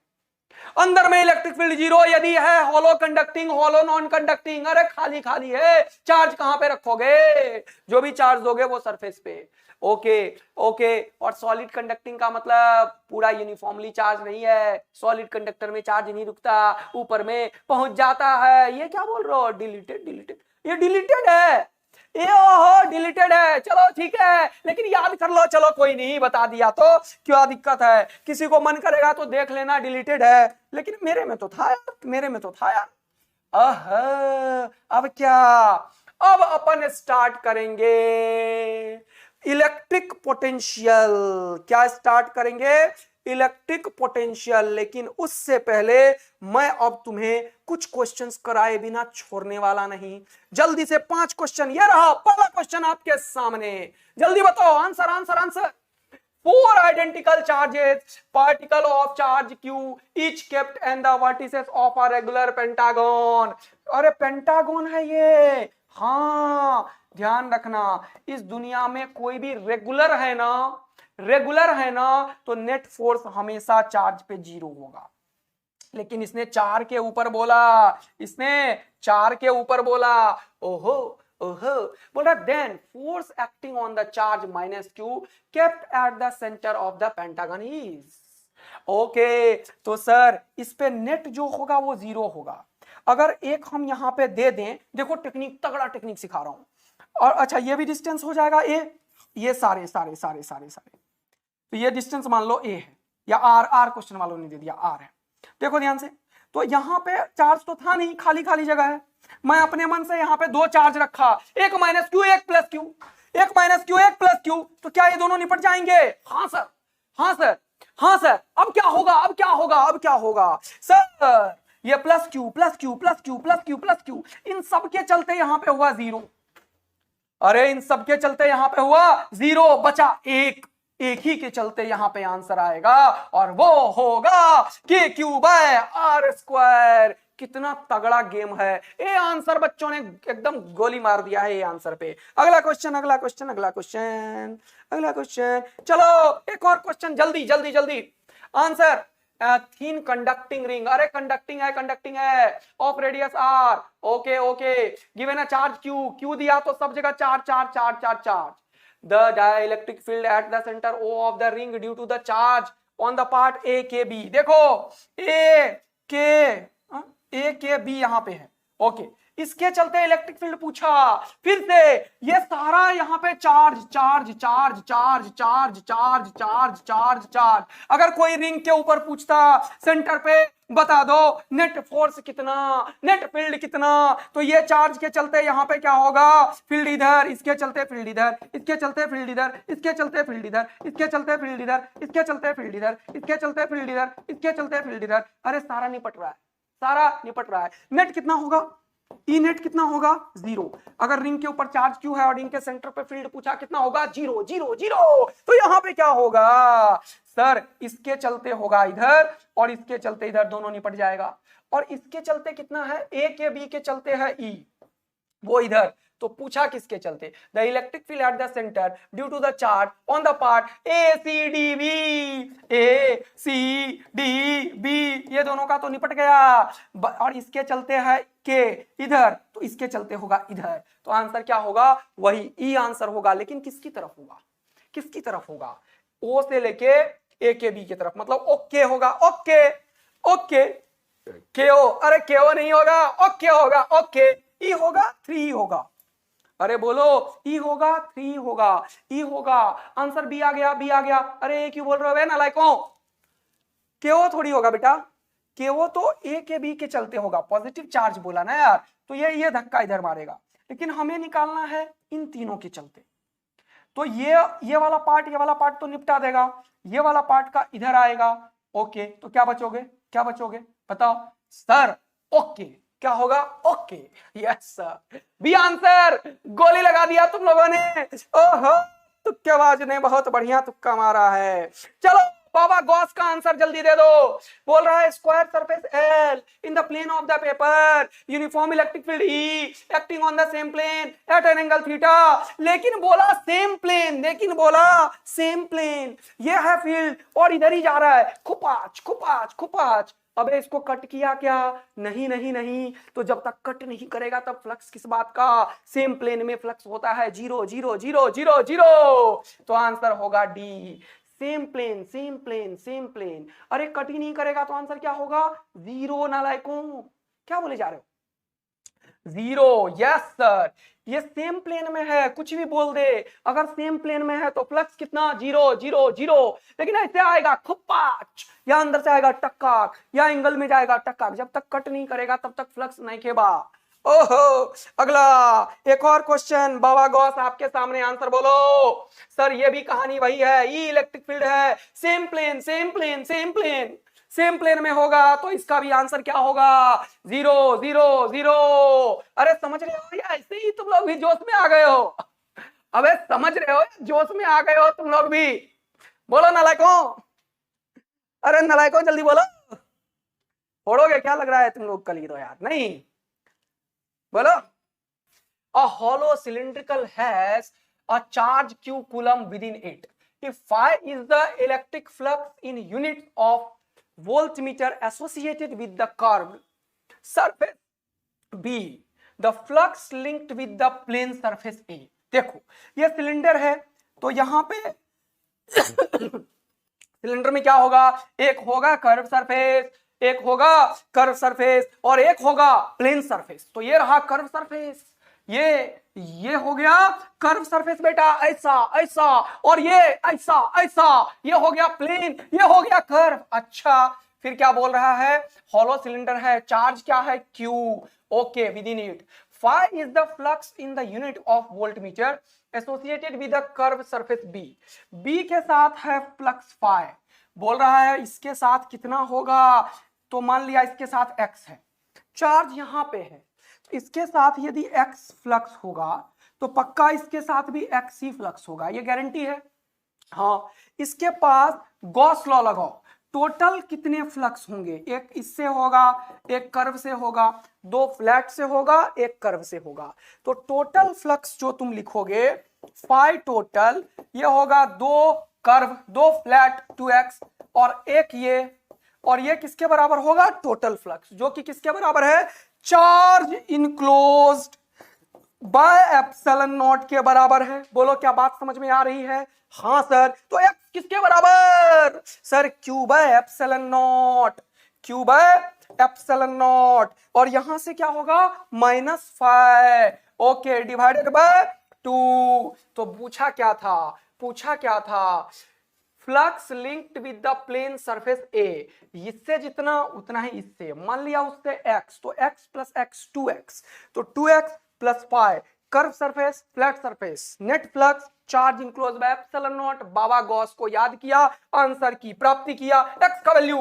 अंदर में इलेक्ट्रिक फील्ड जीरो यदि है, होलो कंडक्टिंग होलो नॉन कंडक्टिंग, अरे खाली खाली है, चार्ज कहां पे रखोगे, जो भी चार्ज दोगे वो सरफेस पे। Okay okay. और सॉलिड कंडक्टिंग का मतलब पूरा यूनिफॉर्मली चार्ज नहीं है, सॉलिड कंडक्टर में चार्ज नहीं रुकता, ऊपर में पहुंच जाता है। ये क्या बोल रहे हो, डिलीटेड डिलीटेड, ये डिलीटेड है, ये ओहो डिलीटेड है, चलो ठीक है, लेकिन याद कर लो, चलो कोई नहीं, बता दिया तो क्या दिक्कत है, किसी को मन करेगा तो देख लेना डिलीटेड है, लेकिन मेरे में तो था यार, मेरे में तो था यार। अब क्या, अब अपन स्टार्ट करेंगे इलेक्ट्रिक पोटेंशियल। क्या स्टार्ट करेंगे, इलेक्ट्रिक पोटेंशियल। लेकिन उससे पहले मैं अब तुम्हें कुछ क्वेश्चंस कराए बिना छोड़ने वाला नहीं। जल्दी से 5 क्वेश्चन, ये रहा पहला क्वेश्चन आपके सामने, जल्दी बताओ, answer answer answer. 4 identical charges, particle of charge q each kept in the vertices of a regular pentagon। अरे पेंटागन है ये, हाँ ध्यान रखना, इस दुनिया में कोई भी रेगुलर है ना, रेगुलर है ना, तो नेट फोर्स हमेशा चार्ज पे 0 होगा। लेकिन इसने 4 के ऊपर बोला, इसने 4 के ऊपर बोला, ओहो ओहो, बोल रहा then force acting on the charge minus Q kept at the centre of the pentagon is. Okay, तो सर इस पे नेट जो होगा वो 0 होगा। अगर एक हम यहां पे दे दें, देखो टेक्निक, तगड़ा टेक्निक सिखा रहा हूं, और अच्छा ये भी डिस्टेंस हो जाएगा ए, ये सारे सारे सारे सारे सारे, तो ये डिस्टेंस मान लो ए है, या आर, आर क्वेश्चन वालों ने दे दिया आर है। देखो ध्यान से, तो यहां पे चार्ज तो था नहीं, खाली खाली जगह है, मैं अपने मन से यहां पे 2 चार्ज रखा, एक माइनस क्यू एक प्लस क्यू, एक माइनस क्यू एक प्लस क्यू, तो क्या ये दोनों निपट जाएंगे? हाँ सर, हाँ सर, हाँ सर। अब क्या होगा, अब क्या होगा, अब क्या होगा सर, ये plus Q plus Q plus Q plus Q plus Q, इन सब के चलते यहां पे हुआ 0। अरे इन सब के चलते यहां पे हुआ 0, बचा एक, एक ही के चलते यहां पे आंसर आएगा, और वो होगा के क्यू बाय आर स्क्वायर। कितना तगड़ा गेम है ये, आंसर बच्चों ने एकदम गोली मार दिया है ये आंसर पे। अगला क्वेश्चन, अगला क्वेश्चन, अगला क्वेश्चन, अगला क्वेश्चन, चलो एक और क्वेश्चन, जल्दी जल्दी जल्दी आंसर। थीन कंडक्टिंग रिंग, अरे कंडक्टिंग है of radius R, okay okay, given a charge Q, Q दिया तो सब जगह charge charge charge charge charge. The dielectric field at the center O of the ring due to the charge on the part A K B। देखो A K B यहाँ पे है, okay, इसके चलते इलेक्ट्रिक फील्ड पूछा, फिर से ये सारा यहाँ पे charge charge charge charge charge charge charge charge charge. अगर कोई रिंग के ऊपर पूछता सेंटर पे बता दो नेट फोर्स कितना, नेट फील्ड कितना, तो ये चार्ज के चलते यहाँ पे क्या होगा, फील्ड इधर, इसके चलते फील्ड इधर, इसके चलते फील्ड इधर, इसके चलते फील्ड इधर, इसके चलते फील्ड इधर, इसके चलते फील्ड इधर, इसके चलते फील्ड इधर, इसके चलते फील्ड इधर। अरे सारा निपट रहा है, सारा निपट रहा है। नेट कितना होगा, ई नेट कितना होगा, 0। अगर रिंग के ऊपर चार्ज क्यू है और रिंग के सेंटर पे फील्ड पूछा कितना होगा, 0 0 0, तो यहां पे क्या होगा सर, इसके चलते होगा इधर और इसके चलते इधर, दोनों निपट जाएगा। और इसके चलते कितना है, ए के बी के चलते है ई, वो इधर, तो पूछा किसके चलते, the electric field at the centre due to the charge on the part A C D B, A C D B, ये दोनों का तो निपट गया, और इसके चलते है के इधर, तो इसके चलते होगा इधर, तो आंसर क्या होगा, वही ई आंसर होगा। लेकिन किसकी तरफ होगा, किसकी तरफ होगा, ओ से लेके ए के बी की तरफ, मतलब ओके होगा, ओके ओके, के ओ, अरे के ओ नहीं होगा, ओके होगा, ओके, ई होगा 3 होगा, अरे बोलो ई होगा 3 होगा, ई होगा, आंसर बी आ गया, बी आ गया। अरे क्यों बोल रहे हो ना लाइकों, केओ थोड़ी होगा बेटा, केओ तो ए के बी के चलते होगा, पॉजिटिव चार्ज बोला ना यार, तो ये धक्का इधर मारेगा, लेकिन हमें निकालना है इन तीनों के चलते, तो ये वाला पार्ट, ये वाला पार्ट तो निपटा देगा, ये वाला पार्ट का इधर आएगा, ओके, तो क्या बचोगे, क्या बचोगे बताओ सर, ओके, क्या होगा, okay, yes sir, B answer, गोली लगा दिया तुम लोगों ने, ओहो, तुक्केबाज ने बहुत बढ़िया तुक्का मारा है। चलो बाबा गॉस का आंसर जल्दी दे दो। बोल रहा है square surface L in the plane of the paper, uniform electric field E acting on the same plane at an angle theta. लेकिन बोला सेम प्लेन, लेकिन बोला सेम प्लेन, ये है फील्ड और इधर ही जा रहा है, खुपाच खुपाच खुपाच। अबे इसको कट किया क्या? नहीं नहीं नहीं। तो जब तक कट नहीं करेगा तब फ्लक्स किस बात का? सेम प्लेन में फ्लक्स होता है 0 0 0 0 0। तो आंसर होगा D, same plane same plane same plane. अरे कट ही नहीं करेगा तो आंसर क्या होगा? 0। नालायकों क्या बोले जा रहे हो? 0। यस सर, ये सेम प्लेन में है, कुछ भी बोल दे, अगर सेम प्लेन में है तो फ्लक्स कितना? 0 0 0। लेकिन ऐसे आएगा खुपाच, या अंदर से आएगा टक्काक, या एंगल में जाएगा टक्काक। जब तक कट नहीं करेगा तब तक फ्लक्स नहीं खेबा। ओहो, अगला एक और क्वेश्चन। बाबा गॉस आपके सामने, आंसर बोलो। सर ये भी कहानी वही है, ई इलेक्ट्रिक फील्ड है, same plane same plane same plane, same plane में होगा तो इसका भी आंसर क्या होगा? 0 0 0। अरे समझ रहे हो या ऐसे ही तुम लोग भी जोश में आ गए हो? अबे समझ रहे हो, जोश में आ गए हो तुम लोग भी? बोलो नालायकों, अरे नालायकों जल्दी बोलो। फोड़ोगे क्या लग रहा है तुम लोग? कल ही तो यार नहीं बोलो। A hollow cylindrical has a charge q coulomb within it. If phi is the electric flux in units of voltmeter associated with the curved surface B, the flux linked with the plane surface A. देखो ये cylinder है तो यहां पे cylinder में क्या होगा? एक होगा कर्व सरफेस, एक होगा कर्व सरफेस और एक होगा प्लेन सरफेस। तो ये रहा कर्व सरफेस, ये हो गया कर्व सरफेस बेटा, ऐसा ऐसा, और ये ऐसा ऐसा, ये हो गया प्लेन, ये हो गया कर्व। अच्छा फिर क्या बोल रहा है? हॉलो सिलेंडर है, चार्ज क्या है? Q। Okay, with in it phi is the flux in the unit of voltmeter associated with the curved surface B. B के साथ है फ्लक्स phi। बोल रहा है इसके साथ कितना होगा? तो मान लिया इसके साथ x है, चार्ज यहां पे है, तो इसके साथ यदि x फ्लक्स होगा तो पक्का इसके साथ भी x ही फ्लक्स होगा, ये गारंटी है। हाँ, इसके पास गॉस लॉ लगाओ, टोटल कितने फ्लक्स होंगे? एक इससे होगा, एक कर्व से होगा, दो फ्लैट से होगा, एक कर्व से होगा। तो टोटल फ्लक्स जो तुम लिखोगे फाई टोटल, ये होगा दो कर्व, दो फ्लैट 2x और एक ये, और ये किसके बराबर होगा? टोटल फ्लक्स, जो कि किसके बराबर है? Charge enclosed by epsilon not के बराबर है। बोलो क्या बात समझ में आ रही है? हाँ सर। तो x किसके बराबर? Sir q by epsilon naught, q by epsilon naught, और यहां से क्या होगा? Minus phi, okay, divided by 2। तो पूछा क्या था? पूछा क्या था? Flux linked with the plane surface A, इससे जितना उतना ही इससे, मान लिया उससे x, तो x प्लस x 2x, तो 2x plus phi, curve surface flat surface, net flux charge enclose by epsilon naught. बाबा गॉस को याद किया, आंसर की प्राप्ति किया, x का value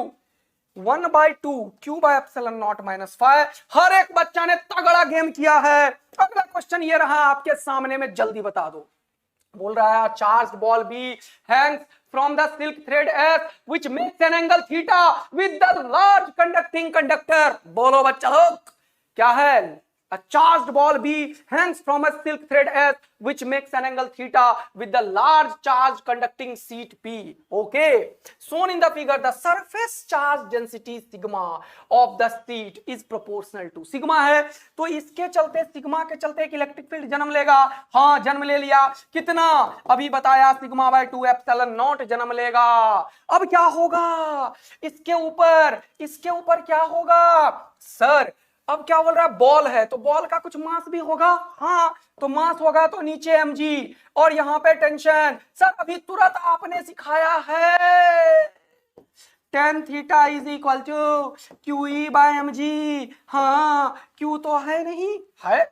1/2 q by epsilon naught minus phi. हर एक बच्चा ने तगड़ा गेम किया है। अगला क्वेश्चन ये रहा आपके सामने में, जल्दी बता दो। बोल रहा है charge ball B hangs from the silk thread S which makes an angle theta with the large conducting conductor. बोलो बच्चा लोग क्या है? A charged ball B hangs from a silk thread S which makes an angle theta with the large charge conducting sheet P. Okay. Shown in the figure, the surface charge density sigma of the sheet is proportional to sigma है, तो इसके चलते sigma के चलते एक electric field जन्म लेगा। हाँ जन्म ले लिया, कितना? अभी बताया, सिग्मा बाय 2 एप्सिलॉन नॉट जन्म लेगा। अब क्या होगा इसके ऊपर क्या होगा? सर अब क्या बोल रहा है? बॉल है तो बॉल का कुछ मास भी होगा। हाँ, तो मास होगा तो नीचे mg, और यहां पे टेंशन। सर अभी तुरंत आपने सिखाया है tan theta is equal to QE by mg। हाँ, Q तो है नहीं, है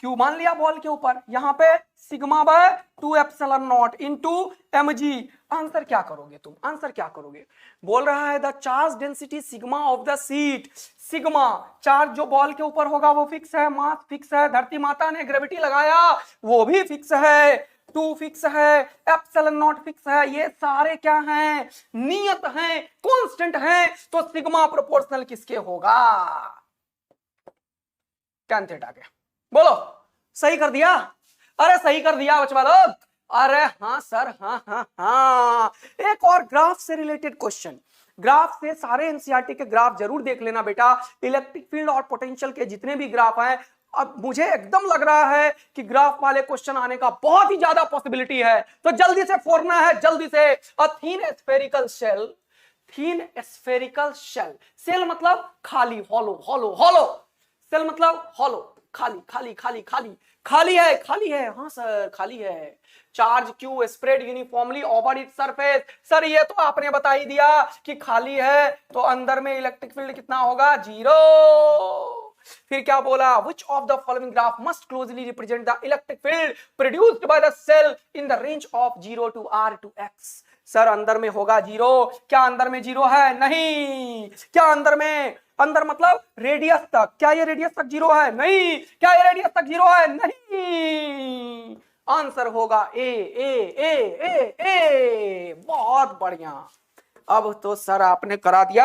Q मान लिया बॉल के ऊपर, यहां पे sigma bye 2 epsilon not into mg। Answer क्या करोगे तुम? आंसर क्या करोगे? बोल रहा है the charge density sigma of the seat. Sigma charge जो बॉल के ऊपर होगा वो फिक्स है, मास फिक्स है, धरती माता ने ग्रेविटी लगाया वो भी फिक्स है। 2 फिक्स है, एप्सिलॉन नॉट फिक्स है, ये सारे क्या हैं, नियत हैं, कांस्टेंट हैं। तो सिग्मा प्रोपोर्शनल किसके होगा, tan थीटा के। बोलो सही कर दिया, अरे सही कर दिया बच्चा लोग, अरे हाँ सर, हाँ हाँ हाँ। एक और ग्राफ से रिलेटेड क्वेश्चन, ग्राफ से सारे एनसीईआरटी के ग्राफ जरूर देख लेना बेटा। इलेक्ट्रिक फील्ड और पोटेंशियल के जितने भी ग्राफ हैं, अब मुझे एकदम लग रहा है कि ग्राफ वाले क्वेश्चन आने का बहुत ही ज्यादा पॉसिबिलिटी है, तो जल्दी से फोड़ना है, जल्दी से। अ थीन स्फेरिकल शेल, थीन स्फेरिकल शेल, सेल मतलब खाली, हॉलो हॉलो हॉलो, सेल मतलब हॉलो, खाली खाली खाली खाली, खाली है, खाली है, हाँ सर खाली है। Charge Q spread uniformly over its surface, sir ये तो आपने बता ही दिया कि खाली है, तो अंदर में इलेक्ट्रिक फील्ड कितना होगा, 0। फिर क्या बोला, which of the following graph must closely represent the electric field produced by the cell in the range of 0 to r to x। Sir अंदर में होगा 0, क्या अंदर में 0 है, नहीं। क्या अंदर में, अंदर मतलब रेडियस तक, क्या ये रेडियस तक 0 है, नहीं। क्या ये रेडियस तक 0 है, नहीं। आंसर होगा ए ए ए ए ए। बहुत बढ़िया, अब तो सर आपने करा दिया